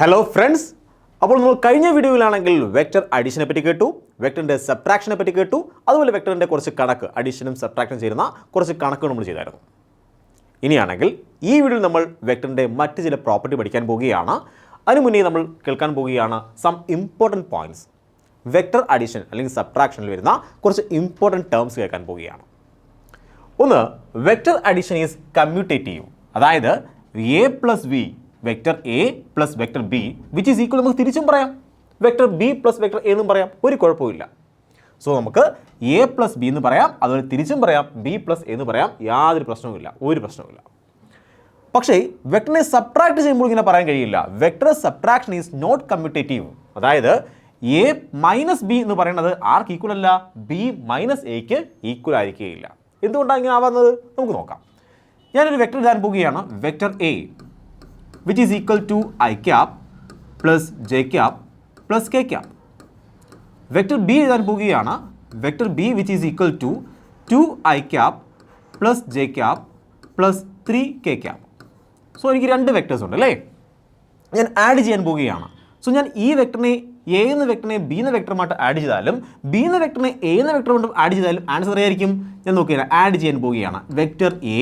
Hello friends, അപ്പോൾ നമ്മൾ കഴിഞ്ഞ വീഡിയോയിലാണെങ്കിൽ വെക്റ്റർ അഡീഷനെ പറ്റി കേട്ടു, വെക്റ്ററിൻ്റെ സബ്ട്രാക്ഷനെ പറ്റി കേട്ടു, അതുപോലെ വെക്റ്ററിൻ്റെ കുറച്ച് കണക്ക് അഡീഷനും സബ്ട്രാക്ഷനും ചെയ്യുന്ന കുറച്ച് കണക്കുകൾ നമ്മൾ ചെയ്തായിരുന്നു. ഇനിയാണെങ്കിൽ ഈ വീഡിയോയിൽ നമ്മൾ വെക്റ്ററിൻ്റെ മറ്റ് ചില പ്രോപ്പർട്ടി പഠിക്കാൻ പോവുകയാണ്. അതിനു മുന്നേ നമ്മൾ കേൾക്കാൻ പോവുകയാണ് some important points. Vector addition അല്ലെങ്കിൽ സബ്ട്രാക്ഷനിൽ വരുന്ന കുറച്ച് ഇമ്പോർട്ടൻറ്റ് ടേംസ് കേൾക്കാൻ പോവുകയാണ്. ഒന്ന്, വെക്റ്റർ അഡീഷൻ ഈസ് കമ്മ്യൂട്ടേറ്റീവ്, അതായത് A plus B vector A plus vector B which is equal നമുക്ക് തിരിച്ചും പറയാം, vector B plus vector A എന്നും പറയാം, ഒരു കുഴപ്പമില്ല. സോ നമുക്ക് എ പ്ലസ് ബി എന്ന് പറയാം, അതുപോലെ തിരിച്ചും പറയാം ബി പ്ലസ് എ എന്ന് പറയാം, യാതൊരു പ്രശ്നവുമില്ല, ഒരു പ്രശ്നവുമില്ല. പക്ഷേ വെക്റ്ററിനെ സബ്ട്രാക്ട് ചെയ്യുമ്പോൾ ഇങ്ങനെ പറയാൻ കഴിയില്ല. Vector subtraction is not commutative, അതായത് എ മൈനസ് ബി എന്ന് പറയുന്നത് ആർക്ക് ഈക്വൽ അല്ല, ബി മൈനസ് എക്ക് ഈക്വൽ ആയിരിക്കുകയില്ല. എന്തുകൊണ്ടാണ് ഇങ്ങനെ ആവുന്നത് നമുക്ക് നോക്കാം. ഞാനൊരു വെക്റ്റർ എഴുതാൻ പോവുകയാണ്, vector A which is equal to I cap plus j cap plus k cap. Vector B എഴുതാൻ പോവുകയാണ്, vector B which is equal to 2I cap plus j cap plus 3k cap. So എനിക്ക് രണ്ട് vectors ഉണ്ട് അല്ലേ, ഞാൻ add ചെയ്യാൻ പോവുകയാണ്. So ഞാൻ ഈ വെക്റ്ററിനെ എ എന്ന വെക്റ്ററിനെ ബി എന്ന വെക്റ്ററുമായിട്ട് ആഡ് ചെയ്താലും ബി എന്ന വെക്റ്ററിനെ എ എന്ന വെക്റ്റർ കൊണ്ടും ആഡ് ചെയ്താലും ആൻസർ ആയിരിക്കും. ഞാൻ നോക്കിയാണ് ആഡ് ചെയ്യാൻ പോവുകയാണ്, vector A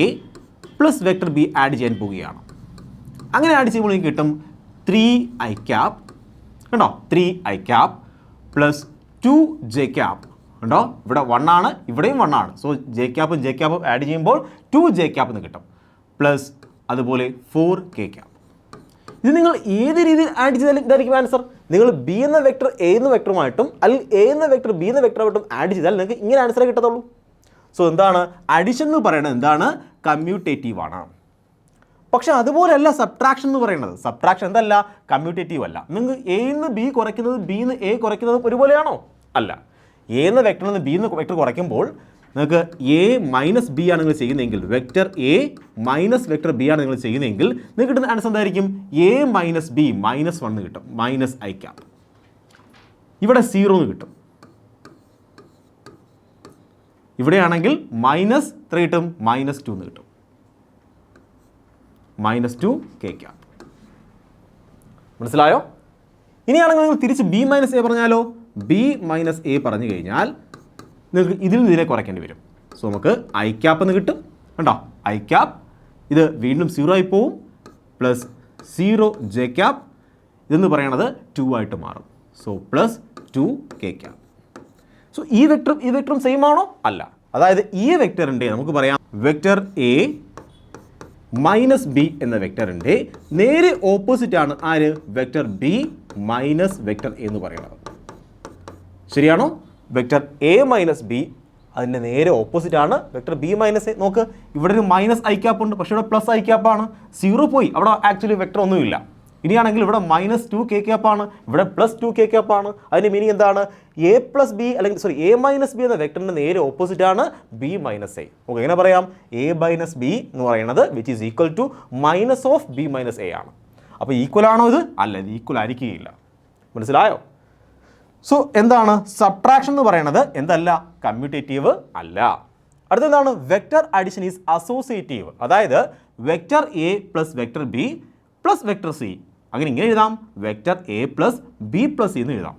plus vector B add ചെയ്യാൻ പോവുകയാണ്. അങ്ങനെ ആഡ് ചെയ്യുമ്പോൾ എനിക്ക് കിട്ടും 3I cap, കണ്ടോ, 3I cap plus 2j cap, കണ്ടോ ഇവിടെ 1 ആണ്, ഇവിടെയും 1 ആണ്. സോ j ക്യാപ്പും ആഡ് ചെയ്യുമ്പോൾ 2j cap എന്ന് കിട്ടും, പ്ലസ് അതുപോലെ 4k cap. ഇത് നിങ്ങൾ ഏത് രീതിയിൽ ആഡ് ചെയ്താലും ഇതായിരിക്കും ആൻസർ. നിങ്ങൾ ബി എന്ന വെക്ടർ എ എന്ന വെക്ടറുമായിട്ടും അല്ലെങ്കിൽ എ എന്ന വെക്ടർ ബി എന്ന വെക്ടറുമായിട്ടും ആഡ് ചെയ്താൽ നിങ്ങൾക്ക് ഇങ്ങനെ ആൻസറേ കിട്ടത്തുള്ളൂ. സോ എന്താണ് അഡിഷൻ എന്ന് പറയുന്നത്, എന്താണ്, കമ്മ്യൂട്ടേറ്റീവ് ആണ്. പക്ഷെ അതുപോലെയല്ല സബ്ട്രാക്ഷൻ എന്ന് പറയുന്നത്. സബ്ട്രാക്ഷൻ എന്തല്ല, കമ്മ്യൂട്ടേറ്റീവ് അല്ല. നിങ്ങൾക്ക് എ നിന്ന് ബി കുറയ്ക്കുന്നത് ബി നിന്ന് എ കുറയ്ക്കുന്നതും ഒരുപോലെയാണോ? അല്ല. എ എന്ന വെക്ടറിൽ നിന്ന് ബി എന്ന വെക്ടർ കുറയ്ക്കുമ്പോൾ നിങ്ങൾക്ക് എ മൈനസ് ബി ആണ് നിങ്ങൾ ചെയ്യുന്നതെങ്കിൽ, vector A minus vector B ആണ് നിങ്ങൾ ചെയ്യുന്നതെങ്കിൽ നിങ്ങൾക്ക് കിട്ടുന്ന ആൻസർ എന്തായിരിക്കും, എ മൈനസ് ബി -1 കിട്ടും, മൈനസ് ഐ ക്യാപ്. ഇവിടെ 0 എന്ന് കിട്ടും. ഇവിടെയാണെങ്കിൽ -3 കിട്ടും, -2 എന്ന് കിട്ടും, -2k cap. മനസ്സിലായോ? ഇനിയാണെങ്കിൽ നിങ്ങൾ തിരിച്ച് ബി മൈനസ് എ പറഞ്ഞാലോ, ബി മൈനസ് എ പറഞ്ഞു കഴിഞ്ഞാൽ നിങ്ങൾക്ക് ഇതിൽ നിന്ന് ഇതിനെ കുറയ്ക്കേണ്ടി വരും. സോ നമുക്ക് ഐ ക്യാപ്പ് എന്ന് കിട്ടും, കണ്ടോ, ഐ ക്യാപ്പ്. ഇത് വീണ്ടും 0 ആയി പോവും, പ്ലസ് 0j cap, ഇതെന്ന് പറയണത് 2 ആയിട്ട് മാറും. So plus 2k cap. So ഈ വെക്ടറും സെയിം ആണോ? അല്ല. അതായത് ഈ വെക്ടറിൻ്റെ നമുക്ക് പറയാം വെക്ടർ എ മൈനസ് ബി എന്ന വെക്ടറിൻ്റെ നേരെ ഓപ്പോസിറ്റ് ആണ് ആര്, vector B minus vector A എന്ന് പറയുന്നത്. ശരിയാണോ? വെക്ടർ എ മൈനസ് ബി അതിൻ്റെ നേരെ ഓപ്പോസിറ്റ് ആണ് വെക്ടർ ബി മൈനസ് എ. നോക്ക്, ഇവിടെ ഒരു മൈനസ് ഐ ക്യാപ്പ് ഉണ്ട്, പക്ഷേ ഇവിടെ പ്ലസ് ഐ ക്യാപ്പാണ്. 0 പോയി, അവിടെ ആക്ച്വലി വെക്ടർ ഒന്നുമില്ല. ഇനിയാണെങ്കിൽ ഇവിടെ -2k cap ആണ്, ഇവിടെ +2k cap ആണ്. അതിൻ്റെ മീനിങ് എന്താണ്, എ പ്ലസ് ബി അല്ലെങ്കിൽ എ മൈനസ് ബി എന്ന വെക്ടറിൻ്റെ നേരെ ഓപ്പോസിറ്റ് ആണ് ബി മൈനസ് എ. നമുക്ക് എങ്ങനെ പറയാം, എ മൈനസ് ബി എന്ന് പറയുന്നത് which is equal to minus of B minus A ആണ്. അപ്പോൾ ഈക്വൽ ആണോ ഇത്? അല്ല, ഇത് ഈക്വൽ ആയിരിക്കുകയില്ല. മനസ്സിലായോ? സോ എന്താണ് സബ്ട്രാക്ഷൻ എന്ന് പറയുന്നത്, എന്തല്ല, കമ്മ്യൂട്ടേറ്റീവ് അല്ല. അടുത്തെന്താണ്, വെക്റ്റർ അഡിഷൻ ഈസ് അസോസിയേറ്റീവ്, അതായത് vector A plus vector B plus vector C, അങ്ങനെ ഇങ്ങനെ എഴുതാം, vector A plus B plus C എന്ന് എഴുതാം.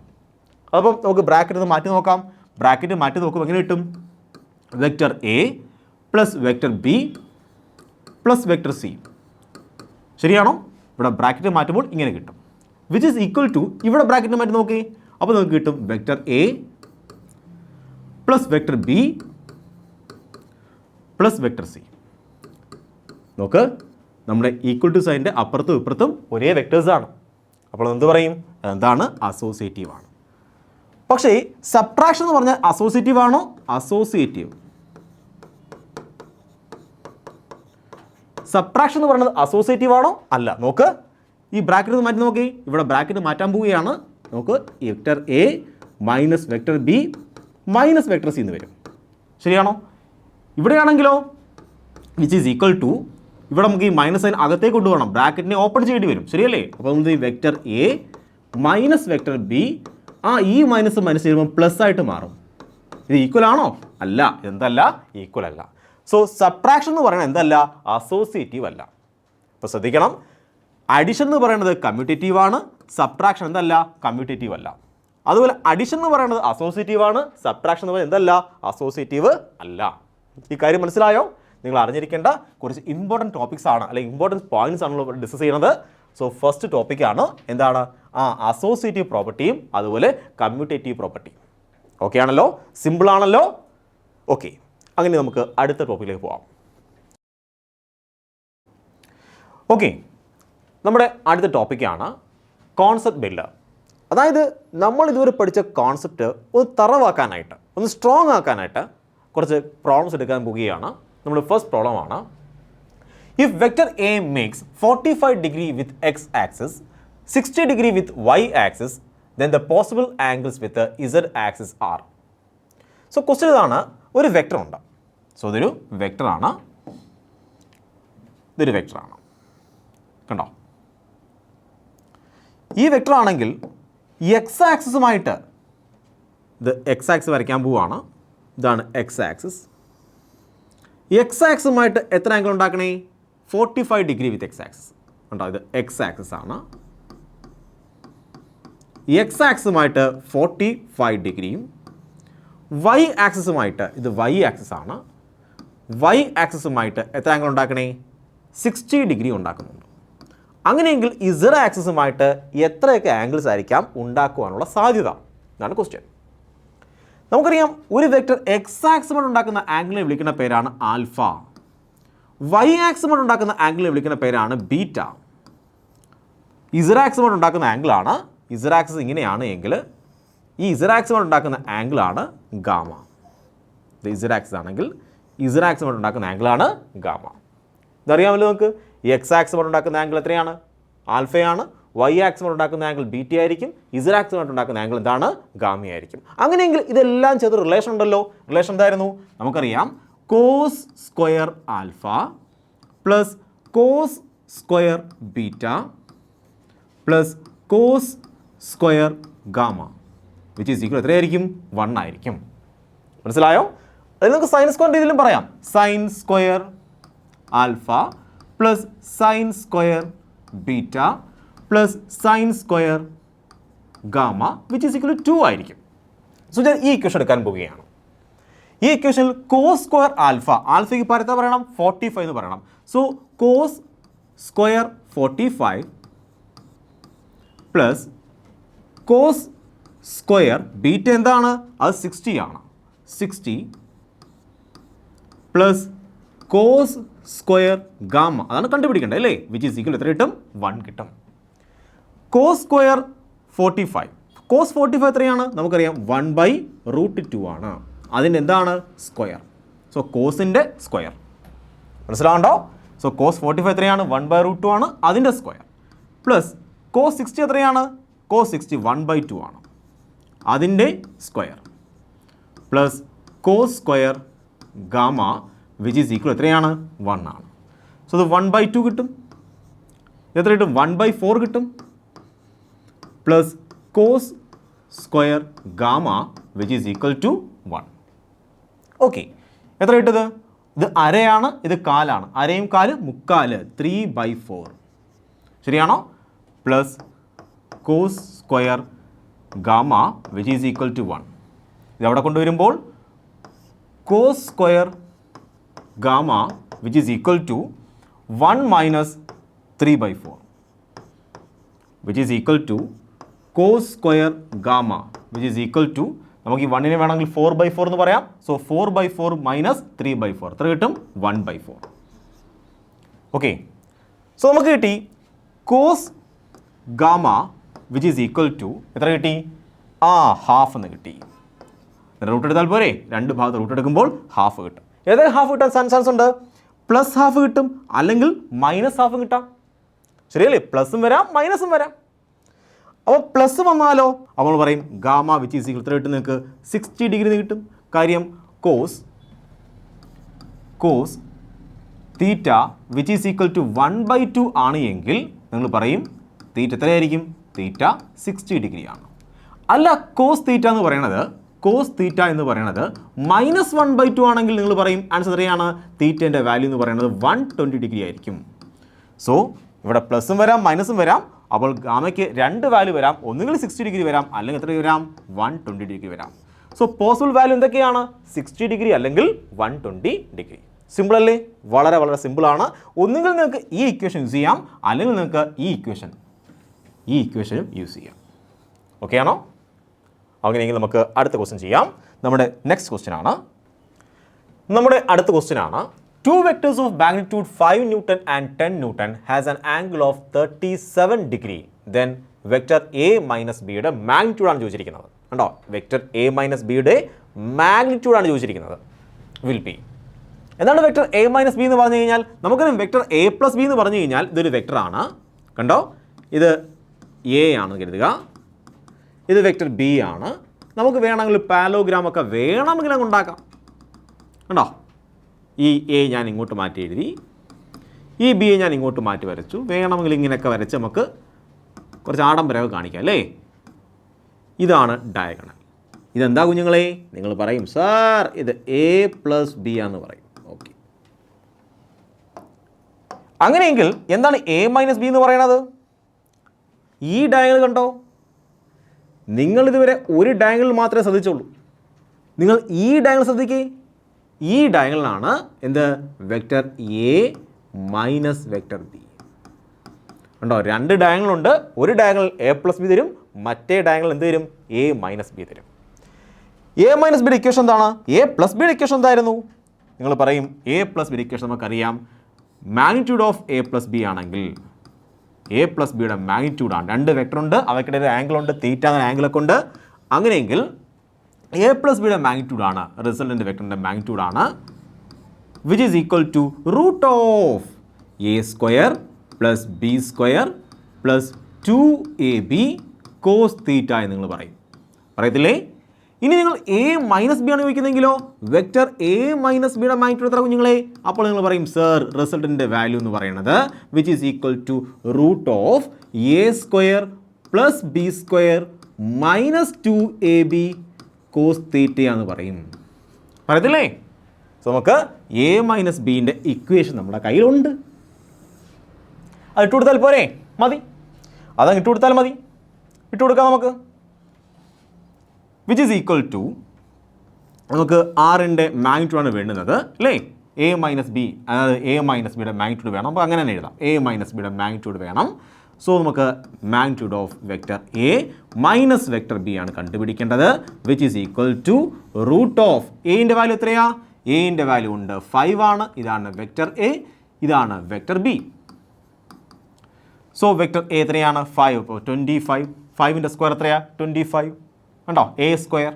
അപ്പം നമുക്ക് ബ്രാക്കറ്റ് മാറ്റി നോക്കാം. ബ്രാക്കറ്റ് മാറ്റി നോക്കുമ്പോൾ എങ്ങനെ കിട്ടും, vector A plus vector B plus vector C. ശരിയാണോ? ഇവിടെ ബ്രാക്കറ്റ് മാറ്റുമ്പോൾ ഇങ്ങനെ കിട്ടും, വിച്ച് ഈസ് ഈക്വൽ ടു, ഇവിടെ ബ്രാക്കറ്റ് മാറ്റി നോക്കി, അപ്പോൾ നമുക്ക് കിട്ടും vector A plus vector B plus vector C. നോക്ക്, നമ്മുടെ ഈക്വൽ ടു സൈൻ്റെ അപ്പുറത്തും ഇപ്പുറത്തും ഒരേ വെക്ടേഴ്സാണ്. അപ്പോൾ എന്ത് പറയും, എന്താണ്, അസോസിയേറ്റീവ് ആണ്. പക്ഷേ സബ്ട്രാക്ഷൻ എന്ന് പറഞ്ഞാൽ അസോസിയേറ്റീവ് ആണോ? അസോസിയേറ്റീവ്. സബ്ട്രാക്ഷൻ എന്ന് പറയുന്നത് അസോസിയേറ്റീവ് ആണോ? അല്ല. നോക്ക്, ഈ ബ്രാക്കറ്റ് മാറ്റി നോക്കി, ഇവിടെ ബ്രാക്കറ്റ് മാറ്റാൻ പോവുകയാണ്. നോക്ക്, vector A minus vector B minus vector C എന്ന് വരും. ശരിയാണോ? ഇവിടെയാണെങ്കിലോ വിച്ച് ഈസ് ഈക്വൽ ടു, ഇവിടെ നമുക്ക് ഈ മൈനസ് സൈൻ അകത്തേക്ക് കൊണ്ടുപോകണം, ബ്രാക്കറ്റിനെ ഓപ്പൺ ചെയ്യേണ്ടി വരും. ശരിയല്ലേ? അപ്പോൾ നമുക്ക് ഈ vector A minus vector B, ഈ മൈനസ് ചെയ്യുമ്പോൾ പ്ലസ് ആയിട്ട് മാറും. ഇത് ഈക്വൽ ആണോ? അല്ല. എന്തല്ല, ഈക്വൽ അല്ല. സോ സബ്ട്രാക്ഷൻ എന്ന് പറയുന്നത് എന്തല്ല, അസോസിയേറ്റീവ് അല്ല. അപ്പോൾ ശ്രദ്ധിക്കണം, അഡിഷൻ എന്ന് പറയുന്നത് കമ്മ്യൂട്ടേറ്റീവ് ആണ്, സബ്ട്രാക്ഷൻ എന്തല്ല, കമ്മ്യൂട്ടേറ്റീവ് അല്ല. അതുപോലെ അഡിഷൻ എന്ന് പറയുന്നത് അസോസിയേറ്റീവ് ആണ്, സബ്ട്രാക്ഷൻ എന്ന് പറയുന്നത് എന്തല്ല, അസോസിയേറ്റീവ് അല്ല. ഈ കാര്യം മനസ്സിലായോ? നിങ്ങൾ അറിഞ്ഞിരിക്കേണ്ട കുറച്ച് ഇമ്പോർട്ടൻറ്റ് ടോപ്പിക്സ് ആണ്, അല്ലെങ്കിൽ ഇമ്പോർട്ടൻറ്റ് പോയിന്റ്സ് ആണ് ഡിസ്കസ് ചെയ്യുന്നത്. സോ ഫസ്റ്റ് ടോപ്പിക്കാണ് എന്താണ്, അസോസിയേറ്റീവ് പ്രോപ്പർട്ടിയും അതുപോലെ കമ്മ്യൂട്ടേറ്റീവ് പ്രോപ്പർട്ടിയും. ഓക്കെ ആണല്ലോ, സിമ്പിൾ ആണല്ലോ. ഓക്കെ, അങ്ങനെ നമുക്ക് അടുത്ത ടോപ്പിക്കിലേക്ക് പോകാം. ഓക്കെ, നമ്മുടെ അടുത്ത ടോപ്പിക്കാണ് കോൺസെപ്റ്റ് ബിൽഡർ. അതായത് നമ്മൾ ഇതുവരെ പഠിച്ച കോൺസെപ്റ്റ് ഒന്ന് തറവാക്കാനായിട്ട്, ഒന്ന് സ്ട്രോങ് ആക്കാനായിട്ട് കുറച്ച് പ്രോബ്ലംസ് എടുക്കാൻ പോവുകയാണ്. നമ്മുടെ ഫസ്റ്റ് പ്രോബ്ലമാണ്, if vector A makes 45 degree with X axis, 60 degree with Y axis, then the possible angles with Z axis are. So question ഇതാണ്, ഒരു വെക്ടർ ഉണ്ട്. സോ ഇതൊരു വെക്ടറാണ്, ഇതൊരു വെക്ടറാണ്, കണ്ടോ? ഈ വെക്ടർ ആണെങ്കിൽ എക്സ് ആക്സിസുമായിട്ട്, ഇത് എക്സ് ആക്സിസ് വരയ്ക്കാൻ പോവുകയാണ്. ഇതാണ് എക്സ് ആക്സിസ്. എക്സ് ആക്സിസുമായിട്ട് എത്ര ആംഗിൾ ഉണ്ടാക്കണേ? 45 ഡിഗ്രി വിത്ത് എക്സ് ആക്സിസ്. കണ്ടോ, ഇത് എക്സ് ആക്സിസ് ആണ്. എക്സ് ആക്സിസുമായിട്ട് 45 ഡിഗ്രിയും വൈ ആക്സിസുമായിട്ട്, ഇത് വൈ ആക്സിസ് ആണ്, വൈ ആക്സിസുമായിട്ട് എത്ര ആംഗിൾ ഉണ്ടാക്കണേ? 60 ഡിഗ്രി ഉണ്ടാക്കുന്നുണ്ട്. അങ്ങനെയെങ്കിൽ ഇസഡ് ആക്സിസുമായിട്ട് എത്രയൊക്കെ ആംഗിൾസ് ആയിരിക്കാം ഉണ്ടാക്കുവാനുള്ള സാധ്യത? ഇതാണ് ക്വസ്റ്റ്യൻ. നമുക്കറിയാം, ഒരു വെക്ടർ എക്സ് ആക്സിസുമായിട്ട് ഉണ്ടാക്കുന്ന ആംഗിളിനെ വിളിക്കുന്ന പേരാണ് ആൽഫ, വൈ ആക്സിസുമായിട്ട് ഉണ്ടാക്കുന്ന ആംഗിളിനെ വിളിക്കുന്ന പേരാണ് ബീറ്റ, ഇസഡ് ആക്സിസുമായിട്ട് ഉണ്ടാക്കുന്ന ആംഗിളാണ്, ഇസഡ് ആക്സിസ് ഇങ്ങനെയാണ് എങ്കിൽ ഈ ഇസഡ് ആക്സിസുമായിട്ട് ഉണ്ടാക്കുന്ന ആംഗിളാണ് ഗാമ. ഇത് ഇസഡ് ആക്സിസ് ആണെങ്കിൽ ഇസഡ് ആക്സിസുമായിട്ട് ഉണ്ടാക്കുന്ന ആംഗിളാണ് ഗാമ. ഇതറിയാമല്ലോ നമുക്ക്. എക്സ് ആക്സിസുമായിട്ട് ഉണ്ടാക്കുന്ന ആംഗിൾ എത്രയാണ്? ആൽഫയാണ്. വൈ ആക്സിസുമായിട്ട് ഉണ്ടാക്കുന്ന ആംഗിൾ ബീറ്റ ആയിരിക്കും. ഇസഡ് ആക്സിസുമായിട്ട് ഉണ്ടാക്കുന്ന ആംഗിൾ എന്താണ്? ഗാമയായിരിക്കും. അങ്ങനെയെങ്കിൽ ഇതെല്ലാം ചേർത്ത് റിലേഷൻ ഉണ്ടല്ലോ. റിലേഷൻ എന്തായിരുന്നു? നമുക്കറിയാം, cos square alpha plus cos square beta plus cos square gamma which is equal എത്രയായിരിക്കും? 1 ആയിരിക്കും. മനസ്സിലായോ? അതിൽ നമുക്ക് സൈൻ സ്ക്വയർ രീതിയിലും പറയാം. Sine square alpha plus sine square beta plus sine square gamma which is equal 2 ആയിരിക്കും. സോ ഞാൻ ഈ ഇക്വേഷൻ എടുക്കാൻ പോവുകയാണ്. ഈ ഇക്വേഷനിൽ കോസ് സ്ക്വയർ ആൽഫ, ആൽഫയ്ക്ക് പരത്ത പറയണം 45 എന്ന് പറയണം. So cos square 45 plus cos square beta എന്താണ്? അത് 60 ആണ്. 60 പ്ലസ് കോസ് സ്ക്വയർ ഗാമ, അതാണ് കണ്ടുപിടിക്കേണ്ടത് അല്ലേ? വിച്ച് ഈസ് ഈക്വൽ എത്ര കിട്ടും? 1 കിട്ടും. കോസ് സ്ക്വയർ 45, കോസ് 45 എത്രയാണ്? നമുക്കറിയാം 1/√2 ആണ്. അതിൻ്റെ എന്താണ്? സ്ക്വയർ. സോ കോസിൻ്റെ സ്ക്വയർ. മനസ്സിലാവുണ്ടോ? സോ കോസ് 45 എത്രയാണ്? 1/√2 ആണ്, അതിൻ്റെ സ്ക്വയർ. പ്ലസ് കോസ് 60 എത്രയാണ്? കോസ് 60 1/2 ആണ്, അതിൻ്റെ square. Plus cos square gamma which is equal എത്രയാണ്? 1 ആണ്. സോ ഇത് 1/2 കിട്ടും. എത്ര കിട്ടും? 1/4 കിട്ടും. Plus cos square gamma which is equal to 1. Okay, എത്ര കിട്ടത്? ഇത് അരയാണ്, ഇത് കാലാണ്. അരയും കാല് മുക്കാല്, 3/4. ശരിയാണോ? Plus cos square gamma which is equal to 1. ഇതവിടെ കൊണ്ടുവരുമ്പോൾ cos square gamma which is equal to 1 minus 3/4 which is equal to cos square gamma which is equal to, നമുക്ക് ഈ 1നെ വേണമെങ്കിൽ 4/4 എന്ന് പറയാം. സോ 4/4 മൈനസ് 3/4 എത്ര കിട്ടും? 1/4. ഓക്കെ, സോ നമുക്ക് കിട്ടി cos gamma which is equal to എത്ര കിട്ടി? ഹാഫ് എന്ന് കിട്ടി. റൂട്ട് എടുത്താൽ പോരെ? രണ്ട് ഭാഗത്ത് റൂട്ട് എടുക്കുമ്പോൾ ഹാഫ് കിട്ടും. ഏതായാലും ഹാഫ് കിട്ടാൻ ചാൻസ് ഉണ്ട്. പ്ലസ് ഹാഫ് കിട്ടും, അല്ലെങ്കിൽ മൈനസ് ഹാഫ് കിട്ടാം. ശരിയല്ലേ? പ്ലസും വരാം മൈനസും വരാം. അപ്പോൾ പ്ലസ് വന്നാലോ നമ്മൾ പറയും ഗാമ വിച്ച് ഈസ് ഈക്വൽ എത്ര കിട്ടും? നിങ്ങൾക്ക് 60 ഡിഗ്രി കിട്ടും. കാര്യം cos theta which is equal to 1/2 ആണ് എങ്കിൽ നിങ്ങൾ പറയും തീറ്റ എത്രയായിരിക്കും? തീറ്റ 60 ഡിഗ്രി ആണ്. അല്ല, കോസ് തീറ്റ എന്ന് പറയുന്നത് -1/2 ആണെങ്കിൽ നിങ്ങൾ പറയും ആൻസർ എത്രയാണ്? തീറ്റേൻ്റെ വാല്യൂ എന്ന് പറയുന്നത് 120 ഡിഗ്രി ആയിരിക്കും. സോ ഇവിടെ പ്ലസും വരാം മൈനസും വരാം. അപ്പോൾ ഗാമയ്ക്ക് രണ്ട് വാല്യൂ വരാം. ഒന്നുകിൽ 60 ഡിഗ്രി വരാം, അല്ലെങ്കിൽ എത്ര വരാം 120 ഡിഗ്രി വരാം. സോ പോസിബിൾ വാല്യൂ എന്തൊക്കെയാണ്? 60 ഡിഗ്രി അല്ലെങ്കിൽ 120 ഡിഗ്രി. സിമ്പിൾ അല്ലേ? വളരെ വളരെ സിമ്പിളാണ്. ഒന്നുകിൽ നിങ്ങൾക്ക് ഈ ഇക്വേഷൻ യൂസ് ചെയ്യാം, അല്ലെങ്കിൽ നിങ്ങൾക്ക് ഈ ഇക്വേഷനും യൂസ് ചെയ്യാം. ഓക്കെ ആണോ? അങ്ങനെയെങ്കിൽ നമുക്ക് അടുത്ത ക്വസ്റ്റ്യൻ ചെയ്യാം. നമ്മുടെ നെക്സ്റ്റ് ക്വസ്റ്റ്യൻ ആണ്. Two vectors of magnitude 5 Newton and 10 Newton has an angle of 37 degree. Then vector A minus B യുടെ മാഗ്നിറ്റ്യൂഡ് ആണ് ചോദിച്ചിരിക്കുന്നത്. കണ്ടോ? വെക്ടർ A minus B യുടെ മാഗ്നിറ്റ്യൂഡ് ആണ് ചോദിച്ചിരിക്കുന്നത്. Will be. എന്താണ് വെക്ടർ A minus B എന്ന് പറഞ്ഞു കഴിഞ്ഞാൽ? നമുക്കറിയാം വെക്ടർ A plus B എന്ന് പറഞ്ഞു കഴിഞ്ഞാൽ ഇതൊരു വെക്ടർ ആണ്. കണ്ടോ? ഇത് A ആണ് കരുതുക. ഇത് വെക്ടർ B ആണ്. നമുക്ക് വേണമെങ്കിൽ പാരലോഗ്രാം ഒക്കെ വേണമെങ്കിൽ അങ്ങ് ഉണ്ടാക്കാം. കണ്ടോ? ഈ എ ഞാൻ ഇങ്ങോട്ട് മാറ്റി എഴുതി, ഈ ബിയെ ഞാൻ ഇങ്ങോട്ട് മാറ്റി വരച്ചു. വേണമെങ്കിൽ ഇങ്ങനെയൊക്കെ വരച്ച് നമുക്ക് കുറച്ച് ആഡംബരമൊക്കെ കാണിക്കാം അല്ലേ? ഇതാണ് ഡയഗണൽ. ഇതെന്താ കുഞ്ഞുങ്ങളെ? നിങ്ങൾ പറയും സാർ ഇത് A plus B ആണെന്ന് പറയും. ഓക്കെ, അങ്ങനെയെങ്കിൽ എന്താണ് A minus B എന്ന് പറയുന്നത്? ഈ ഡയഗണൽ കണ്ടോ? നിങ്ങളിതുവരെ ഒരു ഡയഗണൽ മാത്രമേ ശ്രദ്ധിച്ചുള്ളൂ. നിങ്ങൾ ഈ ഡയഗണൽ ശ്രദ്ധിക്കേ. ഈ ഡയഗണലാണ് എന്ത്? Vector A minus vector B. ഉണ്ടോ? രണ്ട് ഡയഗണലുണ്ട്. ഒരു ഡയഗണൽ A plus B തരും, മറ്റേ ഡയഗണൽ എന്ത് തരും? A minus B തരും. A minus B യുടെ ഇക്വേഷൻ എന്താണ്? A plus B യുടെ ഇക്വേഷൻ എന്തായിരുന്നു? നിങ്ങൾ പറയും A plus B യുടെ ഇക്വേഷൻ നമുക്കറിയാം. Magnitude of A plus B ആണെങ്കിൽ A plus B യുടെ മാഗ്നിറ്റ്യൂഡാണ്. രണ്ട് വെക്ടർ ഉണ്ട്, അവയ്ക്കിടെ ഒരു ആംഗിൾ ഉണ്ട്, തീറ്റ എന്ന ആംഗിളൊക്കെ ഉണ്ട്. അങ്ങനെയെങ്കിൽ A plus B യുടെ മാഗ്നിറ്റ്യൂഡാണ്, റിസൾട്ടൻ്റ് വെക്ടറിൻ്റെ മാഗ്നിറ്റ്യൂഡാണ്, which is equal to root of A square plus B square plus 2AB cos theta എന്ന് നിങ്ങൾ പറയത്തില്ലേ? ഇനി നിങ്ങൾ A മൈനസ് ബി ആണ് ചോദിക്കുന്നതെങ്കിലോ വെക്ടർ A മൈനസ് ബിയുടെ മാഗ്നിറ്റ്യൂഡ് എത്ര കുഞ്ഞുങ്ങളെ? അപ്പോൾ നിങ്ങൾ പറയും സർ റിസൾട്ടൻ്റെ വാല്യൂ എന്ന് പറയുന്നത് which is equal to root of A square plus B square minus 2AB cos തീറ്റയാന്ന് പറയത്തില്ലേ? സോ നമുക്ക് A മൈനസ് ബിൻ്റെ ഇക്വേഷൻ നമ്മുടെ കയ്യിലുണ്ട്. അത് ഇട്ട് കൊടുത്താൽ പോരെ? മതി. അതങ്ങ് ഇട്ട് കൊടുത്താൽ മതി. ഇട്ട് കൊടുക്കാം നമുക്ക്. വിച്ച് ഈസ് ഈക്വൽ ടു നമുക്ക് ആറിൻ്റെ മാഗ്നിറ്റ്യൂഡാണ് വേണ്ടുന്നത് അല്ലേ? A മൈനസ് ബി, അതായത് A മൈനസ് ബിയുടെ മാഗ്നിറ്റ്യൂഡ് വേണം. അപ്പോൾ അങ്ങനെ തന്നെ എഴുതാം. A മൈനസ് ബിയുടെ മാഗ്നിറ്റ്യൂഡ് വേണം. സോ നമുക്ക് magnitude of vector A minus vector B ആണ് കണ്ടുപിടിക്കേണ്ടത്. Which is equal to root of എയുടെ വാല്യൂ എത്രയാ? എയുടെ വാല്യൂ ഉണ്ട് 5 ആണ്. ഇതാണ് വെക്ടർ A, ഇതാണ് vector B. So vector A എത്രയാണ്? 5. അപ്പോൾ 25. 5ൻ്റെ സ്ക്വയർ എത്രയാ? 25. കണ്ടോ? A square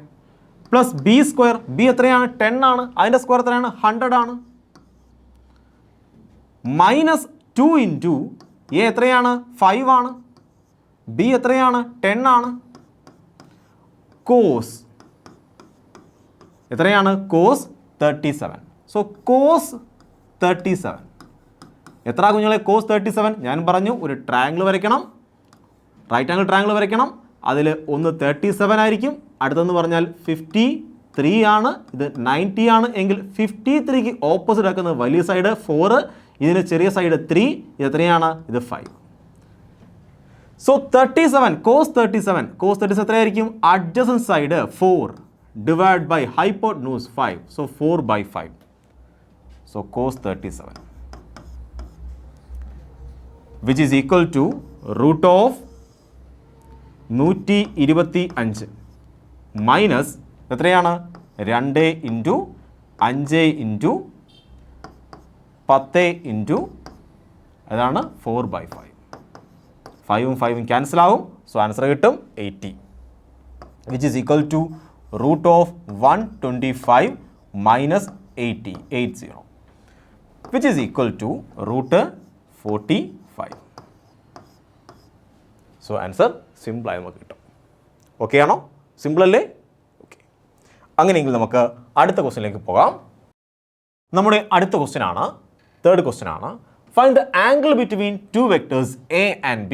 plus B square. B എത്രയാണ്? 10 ആണ്. അതിൻ്റെ സ്ക്വയർ എത്രയാണ്? 100 ആണ്. മൈനസ് 2 ഇൻറ്റു A എത്രയാണ്? 5 ആണ്. B എത്രയാണ്? 10 ആണ്. കോസ് എത്രയാണ്? കോസ് 37. സോ കോസ് 37 എത്ര കുഞ്ഞുങ്ങളെ? കോസ് 37 ഞാൻ പറഞ്ഞു ഒരു ട്രയാങ്കിൾ വരയ്ക്കണം, റൈറ്റ് ആംഗിൾ ട്രയാങ്കിൾ വരയ്ക്കണം. അതിൽ ഒന്ന് 37 ആയിരിക്കും, അടുത്തെന്ന് പറഞ്ഞാൽ 53 ആണ്, ഇത് 90 ആണ്. എങ്കിൽ 53ക്ക് ഓപ്പോസിറ്റ് ആക്കുന്ന വലിയ സൈഡ് 4, ഇതിന് ചെറിയ സൈഡ് 3, ഇത് എത്രയാണ്? ഇത് 5. സോ 37 കോസ് 37 എത്രയായിരിക്കും? Adjacent side 4 divide by hypotenuse 5. So 4/5. So cos 37 which is equal to root of 125 minus എത്രയാണ്? 2 ഇൻറ്റു 5 ഇൻറ്റു 10 ഇൻറ്റു അതാണ് 4/5. 5ഉം 5ഉം ക്യാൻസൽ ആവും. സോ ആൻസർ കിട്ടും 80 which is equal to root of 125 minus 80 which is equal to root 45. So answer സിമ്പിളായി നമുക്ക് കിട്ടും. Okay ആണോ? സിമ്പിൾ അല്ലേ? ഓക്കെ, അങ്ങനെയെങ്കിൽ നമുക്ക് അടുത്ത ക്വസ്റ്റ്യനിലേക്ക് പോകാം. നമ്മുടെ അടുത്ത ക്വസ്റ്റ്യൻ ആണ്, തേർഡ് ക്വസ്റ്റ്യൻ ആണ്. Find the angle between two vectors A and B.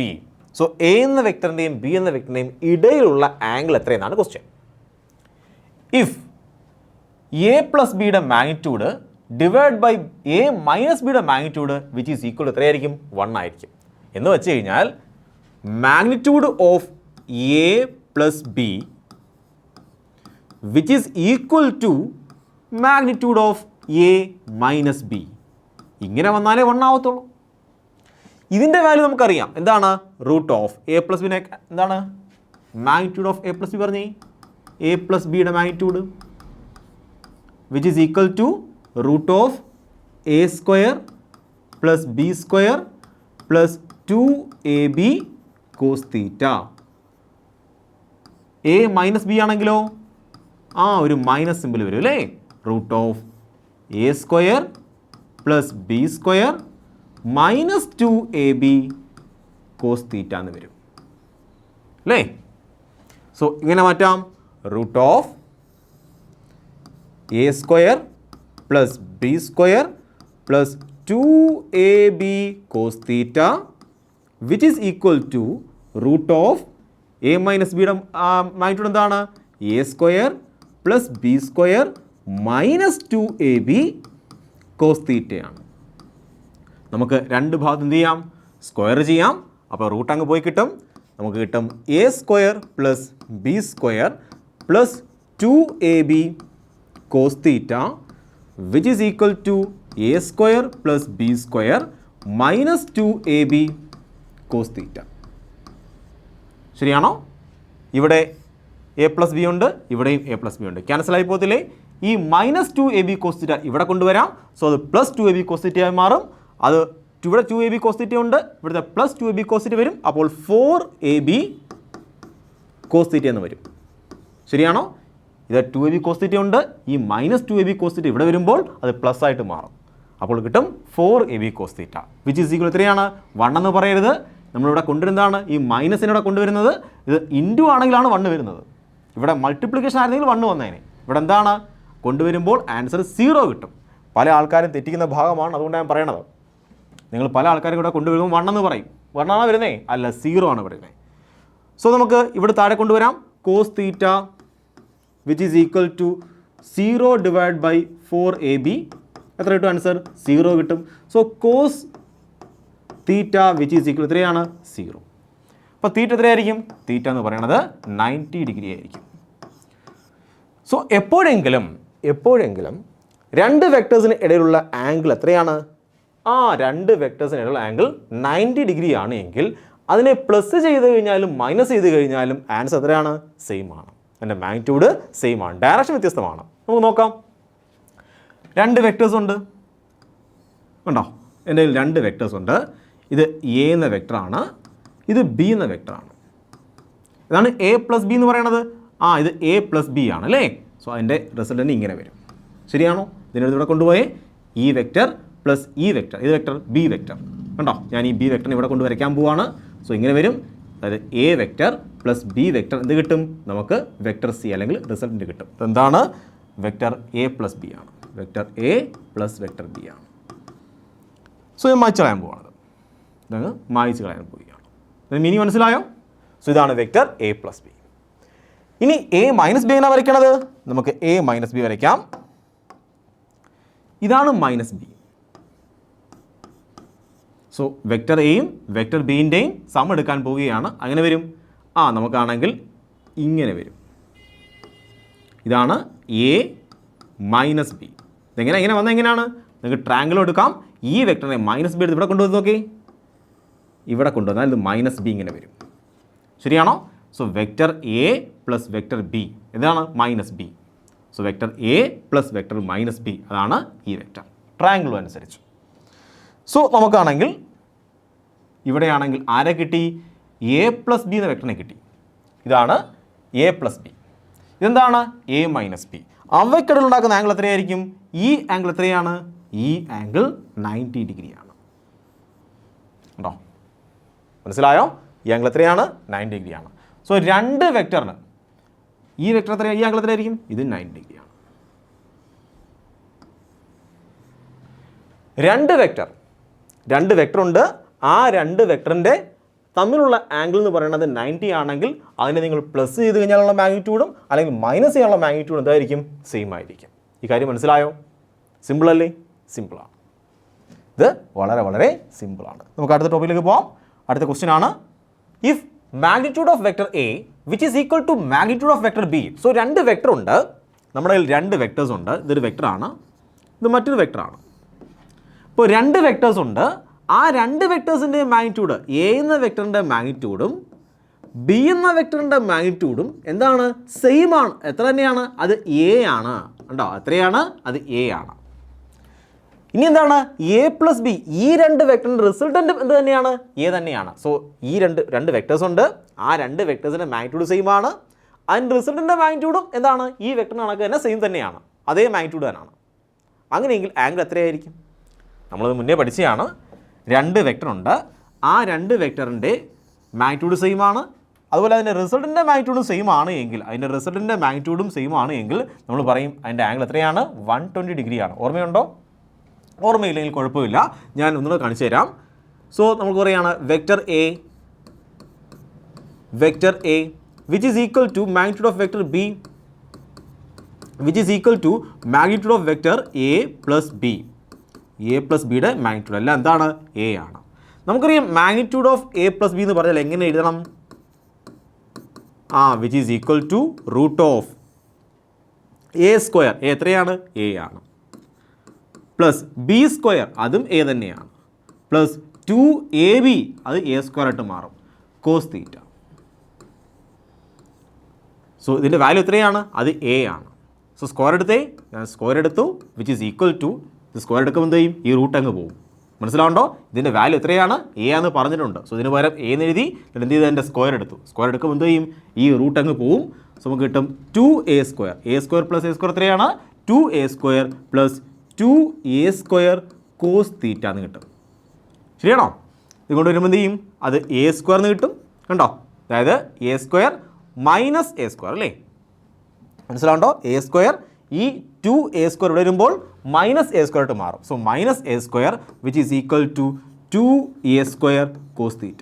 So A എന്ന വെക്ടറിൻ്റെയും B എന്ന വെക്ടറിൻ്റെയും ഇടയിലുള്ള ആംഗിൾ എത്രയെന്നാണ് ക്വസ്റ്റ്യൻ. ഇഫ് A പ്ലസ് ബിയുടെ magnitude divide by A minus ബിയുടെ മാഗ്നിറ്റ്യൂഡ് വിച്ച് ഈസ് ഈക്വൽ എത്രയായിരിക്കും? 1 ആയിരിക്കും. എന്ന് വെച്ച് കഴിഞ്ഞാൽ magnitude of A plus B which is equal to magnitude of A minus B. ഇങ്ങനെ വന്നാലേ 1 ആവത്തുള്ളൂ. ഇതിൻ്റെ വാല്യൂ നമുക്കറിയാം. എന്താണ്? റൂട്ട് ഓഫ് എ പ്ലസ് ബിനെ എന്താണ് magnitude of A plus B പറഞ്ഞേ, എ പ്ലസ് ബിയുടെ magnitude which is equal to root of A square plus B square plus 2ab cos theta. A minus B ആണെങ്കിലോ ഒരു minus simple വരും അല്ലേ. Root of A square plus B square minus 2ab cos theta എന്ന് വരും അല്ലേ. So ഇങ്ങനെ മാറ്റാം. Root of A square plus B square plus 2ab cos theta which is equal to root of A minus ബിയുടെ magnitude എന്താണ്? A square plus B square minus 2ab cos തീറ്റയാണ്. നമുക്ക് രണ്ട് ഭാഗത്ത് എന്ത് ചെയ്യാം? സ്ക്വയർ ചെയ്യാം. അപ്പോൾ റൂട്ട് അങ്ങ് പോയി കിട്ടും. നമുക്ക് കിട്ടും A square plus B square plus 2ab cos theta which is equal to A square plus B square minus 2ab cos theta. ശരിയാണോ? ഇവിടെ എ പ്ലസ് ബി ഉണ്ട്, ഇവിടെയും എ പ്ലസ് ബി ഉണ്ട്. ക്യാൻസൽ ആയി പോകത്തില്ലേ? ഈ മൈനസ് 2ab കോസ് തീറ്റ ഇവിടെ കൊണ്ടുവരാം. സോ അത് പ്ലസ് 2ab കോസ് തീറ്റയായി മാറും. അത് ഇവിടെ 2ab കോസ് തീറ്റ ഉണ്ട്, ഇവിടുത്തെ പ്ലസ് 2ab കോസ് തീറ്റ വരും. അപ്പോൾ 4ab കോസ് തീറ്റ എന്ന് വരും. ശരിയാണോ? ഇത് 2ab കോസ് തീറ്റ ഉണ്ട്, ഈ മൈനസ് 2ab കോസ് തീറ്റ ഇവിടെ വരുമ്പോൾ അത് പ്ലസ് ആയിട്ട് മാറും. അപ്പോൾ കിട്ടും 4ab cos theta which is equal എത്രയാണ്? 1 എന്ന് പറയരുത്. നമ്മളിവിടെ കൊണ്ടുവരുന്നതാണ് ഈ മൈനസിനോടെ കൊണ്ടുവരുന്നത്. ഇത് ഇൻറ്റു ആണെങ്കിലാണ് 1 വരുന്നത്. ഇവിടെ മൾട്ടിപ്ലിക്കേഷൻ ആയിരുന്നെങ്കിൽ 1 വന്നേനെ. ഇവിടെ എന്താണ് കൊണ്ടുവരുമ്പോൾ ആൻസർ 0 കിട്ടും. പല ആൾക്കാരും തെറ്റിക്കുന്ന ഭാഗമാണ്, അതുകൊണ്ട് ഞാൻ പറയണത്. നിങ്ങൾ പല ആൾക്കാരും ഇവിടെ കൊണ്ടുവരുമ്പോൾ 1 എന്ന് പറയും. 1 ആണോ വരുന്നേ? അല്ല, 0 ആണ് വരുന്നത്. സോ നമുക്ക് ഇവിടെ താഴെ കൊണ്ടുവരാം. Cos theta which is equal to 0 divide by 4ab. എത്ര കിട്ടും ആൻസർ? 0 കിട്ടും. So cos theta which is equal എത്രയാണ്? 0. അപ്പോൾ തീറ്റ എത്രയായിരിക്കും? തീറ്റ എന്ന് പറയുന്നത് 90 ഡിഗ്രി ആയിരിക്കും. സോ എപ്പോഴെങ്കിലും രണ്ട് വെക്ടേഴ്സിന് ഇടയിലുള്ള ആംഗിൾ എത്രയാണ്? രണ്ട് വെക്ടേഴ്സിന് ഇടയിലുള്ള ആംഗിൾ 90 ഡിഗ്രി ആണ് എങ്കിൽ അതിനെ പ്ലസ് ചെയ്ത് കഴിഞ്ഞാലും മൈനസ് ചെയ്ത് കഴിഞ്ഞാലും ആൻസർ എത്രയാണ്? സെയിം ആണ്. അതിൻ്റെ മാഗ്നിറ്റ്യൂഡ് സെയിം ആണ്, ഡയറക്ഷൻ വ്യത്യസ്തമാണ്. നമുക്ക് നോക്കാം. രണ്ട് വെക്ടേഴ്സ് ഉണ്ട് ഉണ്ടോ? എൻ്റെ കയ്യിൽ രണ്ട് വെക്ടേഴ്സ് ഉണ്ട്. ഇത് എ എന്ന വെക്ടറാണ്, ഇത് ബി എന്ന വെക്ടറാണ്. ഇതാണ് എ പ്ലസ് ബി എന്ന് പറയുന്നത്. ഇത് എ പ്ലസ് ബി ആണ് അല്ലേ. സോ അതിൻ്റെ റിസൾട്ട് ഇങ്ങനെ വരും. ശരിയാണോ? ഇതിനടുത്ത് ഇവിടെ കൊണ്ടുപോയേ ഈ വെക്ടർ പ്ലസ് ഈ വെക്ടർ, ഇത് വെക്ടർ ബി വെക്ടർ കണ്ടോ. ഞാൻ ഈ ബി വെക്ടറിനെ ഇവിടെ കൊണ്ട് വരയ്ക്കാൻ പോവാണ്. സോ ഇങ്ങനെ വരും. അതായത് A vector plus B vector എന്ത് കിട്ടും? നമുക്ക് വെക്ടർ സി അല്ലെങ്കിൽ റിസൾട്ട് കിട്ടും. എന്താണ്? വെക്ടർ എ പ്ലസ് ബി ആണ്. Vector A plus vector B ആണ്. സോ ഇത് മായ്ച്ച് കളയാൻ പോവാണ്. ഇതങ്ങ് മായ്ച്ച് കളയാൻ പോവുകയാണ്. ഇനി മനസ്സിലായോ? സോ ഇതാണ് വെക്ടർ എ പ്ലസ് ബി. ഇനി എ മൈനസ് ബി എങ്ങനെ വരയ്ക്കണത്? നമുക്ക് എ മൈനസ് ബി വരയ്ക്കാം. ഇതാണ് മൈനസ് ബി. സോ വെക്ടർ എയും വെക്ടർ ബിൻ്റെയും സം എടുക്കാൻ പോവുകയാണ്. അങ്ങനെ വരും. നമുക്കാണെങ്കിൽ ഇങ്ങനെ വരും. ഇതാണ് എ മൈനസ് ബി. ഇങ്ങനെ വന്നാൽ എങ്ങനെയാണ്? നിങ്ങൾക്ക് ട്രാങ്കിൾ എടുക്കാം. ഈ വെക്ടറിനെ മൈനസ് ബി എടുത്ത് ഇവിടെ കൊണ്ടുവന്ന് നോക്കി. ഇവിടെ കൊണ്ടുവന്നാൽ ഇത് മൈനസ് ബി ഇങ്ങനെ വരും. ശരിയാണോ? So vector A plus vector B ഇതാണ് minus B. So vector A plus vector minus B അതാണ് ഈ വെക്ടർ ട്രയാങ്കിൾ അനുസരിച്ച്. സോ നമുക്കാണെങ്കിൽ ഇവിടെയാണെങ്കിൽ ആരെ കിട്ടി? എ പ്ലസ് ബി എന്ന വെക്ടറിനെ കിട്ടി. ഇതാണ് എ പ്ലസ് ബി. ഇതെന്താണ്? A minus B. അവയ്ക്കിടയിൽ ഉണ്ടാക്കുന്ന ആംഗിൾ എത്രയായിരിക്കും? ഈ ആംഗിൾ എത്രയാണ്? ഈ ആംഗിൾ 90 ഡിഗ്രിയാണ്. ഉണ്ടോ? മനസ്സിലായോ? ഈ ആംഗിൾ എത്രയാണ്? 90 ഡിഗ്രിയാണ്. സോ രണ്ട് വെക്ടറിന് ഈ വെക്ടർ എത്ര, ഈ ആംഗിൾ എത്രയായിരിക്കും? ഇത് 90 ഡിഗ്രിയാണ്. രണ്ട് വെക്ടർ ഉണ്ട്. ആ രണ്ട് വെക്ടറിൻ്റെ തമ്മിലുള്ള ആംഗിൾ എന്ന് പറയുന്നത് 90 ആണെങ്കിൽ അതിനെ നിങ്ങൾ പ്ലസ് ചെയ്ത് കഴിഞ്ഞാലുള്ള മാഗ്നിറ്റ്യൂഡും അല്ലെങ്കിൽ മൈനസ് ചെയ്യാനുള്ള മാഗ്നിറ്റ്യൂഡും എന്തായിരിക്കും? സെയിം ആയിരിക്കും. ഈ കാര്യം മനസ്സിലായോ? സിമ്പിൾ അല്ലേ? സിമ്പിളാണ്. ഇത് വളരെ വളരെ സിമ്പിളാണ്. നമുക്ക് അടുത്ത ടോപ്പിക്കിലേക്ക് പോകാം. അടുത്ത ക്വസ്റ്റ്യൻ ആണ്, if magnitude of vector A which is equal to magnitude of vector B. So രണ്ട് വെക്ടർ ഉണ്ട്, നമ്മുടെ കയ്യിൽ രണ്ട് വെക്ടേഴ്സ് ഉണ്ട്. ഇതൊരു വെക്ടറാണ്, ഇത് മറ്റൊരു വെക്ടറാണ്. ഇപ്പോൾ രണ്ട് വെക്ടേഴ്സ് ഉണ്ട്. ആ രണ്ട് വെക്ടേഴ്സിൻ്റെ മാഗ്നിറ്റ്യൂഡ്, എ എന്ന വെക്ടറിൻ്റെ മാഗ്നിറ്റ്യൂഡും ബി എന്ന വെക്ടറിൻ്റെ മാഗ്നിറ്റ്യൂഡും എന്താണ്? സെയിം ആണ്. എത്ര തന്നെയാണ്? അത് എ ആണ്. ഉണ്ടോ? എത്രയാണ്? അത് എ ആണ്. ഇനി എന്താണ്? എ പ്ലസ് ബി, ഈ രണ്ട് വെക്ടറിൻ്റെ റിസൾട്ടൻ്റ് എന്ത് തന്നെയാണ്? എ തന്നെയാണ്. സോ ഈ രണ്ട് വെക്ടേഴ്സ് ഉണ്ട്, ആ രണ്ട് വെക്ടേഴ്സിൻ്റെ മാഗ്നിറ്റ്യൂഡ് സെയിം ആണ്. അതിൻ്റെ റിസൾട്ടൻ്റെ മാഗ്നിറ്റ്യൂഡും എന്താണ്? ഈ വെക്ടറിന് കണക്ക് തന്നെ സെയിം തന്നെയാണ്, അതേ മാഗ്നിറ്റ്യൂഡ് തന്നെയാണ്. അങ്ങനെയെങ്കിൽ ആംഗിൾ എത്രയായിരിക്കും? നമ്മളത് മുന്നേ പഠിച്ചതാണ്. രണ്ട് വെക്ടർ ഉണ്ട്, ആ രണ്ട് വെക്ടറിൻ്റെ മാഗ്നിറ്റ്യൂഡ് സെയിം ആണ്, അതുപോലെ അതിൻ്റെ റിസൾട്ടിൻ്റെ മാഗ്നിറ്റ്യൂഡും സെയിം ആണ് എങ്കിൽ, അതിൻ്റെ റിസൾട്ടിൻ്റെ മാഗ്നിറ്റ്യൂഡും സെയിം ആണ് എങ്കിൽ നമ്മൾ പറയും അതിൻ്റെ ആംഗിൾ എത്രയാണ്? 120 ഡിഗ്രിയാണ്. ഓർമ്മയുണ്ടോ? ഓർമ്മയില്ലെങ്കിൽ കുഴപ്പമില്ല, ഞാൻ ഒന്നുകൂടെ കാണിച്ചു തരാം. സോ നമുക്ക് പറയുകയാണ് vector A which is equal to magnitude of vector B which is equal to magnitude of vector A plus B. A plus ബിയുടെ മാഗ്നിറ്റ്യൂഡ് എല്ലാം എന്താണ്? എ ആണ്. നമുക്കറിയാം magnitude of A plus B എന്ന് പറഞ്ഞാൽ എങ്ങനെ എഴുതണം? Which is equal to root of A square. A എത്രയാണ്? എ ആണ്. പ്ലസ് ബി സ്ക്വയർ, അതും എ തന്നെയാണ്. പ്ലസ് 2ab, അത് എ സ്ക്വയർ ആയിട്ട് മാറും, കോസ് തീറ്റ. സോ ഇതിൻ്റെ വാല്യൂ എത്രയാണ്? അത് എ ആണ്. സോ സ്ക്വയർ എടുത്തേ, ഞാൻ സ്ക്വയർ എടുത്തു, വിച്ച് ഈസ് ഈക്വൽ ടു, ഇത് സ്ക്വയർ എടുക്കുമ്പോൾ എന്ത് ചെയ്യും? ഈ റൂട്ട് അങ്ങ് പോകും. മനസ്സിലാവുണ്ടോ? ഇതിൻ്റെ വാല്യൂ എത്രയാണ്? എ ആണെന്ന് പറഞ്ഞിട്ടുണ്ട്. സോ ഇതിന് പകരം എ എന്ന് എഴുതി, എന്ത് ചെയ്ത് എൻ്റെ സ്ക്വയർ എടുത്തു. സ്ക്വയർ എടുക്കുമ്പോൾ എന്ത് ചെയ്യും? ഈ റൂട്ട് അങ്ങ് പോവും. സോ നമുക്ക് കിട്ടും 2a square. A square plus A square എത്രയാണ്? 2a square plus 2a square cos theta എന്ന് കിട്ടും. ശരിയാണോ? ഇതുകൊണ്ട് വരുമ്പോൾ എന്ത് ചെയ്യും? അത് എ സ്ക്വയർ എന്ന് കിട്ടും. കണ്ടോ? അതായത് A square minus A square അല്ലേ? മനസ്സിലാവുണ്ടോ? എ സ്ക്വയർ, ഈ 2a സ്ക്വയർ ഇവിടെ വരുമ്പോൾ മൈനസ് എ സ്ക്വയർ ആയിട്ട് മാറും. So minus A square which is equal to 2a square cos theta.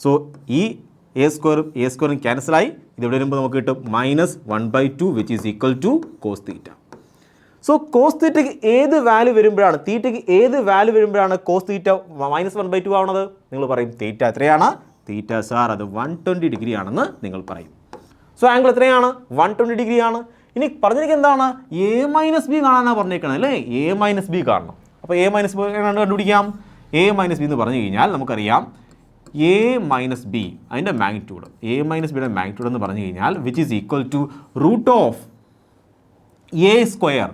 So ഈ എ സ്ക്വയറും ക്യാൻസലായി. ഇതിവിടെ വരുമ്പോൾ നമുക്ക് കിട്ടും -1/2 which is equal to cos theta. So cos തീറ്റയ്ക്ക് ഏത് വാല്യൂ വരുമ്പോഴാണ്, തീറ്റയ്ക്ക് ഏത് വാല്യൂ വരുമ്പോഴാണ് കോസ് തീറ്റ -1/2 ആവുന്നത്? നിങ്ങൾ പറയും തീറ്റ എത്രയാണ്? തീറ്റ സാർ അത് 120 ഡിഗ്രി ആണെന്ന് നിങ്ങൾ പറയും. സോ ആംഗിൾ എത്രയാണ്? 120 ഡിഗ്രിയാണ്. ഇനി പറഞ്ഞിരിക്കുന്നത് എന്താണ്? എ മൈനസ് ബി കാണാനാണ് പറഞ്ഞേക്കണം അല്ലേ? എ മൈനസ് ബി കാണണം. അപ്പോൾ എ മൈനസ് ബി കണ്ടുപിടിക്കാം. എ മൈനസ് ബി എന്ന് പറഞ്ഞു കഴിഞ്ഞാൽ നമുക്കറിയാം എ മൈനസ് ബി, അതിൻ്റെ മാഗ്നിറ്റ്യൂഡ്, എ മൈനസ് ബിയുടെ മാഗ്നിറ്റ്യൂഡ് എന്ന് പറഞ്ഞു കഴിഞ്ഞാൽ which is equal to root of A square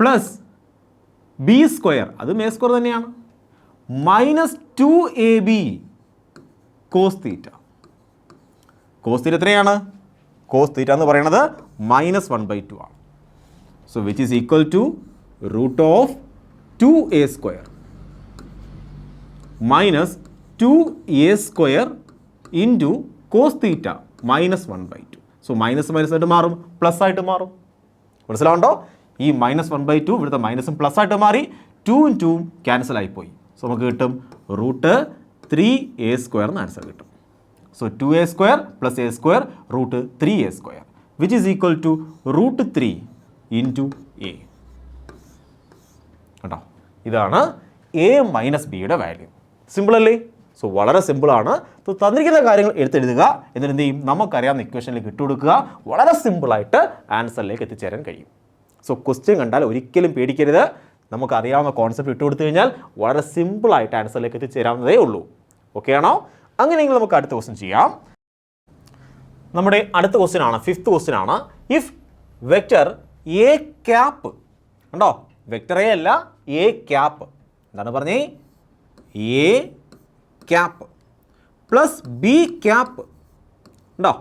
plus B square, അതും എ സ്ക്വയർ തന്നെയാണ്, -2ab cos theta. Cos theta എത്രയാണ്? കോസ് തീറ്റ എന്ന് പറയുന്നത് -1/2 ആണ്. So which is equal to root of 2a square minus 2a square into cos theta -1/2. So minus ആയിട്ട് മാറും, plus ആയിട്ട് മാറും. മനസ്സിലാവുണ്ടോ? ഈ -1/2 ഇവിടുത്തെ മൈനസും പ്ലസ് ആയിട്ട് മാറി, 2ഉം 2ഉം ക്യാൻസൽ ആയിപ്പോയി. സോ നമുക്ക് കിട്ടും റൂട്ട് 3a സ്ക്വയർ എന്ന് ആൻസർ കിട്ടും. So 2a square plus A square root 3a square which is equal to root 3 into A. കേട്ടോ? ഇതാണ് എ മൈനസ് ബിയുടെ വാല്യൂ. സിമ്പിൾ അല്ലേ? സോ വളരെ സിമ്പിളാണ്. സോ തന്നിരിക്കുന്ന കാര്യങ്ങൾ എടുത്തെഴുതുക, എന്നിട്ട് എന്ത് ചെയ്യും? നമുക്കറിയാവുന്ന ഇക്വേഷനിലേക്ക് ഇട്ടുകൊടുക്കുക. വളരെ സിമ്പിളായിട്ട് ആൻസറിലേക്ക് എത്തിച്ചേരാൻ കഴിയും. സോ ക്വസ്റ്റ്യൻ കണ്ടാൽ ഒരിക്കലും പേടിക്കരുത്. നമുക്കറിയാവുന്ന കോൺസെപ്റ്റ് ഇട്ടുകൊടുത്തു കഴിഞ്ഞാൽ വളരെ സിമ്പിളായിട്ട് ആൻസറിലേക്ക് എത്തിച്ചേരാവുന്നതേ ഉള്ളൂ. ഓക്കെ ആണോ? അങ്ങനെയെങ്കിൽ നമുക്ക് അടുത്ത ക്വസ്റ്റ്യൻ ചെയ്യാം. നമ്മുടെ അടുത്ത ക്വസ്റ്റ്യൻ ആണ്, 5th ക്വസ്റ്റ്യൻ ആണ്. ഇഫ് വെക്റ്റർ എ ക്യാപ്പ്, ഉണ്ടോ? വെക്റ്റർ എ അല്ല, എ ക്യാപ്പ്. എന്താണ് പറഞ്ഞേ? A cap plus B cap, ഉണ്ടോ?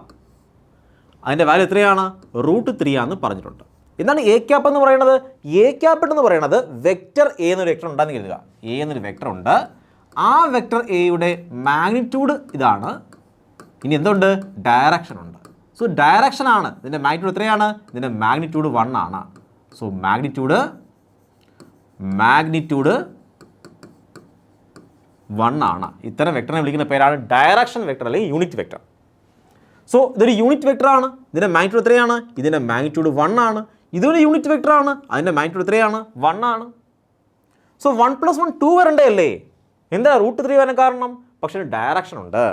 അതിൻ്റെ വാല്യൂ എത്രയാണ്? റൂട്ട് 3 ആണെന്ന് പറഞ്ഞിട്ടുണ്ട്. എന്താണ് എ ക്യാപ്പ് എന്ന് പറയുന്നത്? എ ക്യാപ്പ് എന്ന് പറയുന്നത് വെക്റ്റർ എ എന്നൊരു വെക്റ്റർ ഉണ്ടെന്ന് കരുതുക. എ എന്നൊരു വെക്റ്റർ ഉണ്ട്. ആ വെക്റ്റർ എയുടെ മാഗ്നിറ്റ്യൂഡ് ഇതാണ്. ഇനി എന്തുണ്ട്? ഡയറക്ഷൻ ഉണ്ട്. സോ ഡയറക്ഷൻ ആണ്. ഇതിൻ്റെ മാഗ്നിറ്റ്യൂഡ് എത്രയാണ്? ഇതിൻ്റെ മാഗ്നിറ്റ്യൂഡ് 1 ആണ്. സോ മാഗ്നിറ്റ്യൂഡ് 1 ആണ്. ഇത്തരം വെക്ടറിനെ വിളിക്കുന്ന പേരാണ് ഡയറക്ഷൻ വെക്ടർ അല്ലെങ്കിൽ യൂണിറ്റ് വെക്ടർ. സോ ഇതൊരു യൂണിറ്റ് വെക്ടർ ആണ്. ഇതിൻ്റെ മാഗ്നിറ്റ്യൂഡ് എത്രയാണ്? ഇതിൻ്റെ മാഗ്നിറ്റ്യൂഡ് 1 ആണ്. ഇതൊരു യൂണിറ്റ് വെക്ടർ ആണ്. അതിൻ്റെ മാഗ്നിറ്റ്യൂഡ് എത്രയാണ്? 1 ആണ്. സോ 1+1 2 വരണ്ടേ അല്ലേ? എന്താ √3 വരാൻ കാരണം? പക്ഷേ ഡയറക്ഷൻ ഉണ്ട്.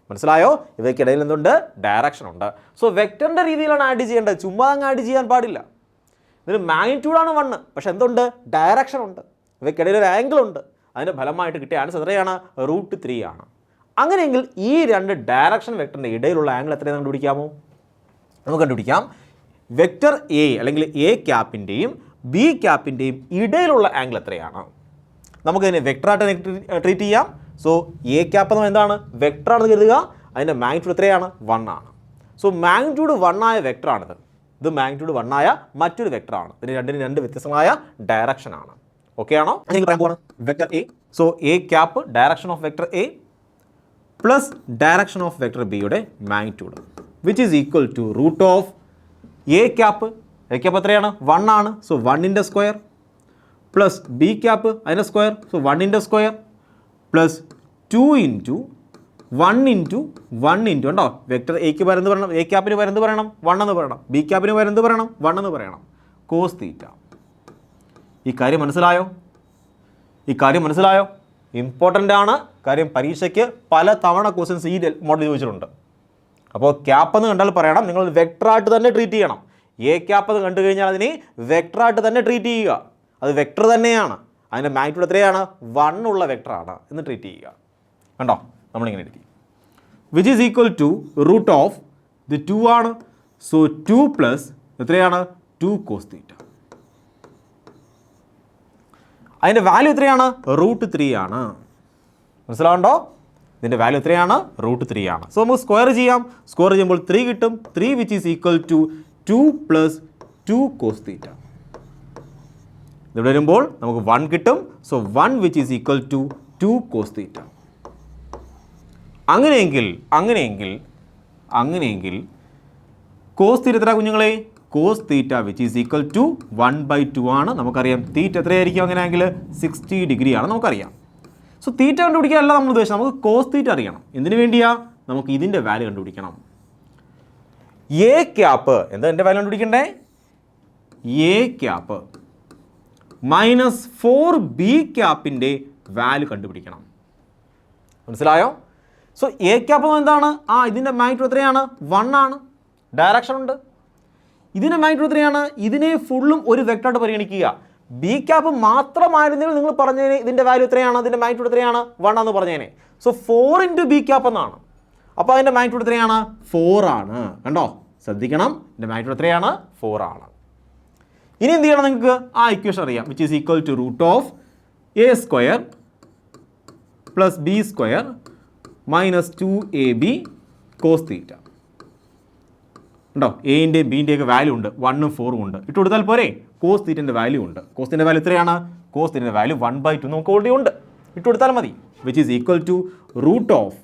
മനസ്സിലായോ? ഇവയ്ക്കിടയിൽ എന്തുണ്ട്? ഡയറക്ഷൻ ഉണ്ട്. സോ വെക്ടറിൻ്റെ രീതിയിലാണ് ആഡ് ചെയ്യേണ്ടത്, ചുമ്മാ അങ്ങ് ആഡ് ചെയ്യാൻ പാടില്ല. ഇതിന് മാഗ്നിറ്റ്യൂഡാണ് 1, പക്ഷേ എന്തുണ്ട്? ഡയറക്ഷൻ ഉണ്ട്. ഇവയ്ക്കിടയിൽ ഒരു ആംഗിൾ ഉണ്ട്. അതിൻ്റെ ഫലമായിട്ട് കിട്ടിയ ആൻസർ എത്രയാണ്? √3 ആണ്. അങ്ങനെയെങ്കിൽ ഈ രണ്ട് ഡയറക്ഷൻ വെക്ടറിൻ്റെ ഇടയിലുള്ള ആംഗിൾ എത്രയാണ് കണ്ടുപിടിക്കാമോ? നമുക്ക് കണ്ടുപിടിക്കാം. വെക്ടർ എ അല്ലെങ്കിൽ എ ക്യാപ്പിൻ്റെയും ബി ക്യാപ്പിൻ്റെയും ഇടയിലുള്ള ആംഗിൾ എത്രയാണ്? നമുക്കതിനെ വെക്ടറായിട്ട് ട്രീറ്റ് ചെയ്യാം. സോ എ ക്യാപ്പ് എന്ന് എന്താണ്? വെക്ടറാണെന്ന് കരുതുക. അതിൻ്റെ മാഗ്നിറ്റ്യൂഡ് എത്രയാണ്? 1 ആണ്. സോ മാഗ്നിറ്റ്യൂഡ് 1 ആയ വെക്ടറാണിത്. ഇത് മാഗ്നിറ്റ്യൂഡ് 1 ആയ മറ്റൊരു വെക്ടറാണ്. ഇതിന് രണ്ടിനും രണ്ട് വ്യത്യസ്തമായ ഡയറക്ഷനാണ്. ഓക്കെ ആണോ? നിങ്ങൾ പറയാൻ പോവാണ് vector A. So A cap direction of vector A plus direction of vector ബിയുടെ magnitude which is equal to root of A cap. A cap എത്രയാണ്? 1 ആണ്. So 1 square plus B cap അതിൻ്റെ സ്ക്വയർ. സോ 1 സ്ക്വയർ പ്ലസ് 2 × 1 × ഉണ്ടോ? Vector എക്ക് പരന്ത് പറയണം, A ക്യാപ്പിന് പരന്ത് പറയണം 1 എന്ന് പറയണം, ബി ക്യാപ്പിന് പരന്ത് പറയണം 1 എന്ന് പറയണം. Cos theta. ഈ കാര്യം മനസ്സിലായോ? ഇമ്പോർട്ടൻ്റ് ആണ്. കാര്യം പരീക്ഷയ്ക്ക് പല തവണ ക്വസ്റ്റ്യൻസ് ഈ മോഡൽ ചോദിച്ചിട്ടുണ്ട്. അപ്പോൾ ക്യാപ്പ് എന്ന് കണ്ടാൽ പറയണം നിങ്ങൾ വെക്ടറായിട്ട് തന്നെ ട്രീറ്റ് ചെയ്യണം. എ ക്യാപ്പ് എന്ന് കണ്ടു കഴിഞ്ഞാൽ അതിനെ വെക്ടറായിട്ട് തന്നെ ട്രീറ്റ് ചെയ്യുക. അത് വെക്ടർ തന്നെയാണ്. അതിൻ്റെ മാഗ്നിറ്റ്യൂഡ് എത്രയാണ്? 1 ഉള്ള വെക്ടറാണ് എന്ന് ട്രീറ്റ് ചെയ്യുക. കണ്ടോ? നമ്മളിങ്ങനെ എഴുതി which is equal to root of ഇത് 2 ആണ്. സോ 2 പ്ലസ് എത്രയാണ്? 2 കോസ് തീറ്റ. അതിൻ്റെ വാല്യൂ എത്രയാണ്? √3 ആണ്. മനസ്സിലാവുണ്ടോ? ഇതിൻ്റെ വാല്യൂ എത്രയാണ്? √3 ആണ്. സോ നമുക്ക് സ്ക്വയർ ചെയ്യാം. സ്ക്വയർ ചെയ്യുമ്പോൾ 3 കിട്ടും. 3 which is equal to 2 + 2 cos theta. ഇവിടെ വരുമ്പോൾ നമുക്ക് 1 കിട്ടും. So 1 which is equal to 2 cos theta. അങ്ങനെയെങ്കിൽ കോസ് തീറ്റ എത്ര കുഞ്ഞുങ്ങളെ? Cos theta which is equal to 1/2 ആണ്. നമുക്കറിയാം തീറ്റ എത്രയായിരിക്കും? അങ്ങനെയെങ്കിൽ 60 ഡിഗ്രി ആണ് നമുക്കറിയാം. സോ തീറ്റ കണ്ടുപിടിക്കാനല്ല നമ്മൾ ഉദ്ദേശിച്ചത്, നമുക്ക് കോസ് തീറ്റ അറിയണം. എന്തിനു വേണ്ടിയാ? നമുക്ക് ഇതിൻ്റെ വാല്യൂ കണ്ടുപിടിക്കണം. എ ക്യാപ്പ് എന്താ എൻ്റെ വാല്യൂ കണ്ടുപിടിക്കണ്ടേ? എ ക്യാപ്പ് മൈനസ് 4b ക്യാപ്പിൻ്റെ വാല്യൂ കണ്ടുപിടിക്കണം. മനസ്സിലായോ? സോ എ ക്യാപ്പ് എന്താണ്? ഇതിൻ്റെ മാഗ്നിറ്റ്യൂഡ് എത്രയാണ്? 1 ആണ്. ഡയറക്ഷൻ ഉണ്ട്. ഇതിൻ്റെ മാഗ്നിറ്റ്യൂഡ് എത്രയാണ്? ഇതിനെ ഫുള്ളും ഒരു വെക്ടറായിട്ട് പരിഗണിക്കുക. ബി ക്യാപ്പ് മാത്രമായിരുന്നെങ്കിൽ നിങ്ങൾ പറഞ്ഞേനെ ഇതിൻ്റെ വാല്യൂ എത്രയാണ്? അതിൻ്റെ മാഗ്നിറ്റ്യൂഡ് എത്രയാണ്? 1 എന്ന് പറഞ്ഞേനെ. സോ 4 × ബി ക്യാപ്പ് എന്നാണ്. അപ്പോൾ അതിൻ്റെ മാഗ്നിറ്റ്യൂഡ് എത്രയാണ്? 4 ആണ്. കണ്ടോ? ശ്രദ്ധിക്കണം, ഇതിൻ്റെ മാഗ്നിറ്റ്യൂഡ് എത്രയാണ്? 4 ആണ്. ഇനി എന്ത് ചെയ്യണം? നിങ്ങൾക്ക് ഇക്വേഷൻ അറിയാം. Which is equal to root of A square plus B square minus 2ab cos theta. ഉണ്ടോ? എൻ്റെയും ബീൻ്റെയൊക്കെ വാല്യൂ ഉണ്ട്. 1ഉം 4ഉം ഉണ്ട്. ഇട്ട് കൊടുത്താൽ പോരെ? കോസ് തീറ്റൻ്റെ വാല്യൂ ഉണ്ട്. കോസ് തീറ്റൻ്റെ വാല്യൂ എത്രയാണ്? കോസ് തീറ്റൻ്റെ വാല്യൂ 1/2 നമുക്ക് ഓൾറെഡി ഉണ്ട്. ഇട്ട് കൊടുത്താൽ മതി. Which is equal to root of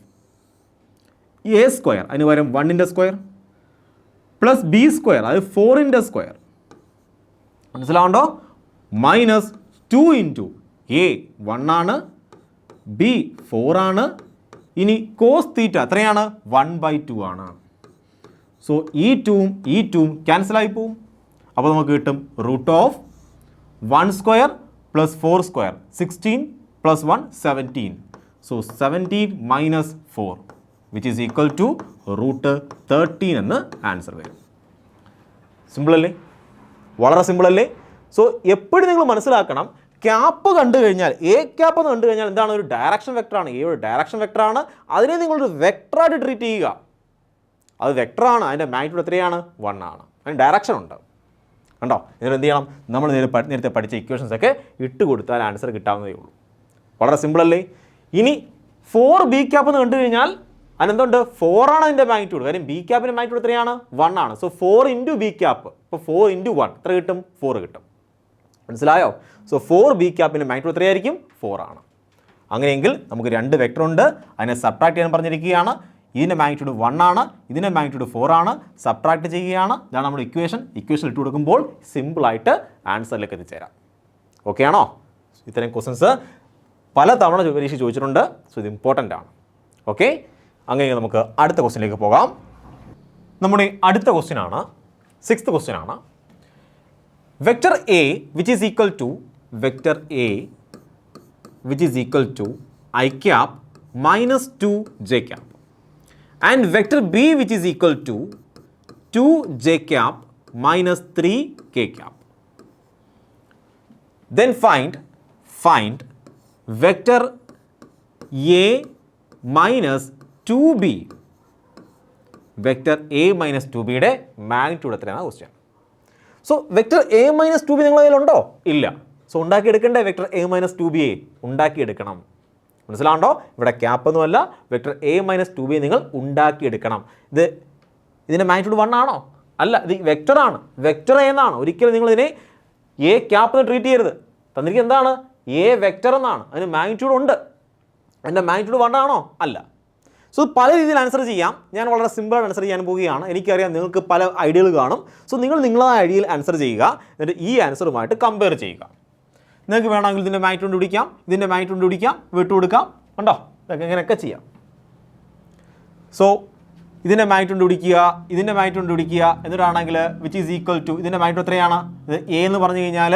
A square അതിന് പകരം 1 സ്ക്വയർ പ്ലസ് ബി സ്ക്വയർ അത് 4 സ്ക്വയർ. മനസ്സിലാവുണ്ടോ? മൈനസ് 2 × എ 1 ആണ്, ബി 4 ആണ്. ഇനി കോസ് തീറ്റ എത്രയാണ്? 1/2 ആണ്. സോ ഈ 2ഉം ക്യാൻസലായി പോവും. അപ്പോൾ നമുക്ക് കിട്ടും root of 1 square plus 4 square 16 plus 1 17. So 17 minus 4 which is equal to √13 എന്ന് ആൻസർ വരും. സിമ്പിൾ അല്ലേ? വളരെ സിമ്പിൾ അല്ലേ? സോ എപ്പോഴും നിങ്ങൾ മനസ്സിലാക്കണം, ക്യാപ്പ് കണ്ടു കഴിഞ്ഞാൽ എ ക്യാപ്പ് എന്ന് കണ്ടു കഴിഞ്ഞാൽ എന്താണ്? ഒരു ഡയറക്ഷൻ വെക്ടറാണ്. എ ഒരു ഡയറക്ഷൻ വെക്ടറാണ്. അതിനെ നിങ്ങളൊരു വെക്ടറായിട്ട് ട്രീറ്റ് ചെയ്യുക. അത് വെക്ടറാണ്. അതിൻ്റെ മാഗ്നിറ്റ്യൂഡ് എത്രയാണ്? 1 ആണ്. അതിന് ഡയറക്ഷൻ ഉണ്ട്. കണ്ടോ? ഇതിന് എന്ത് ചെയ്യണം? നമ്മൾ നേരത്തെ പഠിച്ച ഇക്വേഷൻസ് ഒക്കെ ഇട്ട് കൊടുത്താൽ ആൻസർ കിട്ടാവുന്നതേ ഉള്ളൂ. വളരെ സിമ്പിൾ അല്ലേ? ഇനി 4b ക്യാപ്പ് എന്ന് കണ്ടു കഴിഞ്ഞാൽ അതിനെന്തുണ്ട്? 4 ആണ് അതിൻ്റെ മാഗ്നിറ്റ്യൂഡ്. കാര്യം ബി ക്യാപ്പിൻ്റെ മാഗ്നിറ്റ്യൂഡ് എത്രയാണ്? 1 ആണ്. So 4 × B cap. ഇപ്പോൾ 4 × 1 എത്ര കിട്ടും? 4 കിട്ടും. മനസ്സിലായോ? സോ 4b ക്യാപ്പിൻ്റെ മാഗ്നിറ്റ്യൂഡ് എത്രയായിരിക്കും? 4 ആണ്. അങ്ങനെയെങ്കിൽ നമുക്ക് 2 വെക്ടർ ഉണ്ട്. അതിനെ സബ്ട്രാക്ട് ചെയ്യാൻ പറഞ്ഞിരിക്കുകയാണ്. ഇതിൻ്റെ മാഗ്നിറ്റ്യൂഡ് 1 ആണ്, ഇതിൻ്റെ മാഗ്നിറ്റ്യൂഡ് 4 ആണ്. സബ്ട്രാക്ട് ചെയ്യുകയാണ്. ഇതാണ് നമ്മുടെ ഇക്വേഷൻ ഇട്ട് കൊടുക്കുമ്പോൾ സിമ്പിളായിട്ട് ആൻസറിലേക്ക് എത്തിച്ചേരാം. ഓക്കെ ആണോ? ഇത്തരം ക്വസ്റ്റൻസ് പല തവണ പരീക്ഷ ചോദിച്ചിട്ടുണ്ട്. സോ ഇത് ഇമ്പോർട്ടൻ്റ് ആണ്. ഓക്കെ, അങ്ങനെ നമുക്ക് അടുത്ത ക്വസ്റ്റ്യനിലേക്ക് പോകാം. നമ്മുടെ അടുത്ത ക്വസ്റ്റ്യനാണ് 6th ക്വസ്റ്റ്യനാണ്. Vector A which is equal to vector A which is equal to I cap minus 2 j cap, and vector B which is equal to 2 j cap minus 3 k cap. Then find vector A minus 2b, vector A minus 2ബിയുടെ magnitude എത്രയാണ് question. So vector A minus 2ബി നിങ്ങളുടെ കയ്യിലുണ്ടോ? ഇല്ല. So ഉണ്ടാക്കിയെടുക്കണ്ടേ vector A minus 2ബിയെ? ഉണ്ടാക്കിയെടുക്കണം. മനസ്സിലാണ്ടോ? ഇവിടെ ക്യാപ്പ് ഒന്നുമല്ല, വെക്ടർ എ മൈനസ് 2ബി നിങ്ങൾ ഉണ്ടാക്കിയെടുക്കണം. ഇതിൻ്റെ മാഗ്നിറ്റ്യൂഡ് 1 ആണോ? അല്ല, ഇത് വെക്ടറാണ്, വെക്ടർ എന്നാണ്. ഒരിക്കലും നിങ്ങൾ ഇതിനെ എ ക്യാപ്പ് എന്ന് ട്രീറ്റ് ചെയ്യരുത്. തന്നിരിക്കുന്നത് എന്താണ്? എ വെക്ടർ എന്നാണ്. അതിന് മാഗ്നിറ്റ്യൂഡ് ഉണ്ട്. അതിൻ്റെ മാഗ്നിറ്റ്യൂഡ് 1 ആണോ? അല്ല. സോ പല രീതിയിൽ ആൻസർ ചെയ്യാം. ഞാൻ വളരെ സിമ്പിളായിട്ട് ആൻസർ ചെയ്യാൻ പോവുകയാണ്. എനിക്കറിയാം നിങ്ങൾക്ക് പല ഐഡിയകൾ കാണും. സോ നിങ്ങൾ നിങ്ങളായ ഐഡിയയിൽ ആൻസർ ചെയ്യുക, എന്നിട്ട് ഈ ആൻസറുമായിട്ട് കമ്പയർ ചെയ്യുക. നിങ്ങൾക്ക് വേണമെങ്കിൽ ഇതിൻ്റെ മാഗ്നിറ്റ്യൂഡ് പിടിക്കാം, ഇതിൻ്റെ മാഗ്നിറ്റ്യൂഡ് പിടിക്കാം, വിട്ടുകൊടുക്കാം. ഉണ്ടോ? ഇതൊക്കെ ഇങ്ങനെയൊക്കെ ചെയ്യാം. സോ ഇതിൻ്റെ മാഗ്നിറ്റ്യൂഡ് പിടിക്കുക, ഇതിൻ്റെ മാഗ്നിറ്റ്യൂഡ് പിടിക്കുക, എന്നിട്ടാണെങ്കിൽ വിച്ച് ഈസ് ഈക്വൽ ടു ഇതിൻ്റെ മാഗ്നിറ്റ്യൂഡ് എത്രയാണ്? ഇത് എ എന്ന് പറഞ്ഞു കഴിഞ്ഞാൽ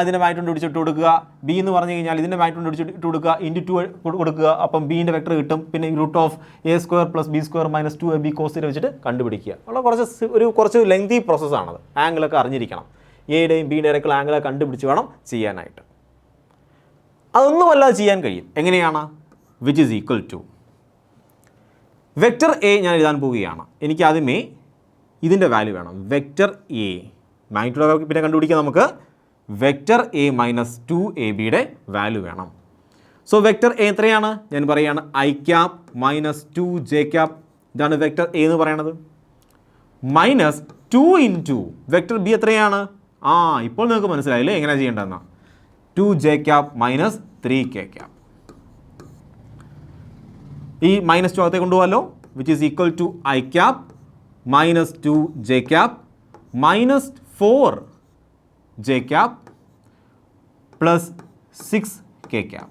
ഇതിൻ്റെ മാഗ്നിറ്റ്യൂഡ് പിടിച്ചിട്ട് കൊടുക്കുക. ബി എന്ന് പറഞ്ഞു കഴിഞ്ഞാൽ ഇതിൻ്റെ മാഗ്നിറ്റ്യൂഡ് പിടിച്ചിട്ട് കൊടുക്കുക, ഇൻറ്റു 2 കൊടുക്കുക. അപ്പം ബീൻ്റെ വെക്ടർ കിട്ടും. പിന്നെ root of A square plus B square minus 2ab cos theta വെച്ചിട്ട് കണ്ടുപിടിക്കുക. ഉള്ള കുറച്ച് ലെങ്തി പ്രോസസ്സാണത്. ആംഗിളൊക്കെ അറിഞ്ഞിരിക്കണം. എയുടെയും ബിയുടെ ഇടയ്ക്കുള്ള ആംഗിളൊക്കെ കണ്ടുപിടിച്ച് വേണം ചെയ്യാനായിട്ട്. അതൊന്നുമല്ലാതെ ചെയ്യാൻ കഴിയും. എങ്ങനെയാണ്? Which is equal to vector A ഞാൻ എഴുതാൻ പോവുകയാണ്. എനിക്ക് ആദ്യമേ ഇതിൻ്റെ വാല്യൂ വേണം. വെക്ടർ എ മാഗ്നിറ്റ്യൂഡ് പിന്നെ കണ്ടുപിടിക്കാം നമുക്ക്. Vector A minus 2ab value വേണം. സോ വെക്ടർ എ എത്രയാണ്? ഞാൻ പറയുകയാണ് I cap minus 2 J cap. ഇതാണ് വെക്ടർ എ എന്ന് പറയുന്നത്. മൈനസ് 2 ഇൻറ്റു വെക്ടർ ബി എത്രയാണ്? ഇപ്പോൾ നിങ്ങൾക്ക് മനസ്സിലായില്ലേ എങ്ങനെയാണ് ചെയ്യേണ്ടതെന്ന്. 2 J cap minus 3 K cap. ഈ മൈനസ് 2 അകത്തേക്ക് കൊണ്ടുപോകാമല്ലോ. Which is equal to I cap minus 2 J cap minus 4 J cap plus 6 K cap.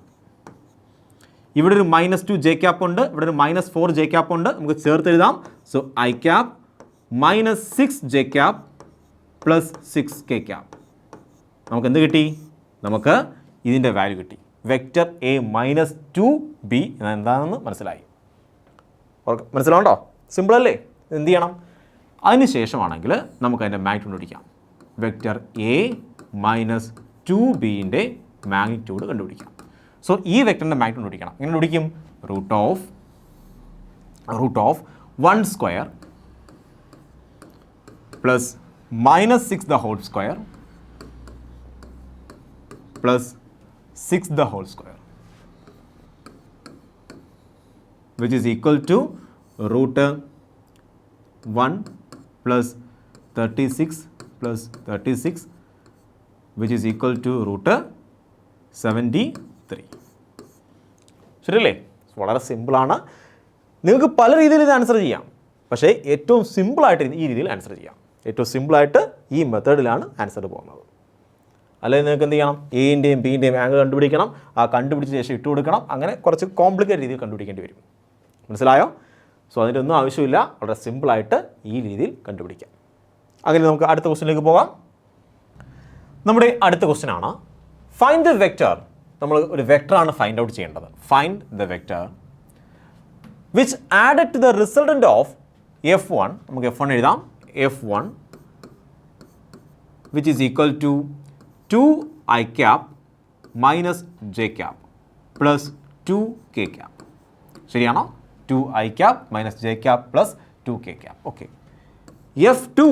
ഇവിടെ ഒരു മൈനസ് 2 ജെ ക്യാപ്പ് ഉണ്ട്, ഇവിടെ ഒരു മൈനസ് 4 ജെ ക്യാപ്പ് ഉണ്ട്. നമുക്ക് ചേർത്ത് എഴുതാം. So I cap minus 6 J cap plus 6 K cap. നമുക്ക് എന്ത് കിട്ടി? നമുക്ക് ഇതിൻ്റെ വാല്യൂ കിട്ടി. വെക്ടർ എ മൈനസ് 2b എന്താണെന്ന് മനസ്സിലായി. മനസ്സിലാവുണ്ടോ? സിമ്പിളല്ലേ? എന്ത് ചെയ്യണം? അതിന് ശേഷമാണെങ്കിൽ നമുക്ക് അതിൻ്റെ മാഗ്നിറ്റ്യൂഡ് പിടിക്കാം. വെക്ടർ എ മൈനസ് 2bൻ്റെ മാഗ്നിറ്റ്യൂഡ് കണ്ടുപിടിക്കാം. സോ ഈ വെക്ടറിൻ്റെ മാഗ്നിറ്റ്യൂഡ് പിടിക്കണം. എങ്ങനെ പിടിക്കും? Root of 1 square plus minus 6 the whole square plus 6 the whole square, which is equal to root 1 plus 36 plus 36, which is equal to root 73. ശരിയല്ലേ? വളരെ സിമ്പിളാണ്. നിങ്ങൾക്ക് പല രീതിയിൽ ഇത് ആൻസർ ചെയ്യാം. പക്ഷേ ഏറ്റവും സിമ്പിളായിട്ട് ഈ രീതിയിൽ ആൻസർ ചെയ്യാം. ഏറ്റവും സിമ്പിളായിട്ട് ഈ മെത്തേഡിലാണ് ആൻസർ പോകുന്നത്. അല്ലെങ്കിൽ നിങ്ങൾക്ക് എന്ത് ചെയ്യണം? എൻ്റെയും ബിൻ്റെയും ആംഗിൾ കണ്ടുപിടിക്കണം. ആ കണ്ടുപിടിച്ച ശേഷം ഇട്ട് കൊടുക്കണം. അങ്ങനെ കുറച്ച് കോംപ്ലിക്കേറ്റ് രീതിയിൽ കണ്ടുപിടിക്കേണ്ടി വരും. മനസ്സിലായോ? സോ അതിൻ്റെ ഒന്നും ആവശ്യമില്ല. വളരെ സിമ്പിളായിട്ട് ഈ രീതിയിൽ കണ്ടുപിടിക്കാം. അങ്ങനെ നമുക്ക് അടുത്ത ക്വസ്റ്റ്യനിലേക്ക് പോകാം. നമ്മുടെ അടുത്ത ക്വസ്റ്റ്യൻ ആണ് ഫൈൻഡ് ദ വെക്ടർ. നമ്മൾ ഒരു വെക്ടറാണ് ഫൈൻഡ് ഔട്ട് ചെയ്യേണ്ടത്. Find the vector which added to the resultant of F1. നമുക്ക് F1 എഴുതാം. F1 which is equal to 2 i cap minus J cap plus 2 K cap. ശരിയാണോ? 2 i cap minus J cap plus 2 K cap. Okay. F2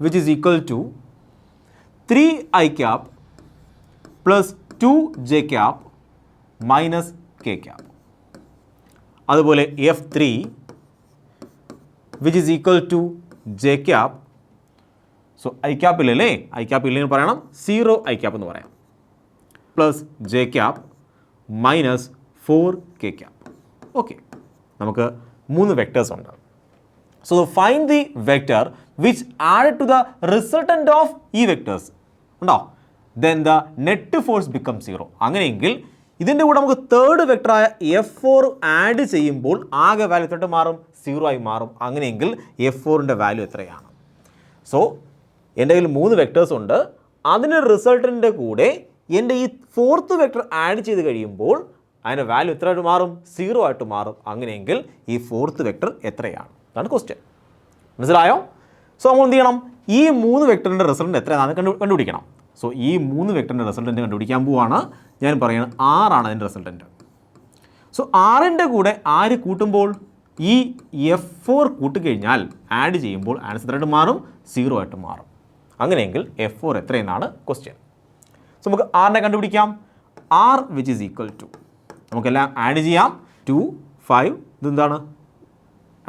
which is equal to 3 i cap plus 2 J cap minus K cap. അതുപോലെ F3 which is equal to J cap. So I cap ഇല്ലല്ലേ? I cap ഇല്ലെങ്കിൽ പറയണം 0 I cap എന്ന് പറയാം. Plus J cap minus 4 K cap. Okay. നമുക്ക് 3 vectors ഉണ്ട്. So find the vector which add to the resultant of ഈ vectors ഉണ്ടോ? Then the net force become 0. അങ്ങനെയെങ്കിൽ ഇതിൻ്റെ കൂടെ നമുക്ക് തേർഡ് വെക്ടറായ F4 ആഡ് ചെയ്യുമ്പോൾ ആകെ വാല്യൂ എത്ര മാറും? 0 ആയി മാറും. അങ്ങനെയെങ്കിൽ F4ൻ്റെ വാല്യൂ എത്രയാണ്? സോ എൻ്റെ കയ്യിൽ 3 വെക്ടേഴ്സ് ഉണ്ട്. അതിന് റിസൾട്ടിൻ്റെ കൂടെ എൻ്റെ ഈ ഫോർത്ത് വെക്ടർ ആഡ് ചെയ്ത് കഴിയുമ്പോൾ അതിൻ്റെ വാല്യൂ എത്രയായിട്ട് മാറും? 0 ആയിട്ട് മാറും. അങ്ങനെയെങ്കിൽ ഈ ഫോർത്ത് വെക്ടർ എത്രയാണ്? അതാണ് ക്വസ്റ്റ്യൻ. മനസ്സിലായോ? സോ നമ്മൾ എന്ത് ചെയ്യണം? ഈ 3 വെക്ടറിൻ്റെ റിസൾട്ട് എത്രയാണെന്ന് കണ്ടുപിടിക്കണം. സോ ഈ 3 വെക്ടറിൻ്റെ റിസൾട്ടൻ്റ് കണ്ടുപിടിക്കാൻ പോവാണ്. ഞാൻ പറയുന്നത് 6 ആണ് അതിൻ്റെ റിസൾട്ടൻ്റ്. സോ 6ൻ്റെ കൂടെ ആര് കൂട്ടുമ്പോൾ ഈ F4 കൂട്ടിക്കഴിഞ്ഞാൽ ആഡ് ചെയ്യുമ്പോൾ ആൻസർ എത്രയായിട്ട് മാറും? 0 ആയിട്ട് മാറും. അങ്ങനെയെങ്കിൽ F4 എത്രയെന്നാണ് ക്വസ്റ്റ്യൻ. സോ നമുക്ക് ആറിനെ കണ്ടുപിടിക്കാം. R which is equal to, നമുക്കെല്ലാം ആഡ് ചെയ്യാം. 2, 5, ഇതെന്താണ്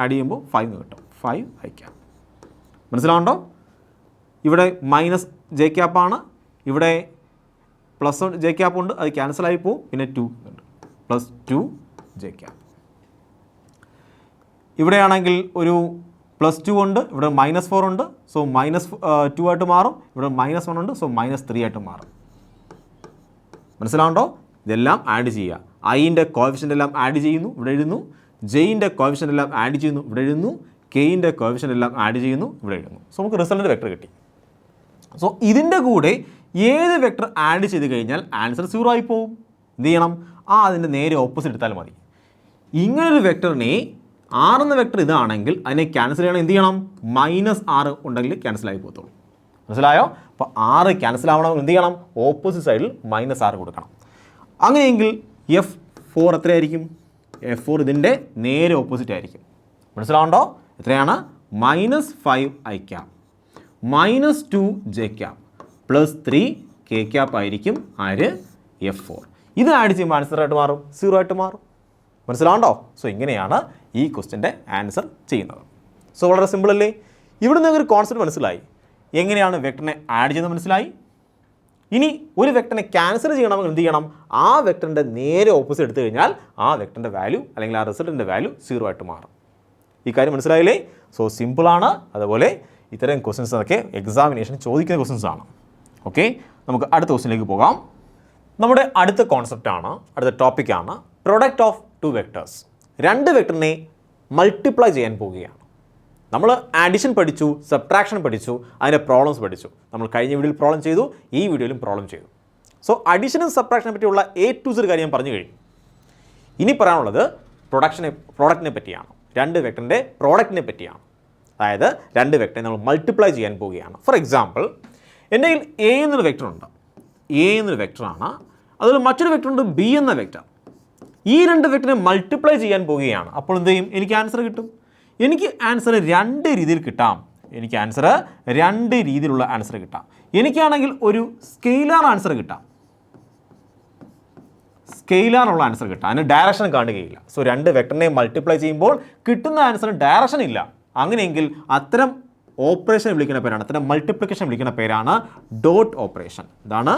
ആഡ് ചെയ്യുമ്പോൾ 5 കിട്ടും. 5 അയക്കാം. മനസ്സിലാവുണ്ടോ? ഇവിടെ മൈനസ് ജെ ക്യാപ്പാണ്, ഇവിടെ പ്ലസ് ജെ ക്യാപ്പ് ഉണ്ട്, അത് ക്യാൻസലായി പോവും. പിന്നെ 2 ഉണ്ട്, +2 ജെ ക്യാപ്പ്. ഇവിടെയാണെങ്കിൽ ഒരു +2 ഉണ്ട്, ഇവിടെ -4 ഉണ്ട്, സോ -2 ആയിട്ട് മാറും. ഇവിടെ -1 ഉണ്ട്, സോ -3 ആയിട്ട് മാറും. മനസ്സിലാവുണ്ടോ? ഇതെല്ലാം ആഡ് ചെയ്യുക. ഐൻ്റെ കോഎഫിഷ്യൻ്റ് എല്ലാം ആഡ് ചെയ്യുന്നു, ഇവിടെ എഴുതുന്നു. ജെയിൻ്റെ കോഎഫിഷ്യൻ്റ് എല്ലാം ആഡ് ചെയ്യുന്നു, ഇവിടെ എഴുതുന്നു. കെയിൻ്റെ കോഎഫിഷ്യൻ്റ് എല്ലാം ആഡ് ചെയ്യുന്നു, ഇവിടെ എഴുതുന്നു. സോ നമുക്ക് റിസൾട്ടിൻ്റെ വെക്ടർ കിട്ടി. സോ ഇതിൻ്റെ കൂടെ ഏത് വെക്ടർ ആഡ് ചെയ്ത് കഴിഞ്ഞാൽ ആൻസർ 0 ആയി പോവും. എന്ത് ചെയ്യണം? അതിൻ്റെ നേരെ ഓപ്പോസിറ്റ് എടുത്താൽ മതി. ഇങ്ങനൊരു വെക്ടറിനെ R എന്ന വെക്ടർ ഇതാണെങ്കിൽ അതിനെ ക്യാൻസൽ ചെയ്യണം. എന്ത് ചെയ്യണം? -6 ഉണ്ടെങ്കിൽ ക്യാൻസലായി പോകത്തുള്ളൂ. മനസ്സിലായോ? അപ്പോൾ 6 ക്യാൻസൽ ആവണമെങ്കിൽ എന്ത് ചെയ്യണം? ഓപ്പോസിറ്റ് സൈഡിൽ -6 കൊടുക്കണം. അങ്ങനെയെങ്കിൽ F4 എത്രയായിരിക്കും? F4 ഇതിൻ്റെ നേരെ ഓപ്പോസിറ്റ് ആയിരിക്കും. മനസ്സിലാവുണ്ടോ? എത്രയാണ്? -5 I cap, -2 J cap, +3 K cap ആയിരിക്കും ആര്? F4. ഇത് ആഡ് ചെയ്യുമ്പോൾ ആൻസർ ആയിട്ട് മാറും, 0 ആയിട്ട് മാറും. മനസ്സിലാവുണ്ടോ? സോ ഇങ്ങനെയാണ് ഈ ക്വസ്റ്റ്യൻ്റെ ആൻസർ ചെയ്യുന്നത്. സോ വളരെ സിമ്പിൾ അല്ലേ? ഇവിടെ നിന്ന് ഒരു കോൺസെപ്റ്റ് മനസ്സിലായി. എങ്ങനെയാണ് വെക്ടറിനെ ആഡ് ചെയ്യുന്നത് മനസ്സിലായി. ഇനി ഒരു വെക്ടറിനെ ക്യാൻസൽ ചെയ്യണമെങ്കിൽ എന്ത് ചെയ്യണം? ആ വെക്ടറിൻ്റെ നേരെ ഓപ്പോസിറ്റ് എടുത്തു കഴിഞ്ഞാൽ ആ വെക്ടറിൻ്റെ വാല്യൂ അല്ലെങ്കിൽ ആ റിസൾട്ടിൻ്റെ വാല്യൂ 0 ആയിട്ട് മാറും. ഈ കാര്യം മനസ്സിലായില്ലേ? സോ സിമ്പിളാണ്. അതുപോലെ ഇത്തരം ക്വസ്റ്റ്യൻസ് ഒക്കെ എക്സാമിനേഷൻ ചോദിക്കുന്ന ക്വസ്റ്റ്യൻസ് ആണ്. ഓക്കെ, നമുക്ക് അടുത്ത ക്വസ്റ്റ്യനിലേക്ക് പോകാം. നമ്മുടെ അടുത്ത കോൺസെപ്റ്റാണ്, അടുത്ത ടോപ്പിക്കാണ് പ്രൊഡക്റ്റ് ഓഫ് 2 വെക്ടേഴ്സ്. 2 വെക്ടറിനെ മൾട്ടിപ്ലൈ ചെയ്യാൻ പോവുകയാണ്. നമ്മൾ ആഡിഷൻ പഠിച്ചു, സബ്ട്രാക്ഷൻ പഠിച്ചു, അതിൻ്റെ പ്രോബ്ലംസ് പഠിച്ചു. നമ്മൾ കഴിഞ്ഞ വീഡിയോയിൽ പ്രോബ്ലം ചെയ്തു, ഈ വീഡിയോയിലും പ്രോബ്ലം ചെയ്തു. സോ അഡീഷനും സബ്ട്രാക്ഷനെ പറ്റിയുള്ള A to Z കാര്യം പറഞ്ഞു കഴിഞ്ഞു. ഇനി പറയാനുള്ളത് പ്രോഡക്റ്റിനെ പറ്റിയാണ്. 2 വെക്ടറിൻ്റെ പ്രോഡക്റ്റിനെ പറ്റിയാണ്. അതായത് 2 വെക്ടറെ നമ്മൾ മൾട്ടിപ്ലൈ ചെയ്യാൻ പോവുകയാണ്. ഫോർ എക്സാമ്പിൾ, എൻ്റെ കയ്യിൽ A എന്നൊരു വെക്ടറുണ്ട്. A എന്നൊരു വെക്ടറാണ്. അതുപോലെ മറ്റൊരു വെക്ടറുണ്ട് B എന്ന വെക്ടർ. ഈ 2 വെക്ടറിനെ മൾട്ടിപ്ലൈ ചെയ്യാൻ പോവുകയാണ്. അപ്പോൾ എന്ത് ചെയ്യും? എനിക്ക് ആൻസർ കിട്ടും. എനിക്ക് ആൻസർ 2 രീതിയിൽ കിട്ടാം. എനിക്ക് ആൻസർ 2 രീതിയിലുള്ള ആൻസർ കിട്ടാം. എനിക്കാണെങ്കിൽ ഒരു സ്കെയിലാർ ആൻസർ കിട്ടാം, സ്കെയിലാറുള്ള ആൻസർ കിട്ടാം. അതിന് ഡയറക്ഷൻ കാണുകയില്ല. സോ 2 വെക്ടറിനെ മൾട്ടിപ്ലൈ ചെയ്യുമ്പോൾ കിട്ടുന്ന ആൻസറിന് ഡയറക്ഷൻ ഇല്ല. അങ്ങനെയെങ്കിൽ അത്തരം ഓപ്പറേഷൻ വിളിക്കുന്ന പേരാണ്, അത്തരം മൾട്ടിപ്ലിക്കേഷൻ വിളിക്കുന്ന പേരാണ് ഡോട്ട് ഓപ്പറേഷൻ. ഇതാണ്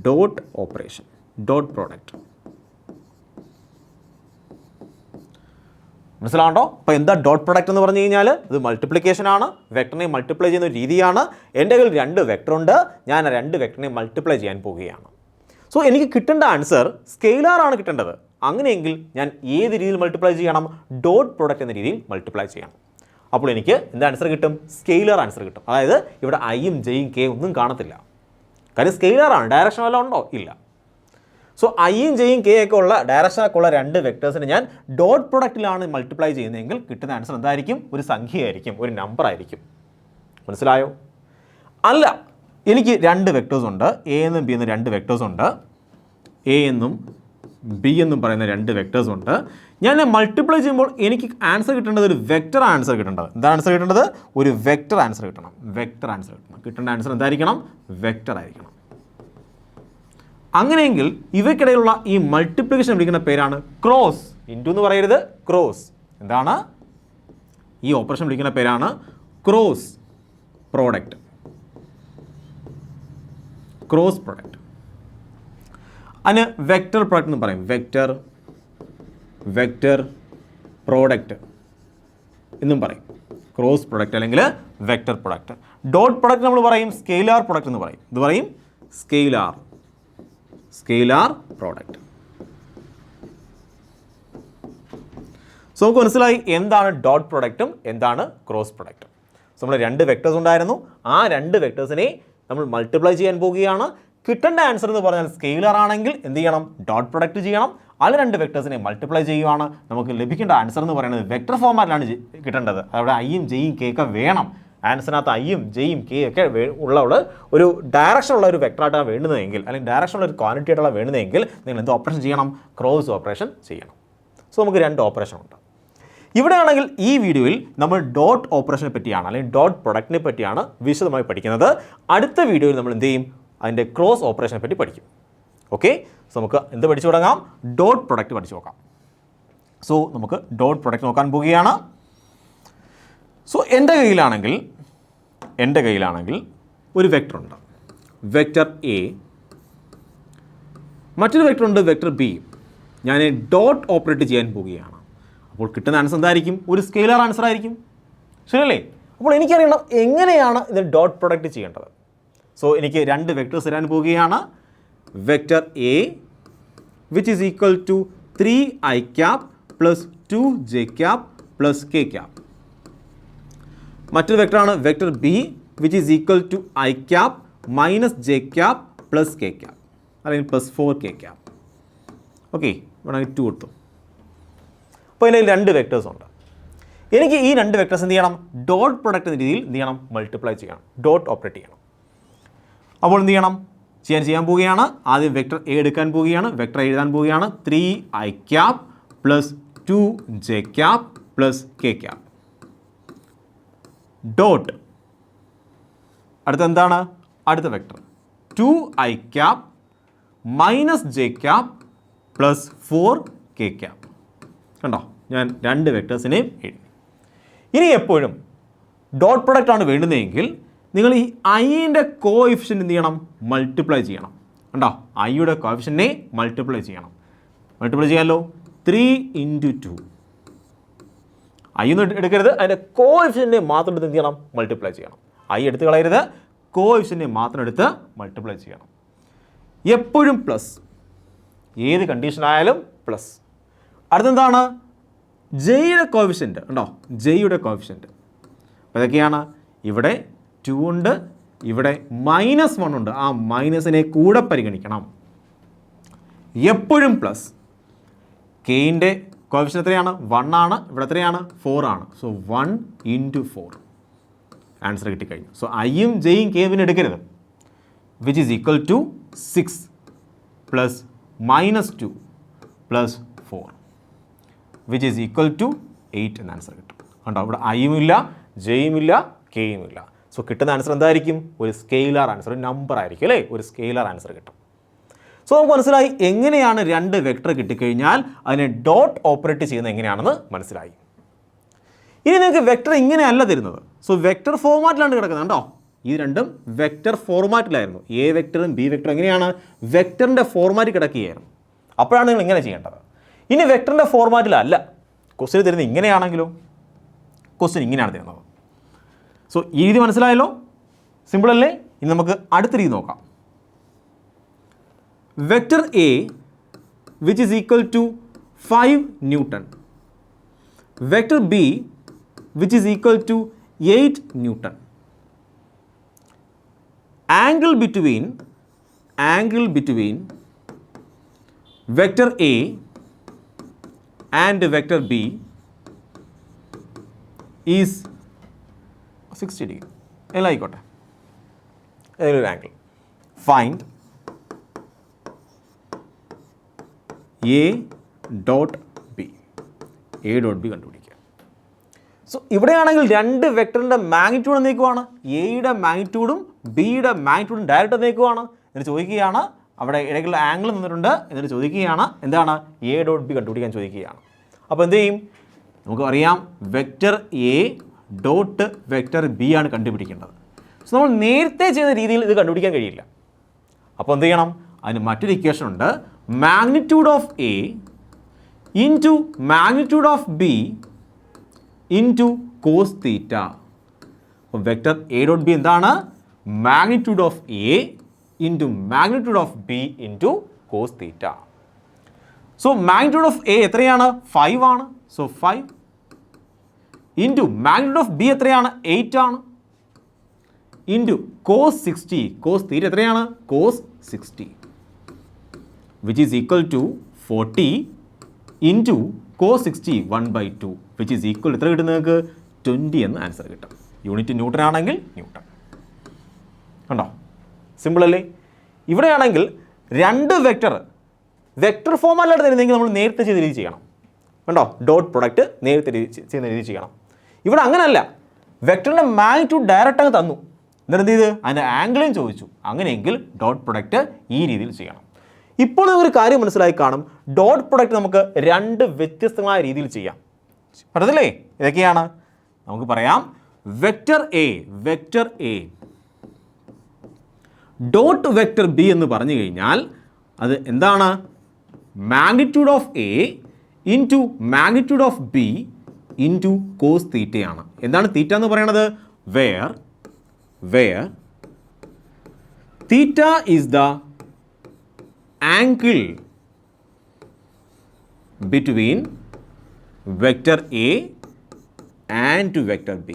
ഡോട്ട് ഓപ്പറേഷൻ, ഡോട്ട് പ്രോഡക്റ്റ്. മനസ്സിലാവുണ്ടോ? അപ്പോൾ എന്താ ഡോട്ട് പ്രൊഡക്റ്റ് എന്ന് പറഞ്ഞു കഴിഞ്ഞാൽ ഇത് മൾട്ടിപ്ലിക്കേഷൻ ആണ്, വെക്ടറിനെ മൾട്ടിപ്ലൈ ചെയ്യുന്ന ഒരു രീതിയാണ്. എൻ്റെ കയ്യിൽ 2 വെക്ടർ ഉണ്ട്, ഞാൻ ആ 2 വെക്ടറിനെ മൾട്ടിപ്ലൈ ചെയ്യാൻ പോവുകയാണ്. സോ എനിക്ക് കിട്ടേണ്ട ആൻസർ സ്കെയിലാർ ആണ് കിട്ടേണ്ടത്. അങ്ങനെയെങ്കിൽ ഞാൻ ഏത് രീതിയിൽ മൾട്ടിപ്ലൈ ചെയ്യണം? ഡോട്ട് പ്രൊഡക്റ്റ് എന്ന രീതിയിൽ മൾട്ടിപ്ലൈ ചെയ്യണം. അപ്പോൾ എനിക്ക് എന്ത് ആൻസർ കിട്ടും? സ്കെയിലർ ആൻസർ കിട്ടും. അതായത് ഇവിടെ ഐയും ജെയും കെ ഒന്നും കാണത്തില്ല. കാര്യം സ്കെയിലറാണ്. ഡയറക്ഷൻ വല്ലതും ഉണ്ടോ? ഇല്ല. സോ ഐയും ജെയും കെ ഒക്കെ ഉള്ള ഡയറക്ഷനൊക്കെ ഉള്ള 2 വെക്ടേഴ്സിനെ ഞാൻ ഡോട്ട് പ്രൊഡക്റ്റിലാണ് മൾട്ടിപ്ലൈ ചെയ്യുന്നതെങ്കിൽ കിട്ടുന്ന ആൻസർ എന്തായിരിക്കും? ഒരു സംഖ്യയായിരിക്കും, ഒരു നമ്പർ ആയിരിക്കും. മനസ്സിലായോ? അല്ല, എനിക്ക് 2 വെക്ടേഴ്സ് ഉണ്ട്, എ എന്നും ബി എന്നും 2 വെക്ടേഴ്സ് ഉണ്ട്. എ എന്നും ബി എന്നും പറയുന്ന 2 വെക്ടേഴ്സ് ഉണ്ട്. ഞാൻ മൾട്ടിപ്ലൈ ചെയ്യുമ്പോൾ എനിക്ക് ആൻസർ കിട്ടേണ്ടത് ഒരു വെക്ടർ ആൻസർ കിട്ടേണ്ടത്. എന്താണ് ആൻസർ കിട്ടേണ്ടത്? ഒരു വെക്ടർ ആൻസർ കിട്ടണം. വെക്ടർ ആൻസർ കിട്ടണം. കിട്ടേണ്ട ആൻസർ എന്തായിരിക്കണം? വെക്ടർ ആയിരിക്കണം. അങ്ങനെയെങ്കിൽ ഇവയ്ക്കിടയിലുള്ള ഈ മൾട്ടിപ്ലിക്കേഷൻ വിളിക്കുന്ന പേരാണ് ക്രോസ്. ഇൻറ്റു എന്ന് പറയരുത്, ക്രോസ്. എന്താണ് ഈ ഓപ്പറേഷൻ വിളിക്കുന്ന പേരാണ്? Cross product. Cross product. അതിന് വെക്ടർ പ്രോഡക്റ്റ് എന്ന് പറയും. വെക്ടർ പ്രോഡക്റ്റ് എന്നും പറയും. ക്രോസ് പ്രോഡക്റ്റ് അല്ലെങ്കിൽ വെക്ടർ പ്രോഡക്റ്റ്. ഡോട്ട് പ്രോഡക്റ്റ് നമ്മൾ പറയും സ്കെയിലാർ പ്രോഡക്റ്റ് എന്ന് പറയും. ഇത് പറയും സ്കെയിലാർ പ്രോഡക്റ്റ്. സോ നമുക്ക് മനസ്സിലായി എന്താണ് ഡോട്ട് പ്രോഡക്റ്റും എന്താണ് ക്രോസ് പ്രോഡക്റ്റും. സോ നമ്മൾ 2 വെക്ടേഴ്സ് ഉണ്ടായിരുന്നു. ആ 2 വെക്ടേഴ്സിനെ നമ്മൾ മൾട്ടിപ്ലൈ ചെയ്യാൻ പോവുകയാണ്. കിട്ടേണ്ട ആൻസർ എന്ന് പറഞ്ഞാൽ സ്കെയിലർ ആണെങ്കിൽ എന്ത് ചെയ്യണം? ഡോട്ട് പ്രൊഡക്റ്റ് ചെയ്യണം. അതിൽ രണ്ട് വെക്ടേഴ്സിനെ മൾട്ടിപ്ലൈ ചെയ്യുവാണ്. നമുക്ക് ലഭിക്കേണ്ട ആൻസർ എന്ന് പറയുന്നത് വെക്ടർ ഫോർമാറ്റിലാണ് കിട്ടേണ്ടത്. അവിടെ ഐയും ജെയും കെ ഒക്കെ വേണം. ആൻസറിനകത്ത് ഐയും ജെയും കെ ഒക്കെ ഉള്ളവൾ ഒരു ഡയറക്ഷനുള്ള ഒരു വെക്ടറായിട്ടാണ് വേണ്ടുന്നതെങ്കിൽ, അല്ലെങ്കിൽ ഡയറക്ഷനുള്ള ഒരു ക്വാണ്ടിറ്റി ആയിട്ടുള്ള വേണ്ടുന്നതെങ്കിൽ നിങ്ങൾ എന്ത് ഓപ്പറേഷൻ ചെയ്യണം? ക്രോസ് ഓപ്പറേഷൻ ചെയ്യണം. സോ നമുക്ക് രണ്ട് ഓപ്പറേഷൻ ഉണ്ട്. ഇവിടെ ആണെങ്കിൽ ഈ വീഡിയോയിൽ നമ്മൾ ഡോട്ട് ഓപ്പറേഷനെ പറ്റിയാണ്, അല്ലെങ്കിൽ ഡോട്ട് പ്രൊഡക്റ്റിനെ പറ്റിയാണ് വിശദമായി പഠിക്കുന്നത്. അടുത്ത വീഡിയോയിൽ നമ്മൾ എന്ത് ചെയ്യും? അതിൻ്റെ ക്രോസ് ഓപ്പറേഷനെ പറ്റി പഠിക്കും. ഓക്കെ, സോ നമുക്ക് എന്ത് പഠിച്ചു തുടങ്ങാം? ഡോട്ട് പ്രൊഡക്റ്റ് പഠിച്ചു നോക്കാം. സോ നമുക്ക് ഡോട്ട് പ്രൊഡക്റ്റ് നോക്കാൻ പോവുകയാണ്. സോ എൻ്റെ കയ്യിലാണെങ്കിൽ ഒരു വെക്ടർ ഉണ്ട്, വെക്ടർ എ. മറ്റൊരു വെക്ടർ ഉണ്ട്, വെക്ടർ ബി. ഞാൻ ഡോട്ട് ഓപ്പറേറ്റ് ചെയ്യാൻ പോവുകയാണ്. അപ്പോൾ കിട്ടുന്ന ആൻസർ എന്തായിരിക്കും? ഒരു സ്കെയിലർ ആൻസർ ആയിരിക്കും. ശരിയല്ലേ? അപ്പോൾ എനിക്കറിയണം എങ്ങനെയാണ് ഇത് ഡോട്ട് പ്രൊഡക്റ്റ് ചെയ്യേണ്ടത്. സോ എനിക്ക് രണ്ട് വെക്ടേഴ്സ് തരാൻ പോവുകയാണ്. Vector A which is equal to 3i cap plus 2j cap plus k cap. മറ്റൊരു വെക്ടറാണ് vector B which is equal to i cap minus j cap plus k cap, അല്ലെങ്കിൽ plus 4k cap. Okay, വേണമെങ്കിൽ 2 എടുത്തു. അപ്പോൾ ഇതിൽ രണ്ട് vectors ഉണ്ട്. എനിക്ക് ഈ രണ്ട് വെക്ടേഴ്സ് എന്ത് ചെയ്യണം? ഡോട്ട് പ്രൊഡക്റ്റ് എന്ന രീതിയിൽ എന്ത് ചെയ്യണം? മൾട്ടിപ്ലൈ ചെയ്യണം, ഡോട്ട് ഓപ്പറേറ്റ് ചെയ്യണം. അപ്പോൾ എന്ത് ചെയ്യണം? ചെയ്യാൻ പോവുകയാണ്. ആദ്യം വെക്ടർ എ എടുക്കാൻ പോവുകയാണ്. വെക്ടർ എഴുതാൻ പോവുകയാണ്. 3i cap plus 2j cap plus k cap dot. അടുത്ത എന്താണ്? അടുത്ത vector 2i cap minus j cap plus 4k cap. കണ്ടോ, ഞാൻ രണ്ട് വെക്ടേഴ്സിനെയും എഴുതി. ഇനി എപ്പോഴും ഡോട്ട് പ്രൊഡക്റ്റ് ആണ് വേണ്ടുന്നതെങ്കിൽ നിങ്ങൾ ഈ ഐൻ്റെ കോഎഫിഷ്യൻ്റ് എന്ത് ചെയ്യണം? മൾട്ടിപ്ലൈ ചെയ്യണം. കണ്ടോ, ഐയുടെ കോഎഫിഷ്യൻറ്റിനെ മൾട്ടിപ്ലൈ ചെയ്യണം. മൾട്ടിപ്ലൈ ചെയ്യാമല്ലോ. 3 × 2. ഐ ഒന്നും എടുക്കരുത്, അതിൻ്റെ കോഎഫിഷ്യൻറ്റിനെ മാത്രം എടുത്ത് എന്ത് ചെയ്യണം? മൾട്ടിപ്ലൈ ചെയ്യണം. ഐ എടുത്ത് കളയരുത്, കോഎഫിഷ്യൻറ്റിനെ മാത്രം എടുത്ത് മൾട്ടിപ്ലൈ ചെയ്യണം. എപ്പോഴും പ്ലസ്, ഏത് കണ്ടീഷനായാലും പ്ലസ്. അടുത്തെന്താണ്? ജെയുടെ കോഎഫിഷ്യൻറ്റ്. ഉണ്ടോ, ജെയുടെ കോഎഫിഷ്യൻറ്റ്. അപ്പോൾ ഇതൊക്കെയാണ്. ഇവിടെ 2 ഉണ്ട്, ഇവിടെ -1 ഉണ്ട്. ആ മൈനസിനെ കൂടെ പരിഗണിക്കണം. എപ്പോഴും പ്ലസ്. കെയിൻ്റെ കോഎഫിഷ്യൻറ്റ് എത്രയാണ്? 1 ആണ്. ഇവിടെ എത്രയാണ്? 4 ആണ്. So 1 × 4 answer കിട്ടിക്കഴിഞ്ഞു. സോ ഐയും ജെയും കെയും പിന്നെ എടുക്കരുത്. Which is equal to 6 plus -2 plus 4 which is equal to 8 എന്ന ആൻസർ കിട്ടും. കണ്ടോ, ഇവിടെ ഐയും ഇല്ല, ജെയും ഇല്ല, കെയും ഇല്ല. സോ കിട്ടുന്ന ആൻസർ എന്തായിരിക്കും? ഒരു സ്കെയിലർ ആൻസർ, ഒരു നമ്പർ ആയിരിക്കും അല്ലേ? ഒരു സ്കെയിലർ ആൻസർ കിട്ടും. സോ നമുക്ക് മനസ്സിലായി എങ്ങനെയാണ് രണ്ട് വെക്ടർ കിട്ടിക്കഴിഞ്ഞാൽ അതിനെ ഡോട്ട് ഓപ്പറേറ്റ് ചെയ്യുന്നത് എങ്ങനെയാണെന്ന് മനസ്സിലായി. ഇനി നിങ്ങൾക്ക് വെക്ടർ ഇങ്ങനെയല്ല തരുന്നത്. സോ വെക്ടർ ഫോർമാറ്റിലാണ് കിടക്കുന്നത്. കണ്ടോ, ഈ രണ്ടും വെക്ടർ ഫോർമാറ്റിലായിരുന്നു. എ വെക്ടറും ബി വെക്ടറും എങ്ങനെയാണ്? വെക്ടറിൻ്റെ ഫോർമാറ്റിൽ കിടക്കുകയായിരുന്നു. അപ്പോഴാണ് നിങ്ങൾ ഇങ്ങനെ ചെയ്യേണ്ടത്. ഇനി വെക്ടറിൻ്റെ ഫോർമാറ്റിലല്ല ക്വസ്റ്റ്യൻ തരുന്നത്. ഇങ്ങനെയാണെങ്കിലോ ക്വസ്റ്റ്യൻ ഇങ്ങനെയാണ് തരുന്നത്. സോ ഈ രീതി മനസ്സിലായല്ലോ? സിമ്പിൾ അല്ലേ? ഇനി നമുക്ക് അടുത്ത രീതി നോക്കാം. Vector A which is equal to 5 newton. Vector B which is equal to 8 newton. Angle between vector A and vector B is 60 degree. എല്ലാം ആയിക്കോട്ടെ, ഏതെങ്കിലും ഒരു angle. Find A dot B. A dot B കണ്ടുപിടിക്കുക. So ഇവിടെയാണെങ്കിൽ രണ്ട് വെക്ടറിൻ്റെ magnitude എന്നേക്കുവാണ്. എയുടെ മാഗ്നിറ്റ്യൂഡും ബിയുടെ മാഗ്നിറ്റ്യൂഡും direct എന്നേക്കുവാണ്. എന്നിട്ട് ചോദിക്കുകയാണ്, അവിടെ ഇടയ്ക്കുള്ള ആംഗിൾ നിന്നിട്ടുണ്ട്. എന്നിട്ട് ചോദിക്കുകയാണ് എന്താണ്? എ ഡോട്ട് ബി കണ്ടുപിടിക്കാൻ ചോദിക്കുകയാണ്. അപ്പോൾ എന്ത് ചെയ്യും? നമുക്ക് അറിയാം vector A dot vector B ആണ് കണ്ടുപിടിക്കേണ്ടത്. സോ നമ്മൾ നേരത്തെ ചെയ്ത രീതിയിൽ ഇത് കണ്ടുപിടിക്കാൻ കഴിയില്ല. അപ്പോൾ എന്ത് ചെയ്യണം? അതിന് മറ്റൊരു ഇക്വേഷൻ ഉണ്ട്. Magnitude of A into magnitude of B into cos theta. അപ്പോൾ വെക്ടർ എ ഡോട്ട് ബി എന്താണ്? Magnitude of A into magnitude of B into cos theta. So magnitude of A എത്രയാണ്? 5 ആണ്. So 5 into magnitude of B എത്രയാണ്? 8 ആണ്. Into cos 60. Cos theta എത്രയാണ്? Cos 60 which is equal to 40 into cos 60 1/2 which is equal എത്ര കിട്ടും നിങ്ങൾക്ക് 20 എന്ന് answer കിട്ടും. യൂണിറ്റ് ന്യൂട്ടൺ ആണെങ്കിൽ ന്യൂട്ടൺ. കണ്ടോ, സിമ്പിൾ അല്ലേ? ഇവിടെയാണെങ്കിൽ രണ്ട് വെക്ടർ ഫോമല്ലാതെ തരുന്നെങ്കിൽ നമ്മൾ നേരത്തെ ചെയ്ത രീതി ചെയ്യണം. കണ്ടോ, ഡോട്ട് പ്രൊഡക്റ്റ് നേരത്തെ ചെയ്യുന്ന രീതി ചെയ്യണം. ഇവിടെ അങ്ങനെയല്ല, വെക്ടറിൻ്റെ മാഗ്നിറ്റ്യൂഡ് ഡയറക്റ്റ് അങ്ങ് തന്നു, എന്നിട്ട് എന്ത് ചെയ്ത് അതിൻ്റെ ആംഗിളും ചോദിച്ചു. അങ്ങനെയെങ്കിൽ ഡോട്ട് പ്രൊഡക്റ്റ് ഈ രീതിയിൽ ചെയ്യണം. ഇപ്പോൾ നമുക്കൊരു കാര്യം മനസ്സിലായി കാണും, ഡോട്ട് പ്രൊഡക്റ്റ് നമുക്ക് രണ്ട് വ്യത്യസ്തമായ രീതിയിൽ ചെയ്യാം. പറ്റത്തില്ലേ? ഇതൊക്കെയാണ് നമുക്ക് പറയാം. Vector A dot vector B എന്ന് പറഞ്ഞു കഴിഞ്ഞാൽ അത് എന്താണ്? Magnitude of A into magnitude of B into cos തീറ്റയാണ്. എന്താണ് തീറ്റ എന്ന് പറയുന്നത്? where theta is the angle between vector A and vector B.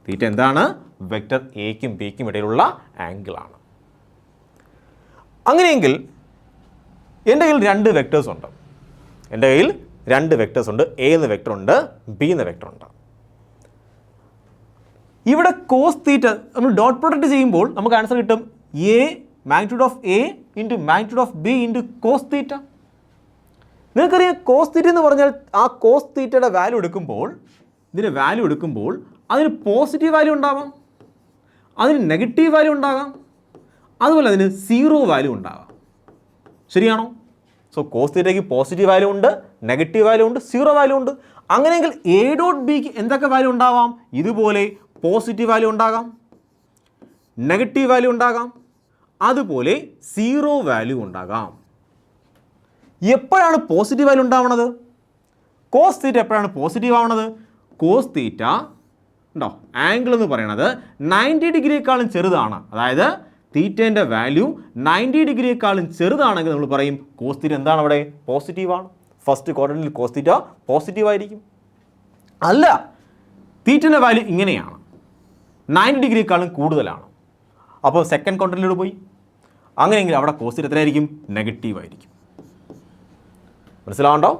തീറ്റ എന്താണ്? വെക്ടർ എക്കും ബിക്കും ഇടയിലുള്ള ആംഗിളാണ്. അങ്ങനെയെങ്കിൽ എൻ്റെ കയ്യിൽ രണ്ട് വെക്ടേഴ്സ് ഉണ്ട്. എ എന്ന വെക്ടർ ഉണ്ട്, ബി എന്ന വെക്ടർ ഉണ്ട്. ഇവിടെ കോസ് തീറ്റ നമ്മൾ ഡോട്ട് പ്രൊഡക്റ്റ് ചെയ്യുമ്പോൾ നമുക്ക് ആൻസർ കിട്ടും A magnitude of A into magnitude of B into cos theta. നിങ്ങൾക്കറിയാം, കോസ് തീറ്റ എന്ന് പറഞ്ഞാൽ ആ കോസ് തീറ്റയുടെ വാല്യൂ എടുക്കുമ്പോൾ അതിന് പോസിറ്റീവ് വാല്യൂ ഉണ്ടാവാം, അതിന് നെഗറ്റീവ് വാല്യൂ ഉണ്ടാകാം, അതുപോലെ അതിന് സീറോ വാല്യൂ ഉണ്ടാകാം. ശരിയാണോ? സോ കോസ് തീറ്റയ്ക്ക് പോസിറ്റീവ് വാല്യൂ ഉണ്ട്, നെഗറ്റീവ് വാല്യൂ ഉണ്ട്, സീറോ വാല്യൂ ഉണ്ട്. അങ്ങനെയെങ്കിൽ എ ഡോട്ട് ബിക്ക് എന്തൊക്കെ വാല്യൂ ഉണ്ടാവാം? ഇതുപോലെ പോസിറ്റീവ് വാല്യൂ ഉണ്ടാകാം, നെഗറ്റീവ് വാല്യൂ ഉണ്ടാകാം, അതുപോലെ സീറോ വാല്യൂ ഉണ്ടാകാം. എപ്പോഴാണ് പോസിറ്റീവ് വാല്യൂ ഉണ്ടാവുന്നത്? കോസ് തീറ്റ എപ്പോഴാണ് പോസിറ്റീവ് ആവുന്നത്? കോസ് തീറ്റ ഉണ്ടോ, ആംഗിൾ എന്ന് പറയുന്നത് 90 ഡിഗ്രിയേക്കാളും ചെറുതാണ്. അതായത് തീറ്റേൻ്റെ വാല്യൂ 90 ഡിഗ്രിയേക്കാളും ചെറുതാണെങ്കിൽ നമ്മൾ പറയും കോസ് തീറ്റ എന്താണ് അവിടെ? പോസിറ്റീവാണ്. ഫസ്റ്റ് ക്വാഡ്രന്റിൽ കോസ് തീറ്റ പോസിറ്റീവ് ആയിരിക്കും. അല്ല, തീറ്റേൻ്റെ വാല്യൂ ഇങ്ങനെയാണ്, 90 ഡിഗ്രിയേക്കാളും കൂടുതലാണ്, അപ്പോൾ സെക്കൻഡ് ക്വാഡ്രന്റിലൂടെ പോയി. അങ്ങനെയെങ്കിൽ അവിടെ കോസ് തീറ്റ എത്രയായിരിക്കും? നെഗറ്റീവ് ആയിരിക്കും. മനസ്സിലാവണ്ടോ?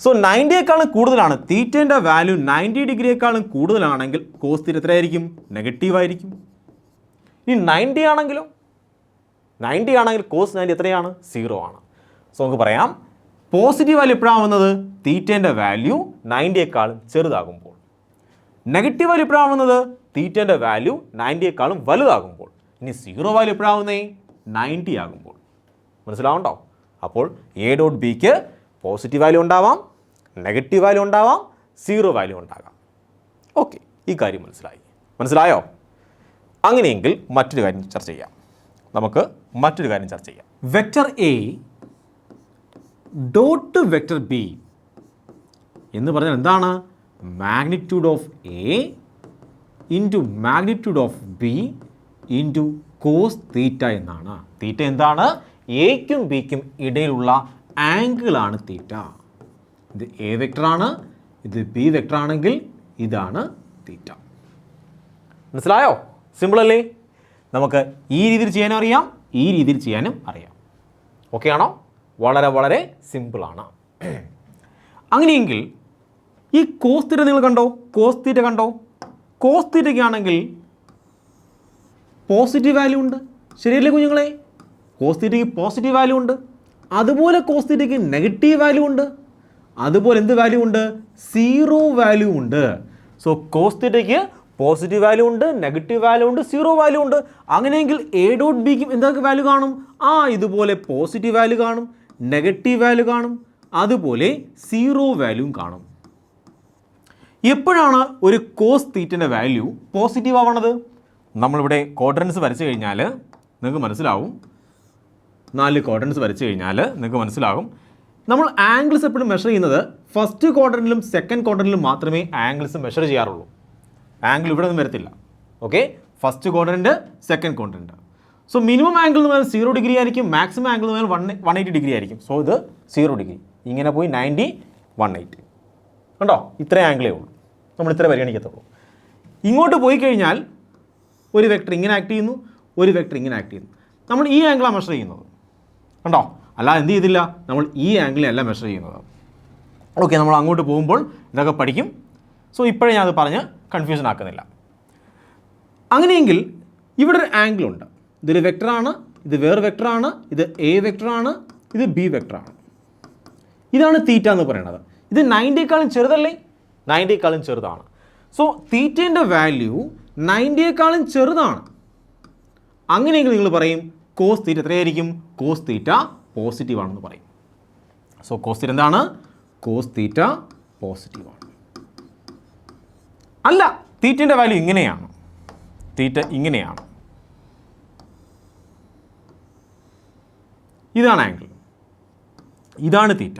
സോ 90യേക്കാളും കൂടുതലാണ്, തീറ്റേൻ്റെ വാല്യൂ 90 ഡിഗ്രിയേക്കാളും കൂടുതലാണെങ്കിൽ കോസ് തീറ്റ എത്രയായിരിക്കും? നെഗറ്റീവ് ആയിരിക്കും. ഇനി 90 ആണെങ്കിലോ? 90 ആണെങ്കിൽ കോസ് 90 എത്രയാണ്? 0 ആണ്. സോ നമുക്ക് പറയാം പോസിറ്റീവ് വാല്യൂ എപ്പോഴാണ് വന്നത്? തീറ്റേൻ്റെ വാല്യൂ 90യേക്കാളും ചെറുതാകുമ്പോൾ. നെഗറ്റീവ് വാല്യൂ എപ്പോഴാണ് വന്നത്? തീറ്റേൻ്റെ വാല്യൂ 90യേക്കാളും വലുതാകുമ്പോൾ. ഇനി സീറോ വാല്യൂ എപ്പോഴാവുന്നേ? 90 ആകുമ്പോൾ. മനസ്സിലാവുണ്ടോ? അപ്പോൾ എ ഡോട്ട് ബിക്ക് പോസിറ്റീവ് വാല്യൂ ഉണ്ടാവാം, നെഗറ്റീവ് വാല്യൂ ഉണ്ടാവാം, സീറോ വാല്യൂ ഉണ്ടാകാം. ഓക്കെ, ഈ കാര്യം മനസ്സിലായോ? അങ്ങനെയെങ്കിൽ മറ്റൊരു കാര്യം ചർച്ച ചെയ്യാം. Vector A dot vector B എന്ന് പറഞ്ഞാൽ എന്താണ്? Magnitude of A into magnitude of B into cos theta എന്നാണ്. തീറ്റ എന്താണ്? എക്കും ബിക്കും ഇടയിലുള്ള ആംഗിളാണ് തീറ്റ. ഇത് എ വെക്ടറാണ്, ഇത് ബി വെക്ടർ ആണെങ്കിൽ ഇതാണ് തീറ്റ. മനസ്സിലായോ? സിമ്പിൾ അല്ലേ? നമുക്ക് ഈ രീതിയിൽ ചെയ്യാനും അറിയാം, ഈ രീതിയിൽ ചെയ്യാനും അറിയാം. ഓക്കെ ആണോ? വളരെ വളരെ സിമ്പിളാണ്. അങ്ങനെയെങ്കിൽ ഈ കോസ് തീറ്റ നിങ്ങൾ കണ്ടോ? കോസ് തീറ്റയ്ക്കാണെങ്കിൽ പോസിറ്റീവ് വാല്യൂ ഉണ്ട്. ശരിയല്ലേ കുഞ്ഞുങ്ങളെ? കോസ് തീറ്റയ്ക്ക് പോസിറ്റീവ് വാല്യൂ ഉണ്ട്, അതുപോലെ കോസ് തീറ്റയ്ക്ക് നെഗറ്റീവ് വാല്യൂ ഉണ്ട്, അതുപോലെ എന്ത് വാല്യൂ ഉണ്ട്? സീറോ വാല്യൂ ഉണ്ട്. സോ കോസ് തീറ്റയ്ക്ക് പോസിറ്റീവ് വാല്യൂ ഉണ്ട്, നെഗറ്റീവ് വാല്യൂ ഉണ്ട്, സീറോ വാല്യൂ ഉണ്ട്. അങ്ങനെയെങ്കിൽ എ ഡോട്ട് ബിക്കും എന്തൊക്കെ വാല്യൂ കാണും? ഇതുപോലെ പോസിറ്റീവ് വാല്യൂ കാണും, നെഗറ്റീവ് വാല്യൂ കാണും, അതുപോലെ സീറോ വാല്യൂവും കാണും. എപ്പോഴാണ് ഒരു കോസ് തീറ്റൻ്റെ വാല്യൂ പോസിറ്റീവ് ആവണത്? നമ്മളിവിടെ ക്വാഡ്രൻസ് വരച്ചു കഴിഞ്ഞാൽ നിങ്ങൾക്ക് മനസ്സിലാവും. 4 ക്വാഡ്രൻസ് വരച്ചു കഴിഞ്ഞാൽ നിങ്ങൾക്ക് മനസ്സിലാകും. നമ്മൾ ആംഗിൾസ് എപ്പോഴും മെഷർ ചെയ്യുന്നത് ഫസ്റ്റ് ക്വാഡ്രൻറ്റിലും സെക്കൻഡ് ക്വാഡ്രൻറ്റിലും മാത്രമേ ആംഗിൾസ് മെഷർ ചെയ്യാറുള്ളൂ. ആംഗിൾ ഇവിടെ ഒന്നും വരത്തില്ല. Okay, first quadrant, second quadrant. So minimum angle എന്ന് പറഞ്ഞാൽ 0 ഡിഗ്രി ആയിരിക്കും, മാക്സിമം ആംഗിൾ എന്ന് പറഞ്ഞാൽ 180 ഡിഗ്രി ആയിരിക്കും. സോ ഇത് 0 ഡിഗ്രി, ഇങ്ങനെ പോയി 90, 180. കണ്ടോ? ഇത്രയും ആംഗിളേ ഉള്ളൂ, നമ്മൾ ഇത്ര പരിഗണിക്കത്തുള്ളൂ. ഇങ്ങോട്ട് പോയി കഴിഞ്ഞാൽ ഒരു വെക്ടർ ഇങ്ങനെ ആക്ട് ചെയ്യുന്നു, ഒരു വെക്ടർ ഇങ്ങനെ ആക്ട് ചെയ്യുന്നു. നമ്മൾ ഈ ആംഗിളാണ് മെഷർ ചെയ്യുന്നത് കണ്ടോ, അല്ല എന്ത് ചെയ്തില്ല, നമ്മൾ ഈ ആംഗിളിലല്ല മെഷർ ചെയ്യുന്നത്. ഓക്കെ, നമ്മൾ അങ്ങോട്ട് പോകുമ്പോൾ ഇതൊക്കെ പഠിക്കും. സോ ഇപ്പോഴേ ഞാനത് പറഞ്ഞ് കൺഫ്യൂഷൻ ആക്കുന്നില്ല. അങ്ങനെയെങ്കിൽ ഇവിടെ ഒരു ആംഗിളുണ്ട്, ഇതൊരു വെക്ടറാണ്, ഇത് വേറെ വെക്ടറാണ്, ഇത് എ വെക്ടറാണ്, ഇത് ബി വെക്ടറാണ്. ഇതാണ് തീറ്റ എന്ന് പറയുന്നത്. ഇത് 90യേക്കാളും ചെറുതല്ലേ? 90യേക്കാളും ചെറുതാണ്. സോ തീറ്റേൻ്റെ വാല്യൂ 90യേക്കാളും ചെറുതാണ്. അങ്ങനെയെങ്കിൽ നിങ്ങൾ പറയും കോസ് തീറ്റ എത്രയായിരിക്കും? കോസ് തീറ്റ പോസിറ്റീവ് ആണെന്ന് പറയും. സോ കോസ് തീറ്റ എന്താണ്? കോസ് തീറ്റ പോസിറ്റീവ് ആണ്. അല്ല, തീറ്റേൻ്റെ വാല്യൂ ഇങ്ങനെയാണ്, തീറ്റ ഇങ്ങനെയാണ്, ഇതാണ് ആംഗിൾ, ഇതാണ് തീറ്റ.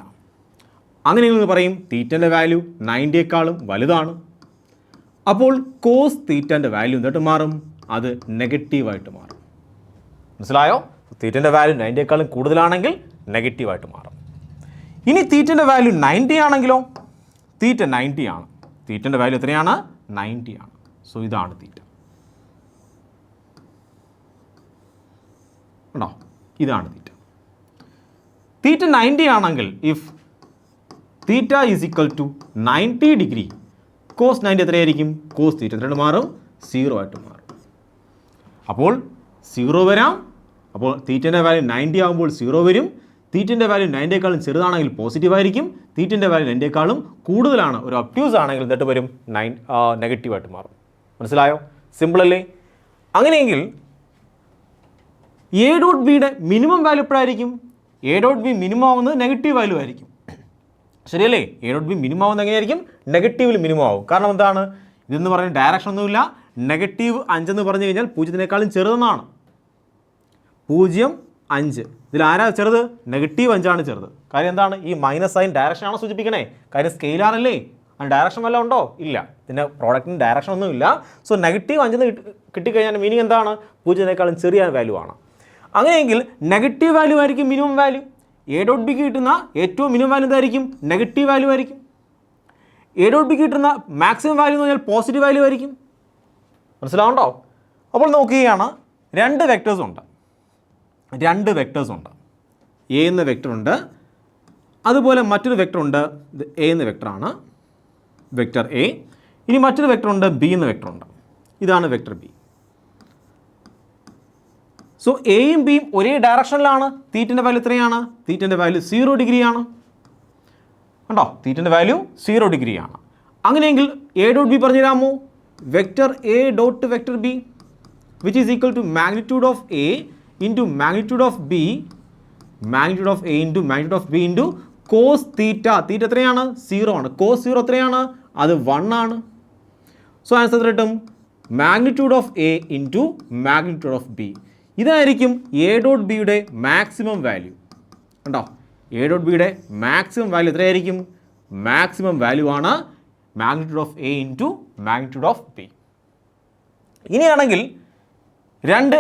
അങ്ങനെ നിങ്ങൾ പറയും തീറ്റൻ്റെ വാല്യൂ 90യേക്കാളും വലുതാണ്. അപ്പോൾ കോസ് തീറ്റൻ്റെ വാല്യൂ എന്തായിട്ട് മാറും? അത് നെഗറ്റീവായിട്ട് മാറും. മനസ്സിലായോ? തീറ്റൻ്റെ വാല്യൂ 90യേക്കാളും കൂടുതലാണെങ്കിൽ നെഗറ്റീവായിട്ട് മാറും. ഇനി തീറ്റൻ്റെ വാല്യൂ 90 ആണെങ്കിലോ? തീറ്റ 90 ആണ്, തീറ്റൻ്റെ വാല്യൂ എത്രയാണ്? 90 ആണ്. സോ ഇതാണ് തീറ്റ. ഉണ്ടോ? ഇതാണ് തീറ്റ. തീറ്റ 90 ആണെങ്കിൽ if theta is equal to 90 degree, cos 90 എത്രയായിരിക്കും? കോസ് തീറ്റ എത്രയായിട്ട് മാറും? 0 ആയിട്ട് മാറും. അപ്പോൾ 0 വരാം. അപ്പോൾ തീറ്റൻ്റെ വാല്യൂ 90 ആകുമ്പോൾ 0 വരും. തീറ്റൻ്റെ വാല്യൂ 90യേക്കാളും ചെറുതാണെങ്കിൽ പോസിറ്റീവ് ആയിരിക്കും. തീറ്റൻ്റെ വാല്യൂ 90യേക്കാളും കൂടുതലാണ്, ഒരു ഒബ്റ്റ്യൂസ് ആണെങ്കിൽ എന്നിട്ട് വരും നെഗറ്റീവായിട്ട് മാറും. മനസ്സിലായോ? സിമ്പിൾ അല്ലേ? അങ്ങനെയെങ്കിൽ എ ഡോട്ട് ബിയുടെ മിനിമം വാല്യൂ എപ്പോഴായിരിക്കും? എ ഡോട്ട് ബി മിനിമം ആവുന്നത് നെഗറ്റീവ് വാല്യൂ ആയിരിക്കും, ശരിയല്ലേ? എ ഡോട്ട് ബി മിനിമം ആവുന്നത് എങ്ങനെയായിരിക്കും? നെഗറ്റീവിൽ മിനിമം ആവും. കാരണം എന്താണ്? ഇതെന്ന് പറഞ്ഞ ഡയറക്ഷൻ ഒന്നുമില്ല. -5 എന്ന് പറഞ്ഞു കഴിഞ്ഞാൽ 0ത്തിനേക്കാളും ചെറുതെന്നാണ്. 0.5 ഇതിൽ ആരാ ചെറുത്? -5 ആണ് ചെറുത്. കാര്യം എന്താണ്? ഈ മൈനസ് സൈൻ ഡയറക്ഷനാണ് സൂചിപ്പിക്കണേ. കാര്യം സ്കെയിലാണല്ലേ, അതിന് ഡയറക്ഷൻ വല്ല ഉണ്ടോ? ഇല്ല. ഇതിൻ്റെ പ്രോഡക്റ്റിന് ഡയറക്ഷൻ ഒന്നുമില്ല. സോ -5 കിട്ടിക്കഴിഞ്ഞാൽ മീനിങ് എന്താണ്? 0ത്തിനേക്കാളും ചെറിയ വാല്യൂ ആണ്. അങ്ങനെയെങ്കിൽ നെഗറ്റീവ് വാല്യൂ ആയിരിക്കും മിനിമം വാല്യൂ. എ ഡോട്ട് ബിക്ക് കിട്ടുന്ന ഏറ്റവും മിനിമം വാല്യൂ എന്തായിരിക്കും? നെഗറ്റീവ് വാല്യൂ ആയിരിക്കും. എ ഡോട്ട് ബിക്ക് കിട്ടുന്ന മാക്സിമം വാല്യൂ എന്ന് പറഞ്ഞാൽ പോസിറ്റീവ് വാല്യൂ ആയിരിക്കും. മനസ്സിലാവുണ്ടോ? അപ്പോൾ നോക്കുകയാണ്, രണ്ട് വെക്ടേഴ്സ് ഉണ്ട്. എ എന്ന വെക്ടർ ഉണ്ട്, അതുപോലെ മറ്റൊരു വെക്ടർ ഉണ്ട്. ഇത് എ എന്ന വെക്ടറാണ്, വെക്ടർ എ. ഇനി മറ്റൊരു വെക്ടർ ഉണ്ട്, ബി എന്ന വെക്ടർ ഉണ്ട്. ഇതാണ് വെക്ടർ ബി. സോ എയും ബിയും ഒരേ ഡയറക്ഷനിലാണ്. തീറ്റൻ്റെ വാല്യൂ എത്രയാണ്? തീറ്റൻ്റെ വാല്യൂ 0 ഡിഗ്രിയാണ്. കണ്ടോ? തീറ്റൻ്റെ വാല്യൂ 0 ഡിഗ്രിയാണ്. അങ്ങനെയെങ്കിൽ എ ഡോട്ട് ബി പറഞ്ഞു തരാമോ? Vector A dot vector B which is equal to magnitude of A into magnitude of B, magnitude of A into magnitude of B into cos theta. Theta എത്രയാണ്? 0 ആണ്. Cos 0 എത്രയാണ്? അത് 1 ആണ്. So answer എത്ര കിട്ടും? Magnitude of A into magnitude of B. ഇതായിരിക്കും A dot ബിയുടെ maximum value. കണ്ടോ? എ ഡോട്ട് ബിയുടെ മാക്സിമം വാല്യൂ എത്രയായിരിക്കും? മാക്സിമം വാല്യൂ ആണ് magnitude of A into magnitude of B. ഇനിയാണെങ്കിൽ രണ്ട്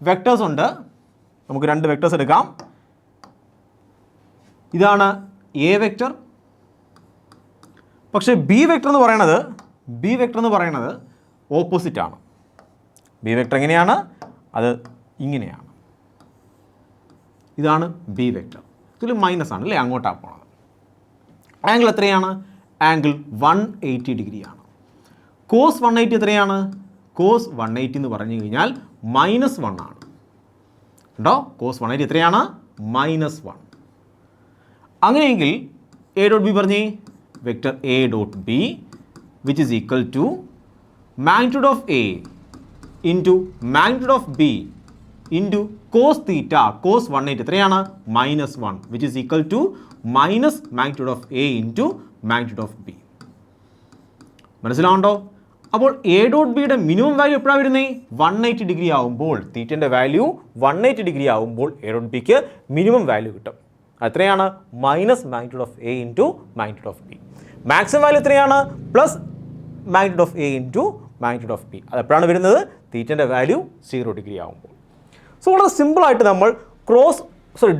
വെക്ടേഴ്സ് ഉണ്ട്. നമുക്ക് രണ്ട് വെക്ടേഴ്സ് എടുക്കാം. ഇതാണ് എ വെക്ടർ. പക്ഷേ ബി വെക്ടർ എന്ന് പറയുന്നത് ഓപ്പോസിറ്റ് ആണ്. ബി വെക്ടർ എങ്ങനെയാണ്? അത് ഇങ്ങനെയാണ്. ഇതാണ് ബി വെക്ടർ. ഇതിൽ മൈനസ് ആണ് അല്ലേ, അങ്ങോട്ടാണ് പോണത്. ആംഗിൾ എത്രയാണ്? ആംഗിൾ 180 ഡിഗ്രിയാണ്. കോസ് 180 എത്രയാണ്? കോസ് 180 എന്ന് പറഞ്ഞു കഴിഞ്ഞാൽ -1 ആണ്. ഉണ്ടോ? കോസ് 180 എത്രയാണ്? -1. അങ്ങനെയെങ്കിൽ എ ഡോട്ട് ബി പറഞ്ഞേ, vector A dot B which is equal to magnitude of A into magnitude of B into cos theta. Cos 180 എത്രയാണ്? -1 which is equal to minus magnitude of A into magnitude of B. മനസ്സിലാവുണ്ടോ? അപ്പോൾ A dot ബിയുടെ minimum value എപ്പോഴാണ് വരുന്നത്? 180 degree ആവുമ്പോൾ. തീറ്റൻ്റെ value 180 degree ആവുമ്പോൾ A dot ബിക്ക് മിനിമം വാല്യൂ കിട്ടും. എത്രയാണ്? Minus magnitude of A into magnitude of B. Maximum value എത്രയാണ്? Plus magnitude of A into magnitude of B. അതെപ്പോഴാണ് വരുന്നത്? തീറ്റൻ്റെ വാല്യൂ 0 ഡിഗ്രി ആവുമ്പോൾ. സോ വളരെ സിമ്പിളായിട്ട് നമ്മൾ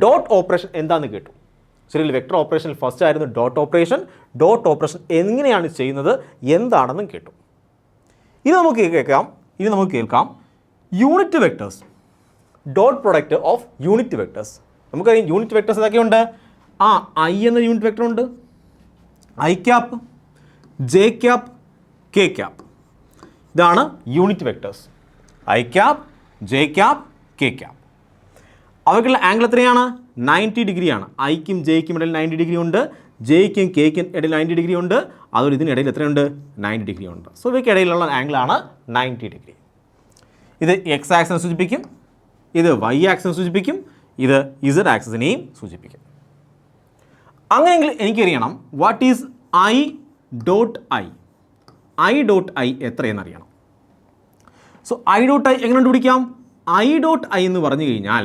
ഡോട്ട് ഓപ്പറേഷൻ എന്താണെന്ന് കേട്ടു. ശരി, വെക്ടർ ഓപ്പറേഷനിൽ ഫസ്റ്റ് ആയിരുന്നു ഡോട്ട് ഓപ്പറേഷൻ. ഡോട്ട് ഓപ്പറേഷൻ എങ്ങനെയാണ് ചെയ്യുന്നത് എന്താണെന്നും കേട്ടു. ഇനി നമുക്ക് കേൾക്കാം unit vectors. Dot product of unit vectors. നമുക്കറിയാം യൂണിറ്റ് വെക്ടേഴ്സ് ഏതൊക്കെയുണ്ട്? ഐ എന്ന യൂണിറ്റ് വെക്ടർ ഉണ്ട്, I cap, J cap, K cap. ഇതാണ് unit vectors. I cap, J cap, K cap. അവയ്ക്കുള്ള ആംഗിൾ എത്രയാണ്? 90 ഡിഗ്രിയാണ്. ഐക്കും ജെയ്ക്കും ഇടയിൽ 90 ഡിഗ്രി ഉണ്ട്, ജെയ്ക്കും കെയ്ക്കും ഇടയിൽ 90 ഡിഗ്രി ഉണ്ട്, അതുപോലെ ഇതിനിടയിൽ എത്രയുണ്ട്? 90 ഡിഗ്രി ഉണ്ട്. സോ ഇവയ്ക്ക് ഇടയിലുള്ള ആംഗിളാണ് 90 ഡിഗ്രി. ഇത് എക്സ് ആക്സിനെ സൂചിപ്പിക്കും, ഇത് വൈ ആക്സിനെ സൂചിപ്പിക്കും, ഇത് ഇസഡ് ആക്സിനെയും സൂചിപ്പിക്കും. അങ്ങനെയെങ്കിൽ എനിക്കറിയണം what is I dot I. I dot I എത്രയെന്നറിയണം. സോ ഐ ഡോട്ട് ഐ എങ്ങനെ കണ്ടുപിടിക്കാം? ഐ ഡോട്ട് ഐ എന്ന് പറഞ്ഞു കഴിഞ്ഞാൽ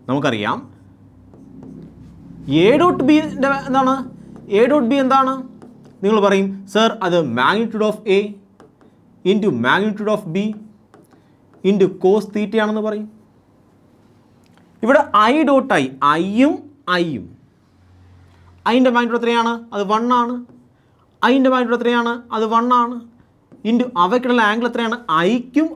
നമുക്കറിയാം എ ഡോട്ട് ബി എന്താണ്? എ ഡോട്ട് ബി എന്താണ്? നിങ്ങൾ പറയും സർ അത് magnitude of A into magnitude of B into cos തീറ്റയാണെന്ന് പറയും. ഇവിടെ ഐ ഡോട്ട് ഐ, ഐയും ഐയും, ഐൻ്റെ മാഗ്നിറ്റ്യൂഡ് എത്രയാണ്? അത് 1 ആണ്. ഐൻ്റെ മാഗ്നിറ്റ്യൂഡ് എത്രയാണ്? അത് 1 ആണ്. ഇൻറ്റു അവയ്ക്കുള്ള ആംഗിൾ എത്രയാണ്? ഐക്കും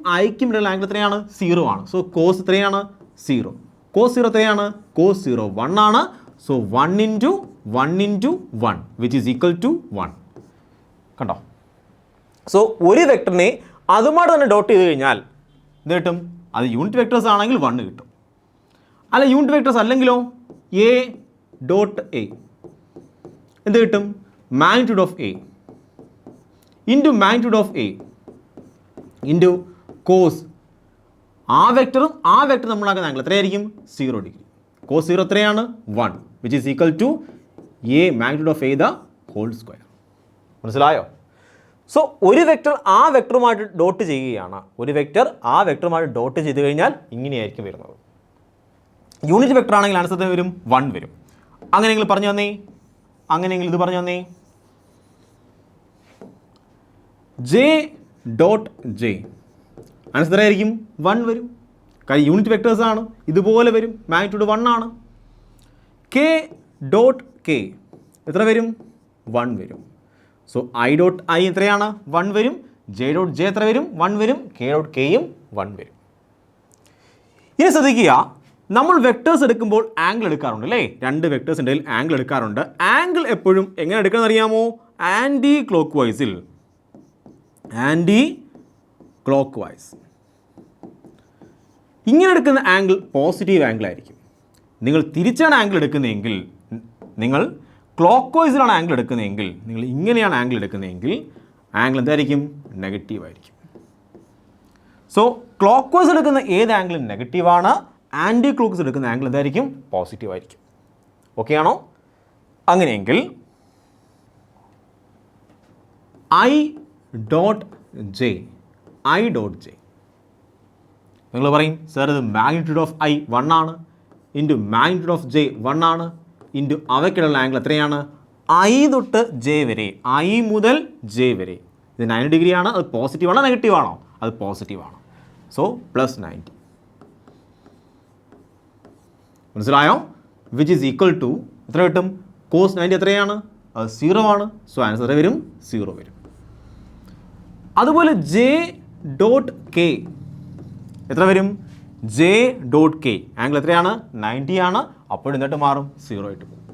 ഇടയിലുള്ള ആംഗിൾ എത്രയാണ്? 0 ആണ്. സോ കോസ് എത്രയാണ്? 0. കോസ് 0 എത്രയാണ്? കോസ് 0 1 ആണ്. So 1 into 1 which is equal to 1. കണ്ടോ? സോ ഒരു വെക്ടറിനെ അതുമായിട്ട് തന്നെ ഡോട്ട് ചെയ്ത് കഴിഞ്ഞാൽ എന്ത് കിട്ടും? അത് യൂണിറ്റ് വെക്ടേഴ്സ് ആണെങ്കിൽ 1 കിട്ടും. അല്ല യൂണിറ്റ് വെക്ടേഴ്സ് അല്ലെങ്കിലോ എ ഡോട്ട് എ എന്ത് കിട്ടും? Magnitude of A into magnitude of A into cos ആ വെക്ടറും നമ്മളാക്കുന്ന ആംഗിൾ എത്രയായിരിക്കും? 0 ഡിഗ്രി. കോസ് 0 എത്രയാണ്? 1 which is equal to A magnitude of A the whole square. മനസ്സിലായോ? സോ ഒരു വെക്ടർ ആ വെക്ടറുമായിട്ട് ഡോട്ട് ചെയ്യുകയാണ്. ഒരു വെക്ടർ ആ വെക്ടറുമായിട്ട് ഡോട്ട് ചെയ്ത് കഴിഞ്ഞാൽ ഇങ്ങനെയായിരിക്കും വരുന്നത്. യൂണിറ്റ് വെക്ടർ ആണെങ്കിൽ ആൻസർ വരും 1 വരും. അങ്ങനെയെങ്കിൽ പറഞ്ഞു തന്നേ, അങ്ങനെയെങ്കിൽ ഇത് പറഞ്ഞു തന്നേ. ജെ ഡോട്ട് ജെ ആൻസർ ആയിരിക്കും 1 വരും. കാര്യം യൂണിറ്റ് വെക്ടേഴ്സ് ആണ്, ഇതുപോലെ വരും, മാഗ്നിറ്റ്യൂഡ് 1 ആണ്. കെ ഡോട്ട് കെ എത്ര വരും? 1 വരും. സോ ഐ ഡോട്ട് ഐ എത്രയാണ്? 1 വരും. ജെ ഡോട്ട് ജെ എത്ര വരും? 1 വരും. കെ ഡോട്ട് കെയും 1 വരും. ഇനി ശ്രദ്ധിക്കുക, നമ്മൾ വെക്ടേഴ്സ് എടുക്കുമ്പോൾ ആംഗിൾ എടുക്കാറുണ്ട് അല്ലേ? രണ്ട് വെക്ടേഴ്സിൻ്റെ ആംഗിൾ എടുക്കാറുണ്ട്. ആംഗിൾ എപ്പോഴും എങ്ങനെ എടുക്കണം അറിയാമോ? ആൻറ്റി ക്ലോക്ക് വൈസിൽ. ആൻറ്റി ക്ലോക്ക് വൈസ് ഇങ്ങനെ എടുക്കുന്ന ആംഗിൾ പോസിറ്റീവ് ആംഗിൾ ആയിരിക്കും. നിങ്ങൾ തിരിച്ചാണ് ആംഗിൾ എടുക്കുന്നതെങ്കിൽ, നിങ്ങൾ ക്ലോക്ക് വൈസിലാണ് ആംഗിൾ എടുക്കുന്നതെങ്കിൽ, നിങ്ങൾ ഇങ്ങനെയാണ് ആംഗിൾ എടുക്കുന്നതെങ്കിൽ ആംഗിൾ എന്തായിരിക്കും? നെഗറ്റീവ് ആയിരിക്കും. സോ ക്ലോക്ക് വൈസ് എടുക്കുന്ന ഏത് ആംഗിളും നെഗറ്റീവാണ്, ആൻറ്റി ക്ലോക്ക് എടുക്കുന്ന ആംഗിൾ എന്തായിരിക്കും? പോസിറ്റീവ് ആയിരിക്കും. ഓക്കെ ആണോ? അങ്ങനെയെങ്കിൽ I dot J, I dot J നിങ്ങൾ പറയും സാർ ഇത് മാഗ്നിറ്റ്യൂഡ് ഓഫ് ഐ 1 ആണ്, ഇൻറ്റു മാഗ്നിറ്റ്യൂഡ് ഓഫ് ജെ 1 ആണ്, ഇൻറ്റു അവയ്ക്കുള്ള ആംഗിൾ എത്രയാണ്? ഐ തൊട്ട് ജെ വരെ, ഐ മുതൽ ജെ വരെ. ഇത് 90 ഡിഗ്രിയാണ്. അത് പോസിറ്റീവ് ആണോ നെഗറ്റീവ് ആണോ? അത് പോസിറ്റീവ് ആണ്. So plus 90. മനസ്സിലായോ? വിച്ച് ഈസ് ഈക്വൽ ടു എത്ര കിട്ടും? കോസ് 90 എത്രയാണ്? അത് 0 ആണ്. സോ ആൻസർ വരും 0 വരും. അതുപോലെ ജെ ഡോട്ട് കെ എത്ര വരും? ജെ ഡോട്ട് കെ ആംഗിൾ എത്രയാണ്? 90 ആണ്. അപ്പോൾ എന്നിട്ട് മാറും 0 ആയിട്ട് പോകും.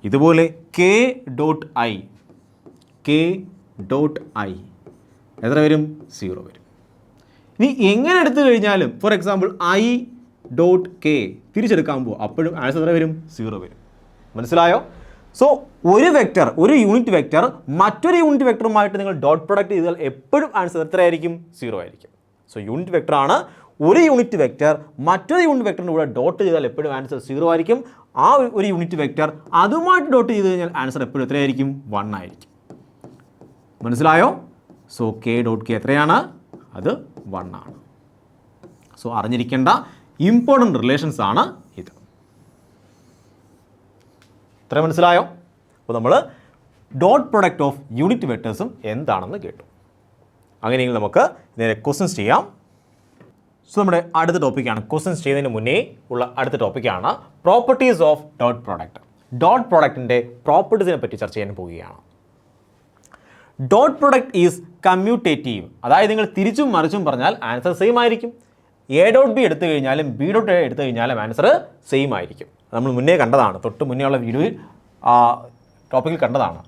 ഇതുപോലെ K dot I, K dot I എത്ര വരും? 0 വരും. ഇനി എങ്ങനെ എടുത്തു കഴിഞ്ഞാലും for example I dot K തിരിച്ചെടുക്കാൻ പോകും, അപ്പോഴും ആൻസർ എത്ര വരും? 0 വരും. മനസ്സിലായോ? സോ ഒരു വെക്റ്റർ, ഒരു യൂണിറ്റ് വെക്റ്റർ മറ്റൊരു യൂണിറ്റ് വെക്ടറുമായിട്ട് നിങ്ങൾ ഡോട്ട് പ്രൊഡക്റ്റ് ചെയ്താൽ എപ്പോഴും ആൻസർ എത്രയായിരിക്കും? 0 ആയിരിക്കും. സോ യൂണിറ്റ് വെക്ടറാണ്. ഒരു യൂണിറ്റ് വെക്റ്റർ മറ്റൊരു യൂണിറ്റ് വെക്ടറിൻ്റെ കൂടെ ഡോട്ട് ചെയ്താൽ എപ്പോഴും ആൻസർ 0 ആയിരിക്കും. ആ ഒരു യൂണിറ്റ് വെക്റ്റർ അതുമായിട്ട് ഡോട്ട് ചെയ്ത് കഴിഞ്ഞാൽ ആൻസർ എപ്പോഴും എത്രയായിരിക്കും? 1 ആയിരിക്കും. മനസ്സിലായോ? സോ കെ ഡോട്ട് കെ എത്രയാണ്? അത് 1 ആണ്. സോ അറിഞ്ഞിരിക്കേണ്ട ഇമ്പോർട്ടൻറ്റ് റിലേഷൻസ് ആണ് ഇത്. ഇത്ര മനസ്സിലായോ? അപ്പോൾ നമ്മൾ ഡോട്ട് പ്രൊഡക്റ്റ് ഓഫ് യൂണിറ്റ് വെക്ടേഴ്സും എന്താണെന്ന് കേട്ടു. അങ്ങനെയെങ്കിൽ നമുക്ക് നേരെ ക്വസ്റ്റ്യൻസ് ചെയ്യാം. സോ നമ്മുടെ അടുത്ത ടോപ്പിക്കാണ്, ക്വസ്റ്റ്യൻസ് ചെയ്യുന്നതിന് മുന്നേ ഉള്ള അടുത്ത ടോപ്പിക്കാണ് properties of dot product. Dot പ്രോഡക്റ്റിൻ്റെ പ്രോപ്പർട്ടീസിനെ പറ്റി ചർച്ച ചെയ്യാൻ പോവുകയാണ്. ഡോട്ട് പ്രോഡക്റ്റ് ഈസ് കമ്മ്യൂട്ടേറ്റീവ്, അതായത് നിങ്ങൾ തിരിച്ചും മറിച്ചും പറഞ്ഞാൽ ആൻസർ സെയിം ആയിരിക്കും. എ ഡോട്ട് ബി എടുത്തു കഴിഞ്ഞാലും ബി ഡോട്ട് എ എടുത്തു കഴിഞ്ഞാലും ആൻസർ സെയിം ആയിരിക്കും. നമ്മൾ മുന്നേ കണ്ടതാണ്, തൊട്ട് മുന്നേ ഉള്ള വീഡിയോയിൽ ടോപ്പിക്കിൽ കണ്ടതാണ്.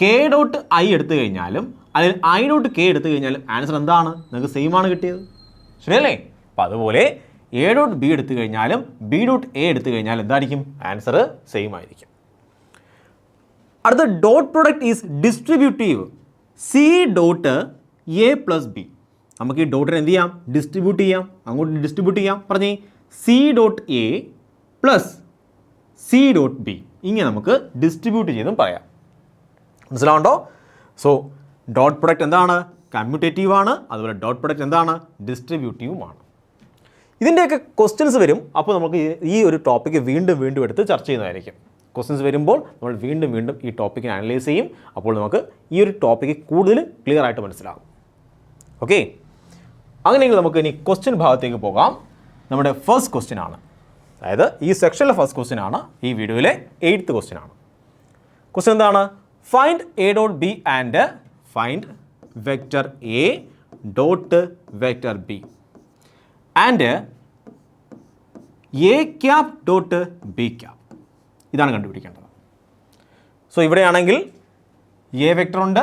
കെ ഡോട്ട് ഐ എടുത്തു കഴിഞ്ഞാലും അതിൽ ഐ ഡോട്ട് കെ എടുത്തു കഴിഞ്ഞാലും ആൻസർ എന്താണ്? നിങ്ങൾക്ക് സെയിം ആണ് കിട്ടിയത്, ശരിയല്ലേ? അപ്പം അതുപോലെ എ ഡോട്ട് ബി എടുത്തു കഴിഞ്ഞാലും ബി ഡോട്ട് എ എടുത്തു കഴിഞ്ഞാലും എന്തായിരിക്കും? ആൻസർ സെയിം ആയിരിക്കും. അടുത്ത dot product is distributive C dot A plus B. നമുക്ക് ഈ ഡോട്ടിനെ എന്ത് ചെയ്യാം? ഡിസ്ട്രിബ്യൂട്ട് ചെയ്യാം, അങ്ങോട്ട് ഡിസ്ട്രിബ്യൂട്ട് ചെയ്യാം. പറഞ്ഞേ C dot A plus C dot B, ഇങ്ങനെ നമുക്ക് ഡിസ്ട്രിബ്യൂട്ട് ചെയ്തും പറയാം. മനസ്സിലാവുണ്ടോ? സോ ഡോട്ട് പ്രൊഡക്റ്റ് എന്താണ്? കമ്മ്യൂട്ടേറ്റീവ് ആണ്. അതുപോലെ ഡോട്ട് പ്രൊഡക്റ്റ് എന്താണ്? ഡിസ്ട്രിബ്യൂട്ടീവുമാണ്. ഇതിൻ്റെയൊക്കെ ക്വസ്റ്റ്യൻസ് വരും. അപ്പോൾ നമുക്ക് ഈ ഒരു ടോപ്പിക്ക് വീണ്ടും വീണ്ടും എടുത്ത് ചർച്ച ചെയ്യുന്നതായിരിക്കും. ക്വസ്റ്റ്യൻസ് വരുമ്പോൾ നമ്മൾ വീണ്ടും വീണ്ടും ഈ ടോപ്പിക്കിനെ അനലൈസ് ചെയ്യും. അപ്പോൾ നമുക്ക് ഈ ഒരു ടോപ്പിക്ക് കൂടുതൽ ക്ലിയർ ആയിട്ട് മനസ്സിലാകും. ഓക്കെ, അങ്ങനെയെങ്കിൽ നമുക്ക് ഇനി ക്വസ്റ്റ്യൻ ഭാഗത്തേക്ക് പോകാം. നമ്മുടെ ഫസ്റ്റ് ക്വസ്റ്റ്യൻ ആണ്, അതായത് ഈ സെക്ഷനിലെ ഫസ്റ്റ് ക്വസ്റ്റ്യൻ ആണ്, ഈ വീഡിയോയിലെ 8th ക്വസ്റ്റ്യൻ ആണ്. ക്വസ്റ്റ്യൻ എന്താണ്? Find A dot B and find vector A dot vector B and A cap dot B cap. ഇതാണ് കണ്ടുപിടിക്കേണ്ടത്. സോ ഇവിടെയാണെങ്കിൽ എ വെക്റ്റർ ഉണ്ട്,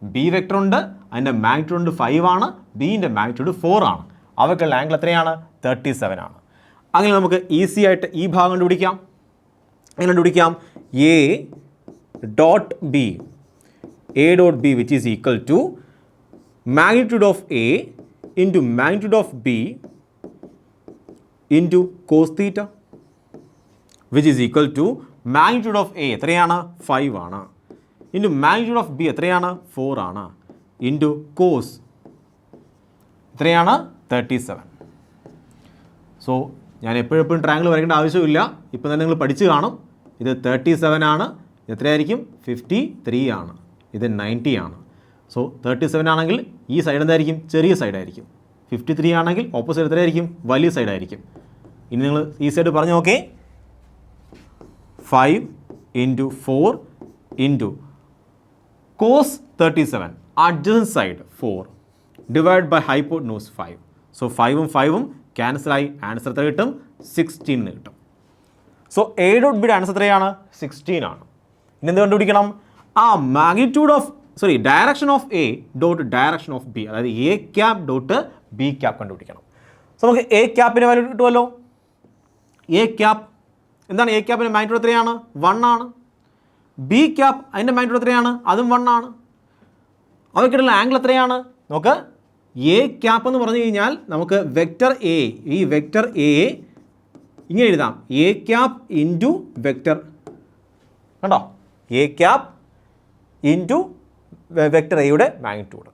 ബി വെക്റ്റർ ഉണ്ട്, അതിൻ്റെ മാഗ്നിറ്റ്യൂഡ് 5 ആണ്, ബിൻ്റെ മാഗ്നിറ്റ്യൂഡ് 4 ആണ്. അവയ്ക്കുള്ള ആംഗിൾ എത്രയാണ്? 37 ആണ്. അങ്ങനെ നമുക്ക് ഈസി ആയിട്ട് ഈ ഭാഗം കണ്ടുപിടിക്കാം. എങ്ങനെ കണ്ടുപിടിക്കാം? A dot B, A dot B which is equal to magnitude of A into magnitude of B into cos theta which is equal to magnitude of A എത്രയാണ്? 5 ആണ്, ഇൻറ്റു മാഗ്നിറ്റ്യൂഡ് ഓഫ് ബി എത്രയാണ്? 4 ആണ്, into cos എത്രയാണ്? 37. So ഞാൻ എപ്പോഴും triangle വരയ്ക്കേണ്ട ആവശ്യമില്ല, ഇപ്പം തന്നെ നിങ്ങൾ പഠിച്ചു കാണും. ഇത് 37 ആണ്, എത്രയായിരിക്കും? 53 ആണ്, ഇത് 90 ആണ്. സോ 37 ആണെങ്കിൽ ഈ സൈഡ് എന്തായിരിക്കും? ചെറിയ സൈഡായിരിക്കും. 53 ആണെങ്കിൽ ഓപ്പോസിറ്റ് എത്രയായിരിക്കും? വലിയ സൈഡായിരിക്കും. ഇനി നിങ്ങൾ ഈ സൈഡ് പറഞ്ഞു നോക്കേ, 5 into 4 into cos 37 adjacent side 4 divided by hypotenuse 5. So 5ഉം 5ഉം ക്യാൻസലായി, ആൻസർ എത്ര കിട്ടും? 16 എന്ന് കിട്ടും. സോ എ ഡോട്ട് ബിയുടെ ആൻസർ എത്രയാണ്? 16 ആണ്. ഇനി എന്ത് കണ്ടുപിടിക്കണം? ആ magnitude of direction of A dot direction of B, അതായത് A cap dot B cap കണ്ടുപിടിക്കണം. സോ നമുക്ക് എ ക്യാപ്പിൻ്റെ വാല്യൂ കിട്ടുമല്ലോ. എ ക്യാപ് എന്താണ്? എ ക്യാപ്പിൻ്റെ മാഗ്നിറ്റ്യൂഡ് എത്രയാണ്? 1 ആണ്. ബി ക്യാപ് അതിൻ്റെ മാഗ്നിറ്റ്യൂഡ് എത്രയാണ്? അതും 1 ആണ്. അവയ്ക്കിടയിലുള്ള ആംഗിൾ എത്രയാണ്? നമുക്ക് എ ക്യാപ്പ് എന്ന് പറഞ്ഞു കഴിഞ്ഞാൽ നമുക്ക് വെക്റ്റർ എ, ഈ വെക്റ്റർ എ ഇങ്ങനെ എഴുതാം, എ ക്യാപ് ഇൻറ്റു വെക്റ്റർ, കണ്ടോ? എ ക്യാപ് ഇൻറ്റു വെക്റ്റർ എയുടെ മാഗ്നിറ്റ്യൂഡ്.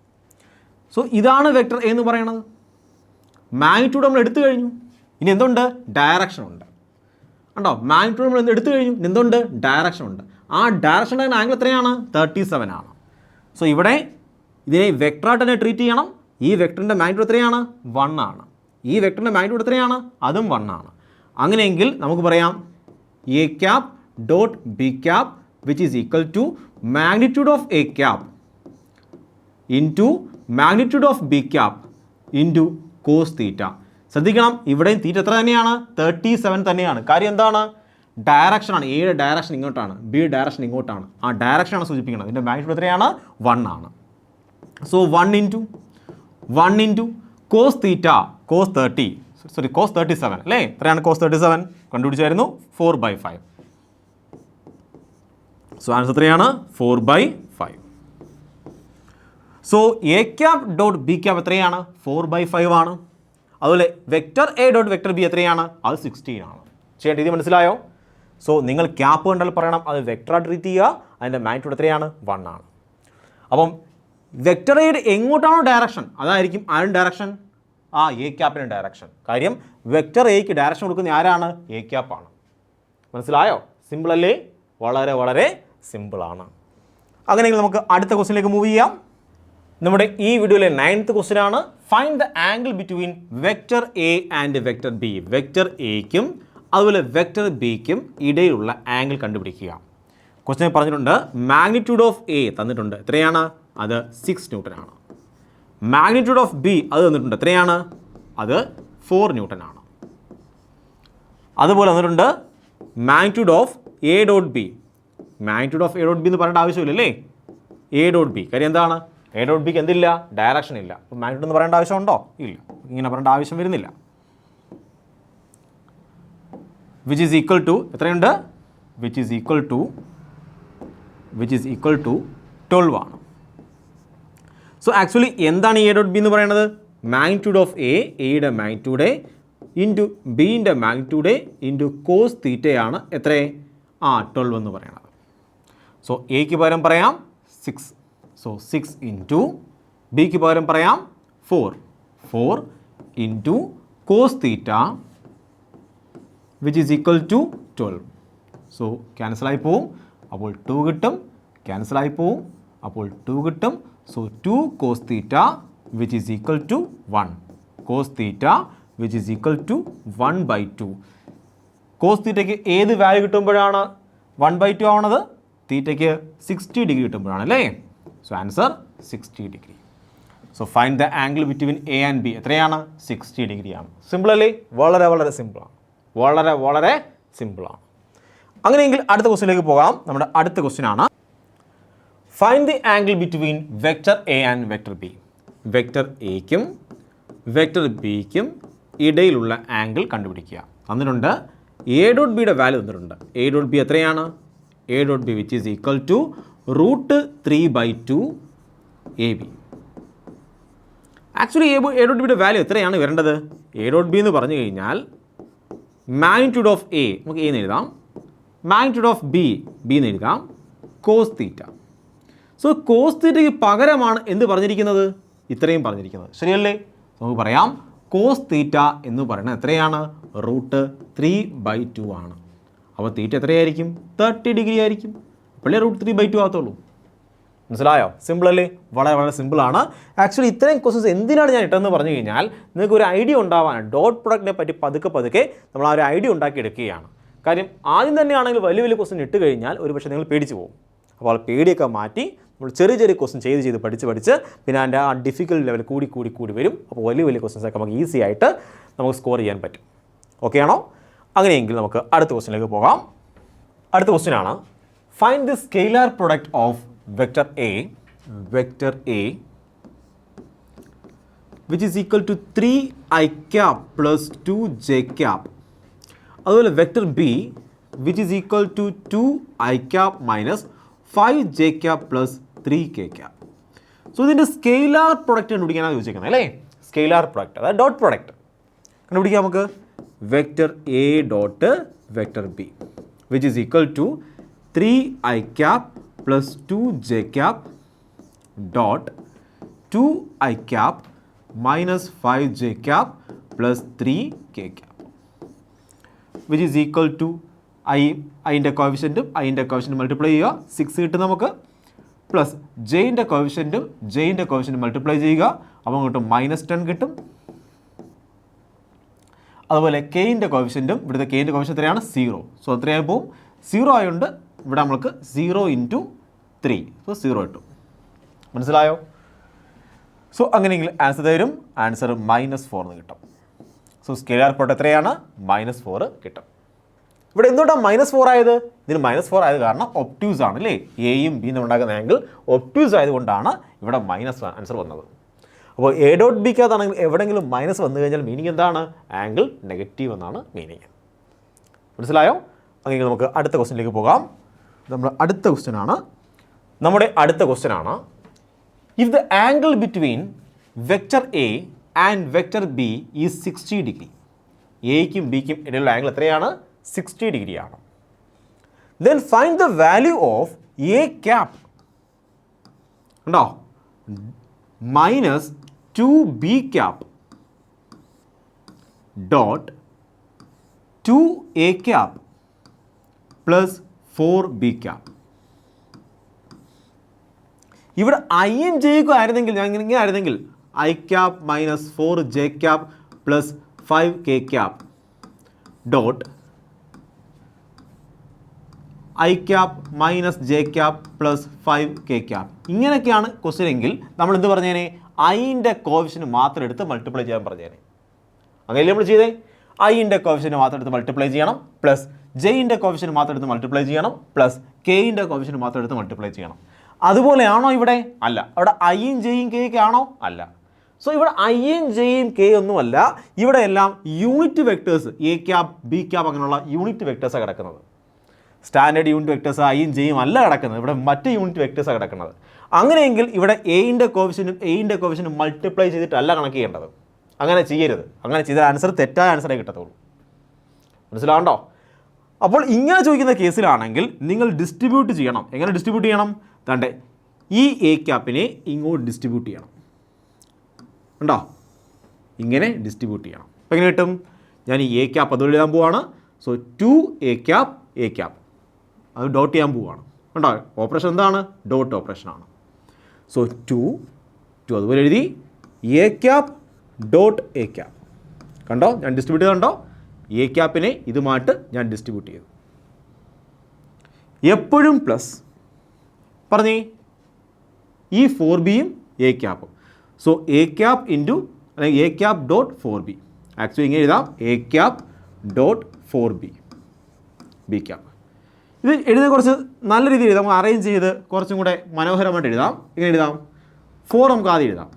സോ ഇതാണ് വെക്റ്റർ എ എന്ന് പറയുന്നത്. മാഗ്നിറ്റ്യൂഡ് നമ്മൾ എടുത്തു കഴിഞ്ഞു, ഇനി എന്തുണ്ട്? ഡയറക്ഷൻ ഉണ്ട്. കണ്ടോ? മാഗ്നിറ്റ്യൂഡ് നമ്മൾ എടുത്തു കഴിഞ്ഞു, ഇനി എന്തുണ്ട്? ഡയറക്ഷൻ ഉണ്ട്. ആ ഡയറക്ഷൻ്റെ ആംഗിൾ എത്രയാണ്? 37 ആണ്. സോ ഇവിടെ ഇതിനെ വെക്ടറായിട്ട് തന്നെ ട്രീറ്റ് ചെയ്യണം. ഈ വെക്ടറിൻ്റെ മാഗ്നിറ്റ്യൂഡ് എത്രയാണ്? 1 ആണ്. ഈ വെക്ടറിൻ്റെ മാഗ്നിറ്റ്യൂഡ് എത്രയാണ്? അതും 1 ആണ്. അങ്ങനെയെങ്കിൽ നമുക്ക് പറയാം A cap dot B cap which is equal to magnitude of A cap into magnitude of B cap into cos theta. ശ്രദ്ധിക്കണം, ഇവിടെയും തീറ്റ എത്ര തന്നെയാണ്? 37 തന്നെയാണ്. കാര്യം എന്താണ്? ഡയറക്ഷനാണ്. എയുടെ ഡയറക്ഷൻ ഇങ്ങോട്ടാണ്, ബിയുടെ ഡയറക്ഷൻ ഇങ്ങോട്ടാണ്. ആ ഡയറക്ഷനാണ് സൂചിപ്പിക്കുന്നത്. ഇതിൻ്റെ മാഗ്നിറ്റ്യൂഡ് എത്രയാണ്? 1 ആണ്. So 1 into cos theta, cos 37 അല്ലേ? എത്രയാണ് കോസ് 37? കണ്ടുപിടിച്ചായിരുന്നു, 4/5. സോ ആൻസർ എത്രയാണ്? 4/5. So A cap dot B cap എത്രയാണ്? 4/5 ആണ്. അതുപോലെ vector A dot vector B എത്രയാണ്? അത് 16 ആണ്. ചെയ്യേണ്ട രീതി മനസ്സിലായോ? സോ നിങ്ങൾ ക്യാപ്പ് കണ്ടാൽ പറയണം അത് വെക്റ്ററായിട്ട് ട്രീറ്റ് ചെയ്യുക. അതിൻ്റെ മാഗ്നിറ്റ്യൂഡ് എത്രയാണ്? 1 ആണ്. അപ്പം വെക്റ്റർ എയുടെ എങ്ങോട്ടാണോ ഡയറക്ഷൻ അതായിരിക്കും ആരും ഡയറക്ഷൻ? ആ എ ക്യാപ്പിൻ്റെ ഡയറക്ഷൻ. കാര്യം വെക്റ്റർ എക്ക് ഡയറക്ഷൻ കൊടുക്കുന്ന ആരാണ്? എ ക്യാപ്പാണ്. മനസ്സിലായോ? സിമ്പിൾ അല്ലേ? വളരെ വളരെ സിമ്പിളാണ്. അങ്ങനെയെങ്കിൽ നമുക്ക് അടുത്ത ക്വസ്റ്റ്യനിലേക്ക് മൂവ് ചെയ്യാം. നമ്മുടെ ഈ വീഡിയോയിലെ 9th ക്വസ്റ്റ്യൻ ആണ്, find the angle between vector A and vector B. Vector എക്കും അതുപോലെ വെക്റ്റർ ബിക്കും ഇടയിലുള്ള ആംഗിൾ കണ്ടുപിടിക്കുക. ക്വസ്റ്റ്യൻ പറഞ്ഞിട്ടുണ്ട് മാഗ്നിറ്റ്യൂഡ് ഓഫ് എ തന്നിട്ടുണ്ട്, എത്രയാണ്? അത് 6 ന്യൂട്ടൺ ആണ്. മാഗ്നിറ്റ്യൂഡ് ഓഫ് ബി അത് തന്നിട്ടുണ്ട്, എത്രയാണ്? അത് 4 ന്യൂട്ടൺ ആണ്. അതുപോലെ വന്നിട്ടുണ്ട് magnitude of A dot B. Magnitude of A dot B എന്ന് പറയേണ്ട ആവശ്യമില്ലല്ലേ, എ ഡോട്ട് ബി. കാര്യം എന്താണ്, എ ഡോട്ട് ബിക്ക് എന്തില്ല, ഡയറക്ഷൻ ഇല്ല. അപ്പോൾ മാഗ്നിറ്റ്യൂഡ് എന്ന് പറയേണ്ട ആവശ്യമുണ്ടോ, ഇല്ല, ഇങ്ങനെ പറയേണ്ട ആവശ്യം വരുന്നില്ല. വിച്ച് ഈസ് ഈക്വൽ ടു എത്രയുണ്ട്, വിച്ച് ഈസ് ഈക്വൽ ടു 12 ആണ്. സോ ആക്ച്വലി എന്താണ് എ ഡോട്ട് ബി എന്ന് പറയുന്നത്, മാഗ്നിറ്റ്യൂഡ് ഓഫ് എയുടെ മാഗ്നിറ്റ്യൂഡ് ഇൻറ്റു ബിൻ്റെ മാഗ്നിറ്റ്യൂഡ് ഇൻറ്റു കോസ് തീറ്റയാണ് എത്ര, 12 എന്ന് പറയുന്നത്. സോ എക്ക് പകരം പറയാം 6. സോ 6 ഇൻറ്റു ബിക്ക് പകരം പറയാം 4 into cos theta which is equal to 12. So ക്യാൻസലായി പോവും, അപ്പോൾ 2 കിട്ടും, ക്യാൻസലായി പോവും, അപ്പോൾ 2 കിട്ടും. So 2 cos theta which is equal to 1. Cos theta which is equal to 1/2. Cos തീറ്റയ്ക്ക് ഏത് വാല്യൂ കിട്ടുമ്പോഴാണ് 1/2 ആവണത്, തീറ്റയ്ക്ക് 60 ഡിഗ്രി കിട്ടുമ്പോഴാണ് അല്ലേ. So answer 60 degree. So find the angle between A and B എത്രയാണ്, 60 ഡിഗ്രിയാണ്. സിമ്പിൾ അല്ലേ, വളരെ വളരെ സിമ്പിളാണ്, വളരെ വളരെ സിമ്പിളാണ്. അങ്ങനെയെങ്കിൽ അടുത്ത ക്വസ്റ്റ്യനിലേക്ക് പോകാം. നമ്മുടെ അടുത്ത ക്വസ്റ്റ്യൻ ആണ് find the angle between vector A and vector B. Vector എയ്ക്കും വെക്റ്റർ ബിക്കും ഇടയിലുള്ള ആംഗിൾ കണ്ടുപിടിക്കുക. തന്നിട്ടുണ്ട് എ ഡോട്ട് ബിയുടെ വാല്യൂ തന്നിട്ടുണ്ട്. എ ഡോട്ട് ബി എത്രയാണ്, A dot B which is equal to √3/2 AB. Actually A dot ബിയുടെ വാല്യൂ എത്രയാണ് വരേണ്ടത്, എ ഡോട്ട് ബി എന്ന് പറഞ്ഞു കഴിഞ്ഞാൽ മാഗ്നിറ്റ്യൂഡ് ഓഫ് എ നമുക്ക് എ എന്ന് എഴുതാം, മാഗ്നിറ്റ്യൂഡ് ഓഫ് ബി എന്ന് എഴുതാം, കോസ് തീറ്റ. സോ കോസ് തീറ്റയ്ക്ക് പകരമാണ് എന്ത് പറഞ്ഞിരിക്കുന്നത്, ഇത്രയും പറഞ്ഞിരിക്കുന്നത്, ശരിയല്ലേ. നമുക്ക് പറയാം കോസ് തീറ്റ എന്ന് പറയുന്നത് എത്രയാണ്, √3/2 ആണ്. അപ്പോൾ തീറ്റ എത്രയായിരിക്കും, 30 ഡിഗ്രി ആയിരിക്കും. അപ്പോഴേ √3/2 ആകത്തുള്ളൂ. മനസ്സിലായോ, സിമ്പിൾ അല്ലേ, വളരെ വളരെ സിമ്പിളാണ്. ആക്ച്വലി ഇത്രയും ക്വസ്റ്റ്യൻസ് എന്തിനാണ് ഞാൻ ഇട്ടതെന്ന് പറഞ്ഞു കഴിഞ്ഞാൽ നിങ്ങൾക്ക് ഒരു ഐഡിയ ഉണ്ടാവാൻ, ഡോട്ട് പ്രൊഡക്റ്റിനെ പറ്റി പതുക്കെ നമ്മൾ ആ ഒരു ഐഡിയ ഉണ്ടാക്കി എടുക്കുകയാണ്. കാര്യം ആദ്യം തന്നെയാണെങ്കിൽ വലിയ വലിയ ക്വസ്റ്റ്യൻ ഇട്ട് കഴിഞ്ഞാൽ ഒരു പക്ഷേ നിങ്ങൾ പേടിച്ച് പോകും. അപ്പോൾ പേടിയൊക്കെ മാറ്റി നമ്മൾ ചെറിയ ക്വസ്റ്റ്യൻ ചെയ്ത് പഠിച്ച് പിന്നെ അതിൻ്റെ ആ ഡിഫിക്കൽട്ട് ലെവൽ കൂടി വരും. അപ്പോൾ വലിയ ക്വസ്റ്റ്യൻസൊക്കെ നമുക്ക് ഈസി ആയിട്ട് നമുക്ക് സ്കോർ ചെയ്യാൻ പറ്റും. ഓക്കെ ആണോ? അങ്ങനെയെങ്കിൽ നമുക്ക് അടുത്ത ക്വസ്റ്റ്യനിലേക്ക് പോകാം. അടുത്ത ക്വസ്റ്റ്യൻ ആണ് find the scalar product of vector A which is equal to 3i cap plus 2j cap. അതുപോലെ vector B which is equal to 2i cap minus 5j cap plus 3k cap. സോ ഇതിൻ്റെ scalar product കണ്ടുപിടിക്കാനാണ് ചോദിച്ചിരിക്കുന്നത് അല്ലേ. Scalar product അതായത് dot product കണ്ടുപിടിക്കാം നമുക്ക്. Vector A dot vector B which is equal to 3i cap plus 2j cap dot 2i cap minus 5j cap plus 3k cap which is equal to ഐൻ്റെ കോഫിഷ്യൻറ്റും multiply ചെയ്യുക, 6 കിട്ടും നമുക്ക്, plus ജെയിൻ്റെ കോഫിഷ്യൻറ്റും multiply ചെയ്യുക, അപ്പോൾ കിട്ടും -10 കിട്ടും. അതുപോലെ കെയിൻ്റെ കോഫിഷ്യൻറ്റും, ഇവിടുത്തെ കെയിൻ്റെ കോഫിഷ്യൻ എത്രയാണ് 0. സോ എത്രയായി പോവും, 0 ആയതുകൊണ്ട് ഇവിടെ നമ്മൾക്ക് 0 × 3, സോ 0 കിട്ടും. മനസ്സിലായോ? സോ അങ്ങനെയെങ്കിൽ ആൻസർ തരും, ആൻസർ -4 എന്ന് കിട്ടും. സോ സ്കെയിലാർ പ്രൊഡക്റ്റ് എത്രയാണ്, -4 കിട്ടും. ഇവിടെ എന്തുകൊണ്ടാണ് -4 ആയത്, ഇതിന് -4 ആയത് കാരണം ഒബ്റ്റ്യൂസ് ആണ് അല്ലേ. എയും ബിയും ഉണ്ടാക്കുന്ന ആംഗിൾ ഒബ്റ്റ്യൂസ് ആയതുകൊണ്ടാണ് ഇവിടെ ആൻസർ വന്നത്. അപ്പോൾ എ ഡോട്ട് ബിക്കകത്താണെങ്കിൽ എവിടെയെങ്കിലും മൈനസ് വന്നു കഴിഞ്ഞാൽ മീനിങ് എന്താണ്, ആംഗിൾ നെഗറ്റീവ് എന്നാണ് മീനിങ്. മനസ്സിലായോ? അങ്ങനെ നമുക്ക് അടുത്ത ക്വസ്റ്റ്യനിലേക്ക് പോകാം. നമ്മുടെ അടുത്ത ക്വസ്റ്റ്യൻ ആണ് if the angle between vector A and vector B is 60 degree. എയ്ക്കും ബിക്കും ഇടയിലുള്ള ആംഗിൾ എത്രയാണ്, 60 ഡിഗ്രിയാണ്. Then find the value of A cap ഉണ്ടോ minus 2b cap dot 2a cap plus 4b cap. ഇവിടെ ഐയും ജെയ്ക്കും ആയിരുന്നെങ്കിൽ ഇങ്ങനെ ആയിരുന്നെങ്കിൽ I cap minus 4j cap plus 5k cap dot I cap minus J cap plus 5k cap. ഇങ്ങനെയൊക്കെയാണ് question എങ്കിൽ നമ്മൾ എന്ത് പറഞ്ഞേനെ, ഐൻ്റെ കോഫിഷ്യന്റ് മാത്രം എടുത്ത് മൾട്ടിപ്ലൈ ചെയ്യാൻ പറഞ്ഞേനെ. അങ്ങനെ നമ്മൾ ചെയ്തേ ഐൻ്റെ കോഫിഷ്യൻ്റ് മാത്രം എടുത്ത് മൾട്ടിപ്ലൈ ചെയ്യണം പ്ലസ് ജെയിൻ്റെ കോഫിഷ്യൻ്റ് മാത്രം എടുത്ത് മൾട്ടിപ്ലൈ ചെയ്യണം പ്ലസ് കെയിൻ്റെ കോഫിഷ്യൻ്റ് മാത്രം എടുത്ത് മൾട്ടിപ്ലൈ ചെയ്യണം. അതുപോലെയാണോ ഇവിടെ? അല്ല. അവിടെ ഐയും ജെയും കെ ഒക്കെ ആണോ? അല്ല. സോ ഇവിടെ ഐയും ജെയും കെ ഒന്നുമല്ല, ഇവിടെ എല്ലാം unit vectors A cap B cap അങ്ങനെയുള്ള യൂണിറ്റ് വെക്ടേഴ്സാണ് കിടക്കുന്നത്. സ്റ്റാൻഡേർഡ് യൂണിറ്റ് വെക്ടേഴ്സ് ഐയും ജെയും അല്ല കിടക്കുന്നത്, ഇവിടെ മറ്റ് യൂണിറ്റ് വെക്ടേഴ്സാണ് കിടക്കുന്നത്. അങ്ങനെയെങ്കിൽ ഇവിടെ എയിൻ്റെ കോഫിഷ്യൻ്റും മൾട്ടിപ്ലൈ ചെയ്തിട്ടല്ല കണക്ക് ചെയ്യേണ്ടത്. അങ്ങനെ ചെയ്യരുത്. അങ്ങനെ ചെയ്ത ആൻസർ തെറ്റായ ആൻസറേ കിട്ടത്തുള്ളൂ. മനസ്സിലാവണ്ടോ? അപ്പോൾ ഇങ്ങനെ ചോദിക്കുന്ന കേസിലാണെങ്കിൽ നിങ്ങൾ ഡിസ്ട്രിബ്യൂട്ട് ചെയ്യണം. എങ്ങനെ ഡിസ്ട്രിബ്യൂട്ട് ചെയ്യണം? തൻ്റെ ഈ എ ക്യാപ്പിനെ ഇങ്ങോട്ട് ഡിസ്ട്രിബ്യൂട്ട് ചെയ്യണം. ഉണ്ടോ? ഇങ്ങനെ ഡിസ്ട്രിബ്യൂട്ട് ചെയ്യണം. അപ്പോൾ എങ്ങനെ കിട്ടും? ഞാൻ ഈ എ ക്യാപ്പ് അതുപോലെ എഴുതാൻ പോവാണ്. സോ 2 എ ക്യാപ്പ് അത് ഡോട്ട് ചെയ്യാൻ പോവുകയാണ്. ഉണ്ടോ? ഓപ്പറേഷൻ എന്താണ്? ഡോട്ട് ഓപ്പറേഷനാണ്. സോ 2 അതുപോലെ എഴുതി A cap dot A cap. കണ്ടോ? ഞാൻ ഡിസ്ട്രിബ്യൂട്ട് ചെയ്ത് കണ്ടോ? എ ക്യാപ്പിനെ ഇതുമായിട്ട് ഞാൻ ഡിസ്ട്രിബ്യൂട്ട് ചെയ്തു. എപ്പോഴും പ്ലസ് പറഞ്ഞേ ഈ 4bയും എ ക്യാപ്പും. സോ എ ക്യാപ്പ് ഇൻറ്റു അല്ലെങ്കിൽ A cap dot 4b. Actually ഇങ്ങനെ എഴുതാം A cap dot 4b B cap. ഇത് എഴുതാൻ കുറച്ച് നല്ല രീതിയിൽ എഴുതാം. നമുക്ക് അറേഞ്ച് ചെയ്ത് കുറച്ചും കൂടെ മനോഹരമായിട്ട് എഴുതാം. ഇങ്ങനെ എഴുതാം 4 നമുക്ക് ആദ്യം എഴുതാം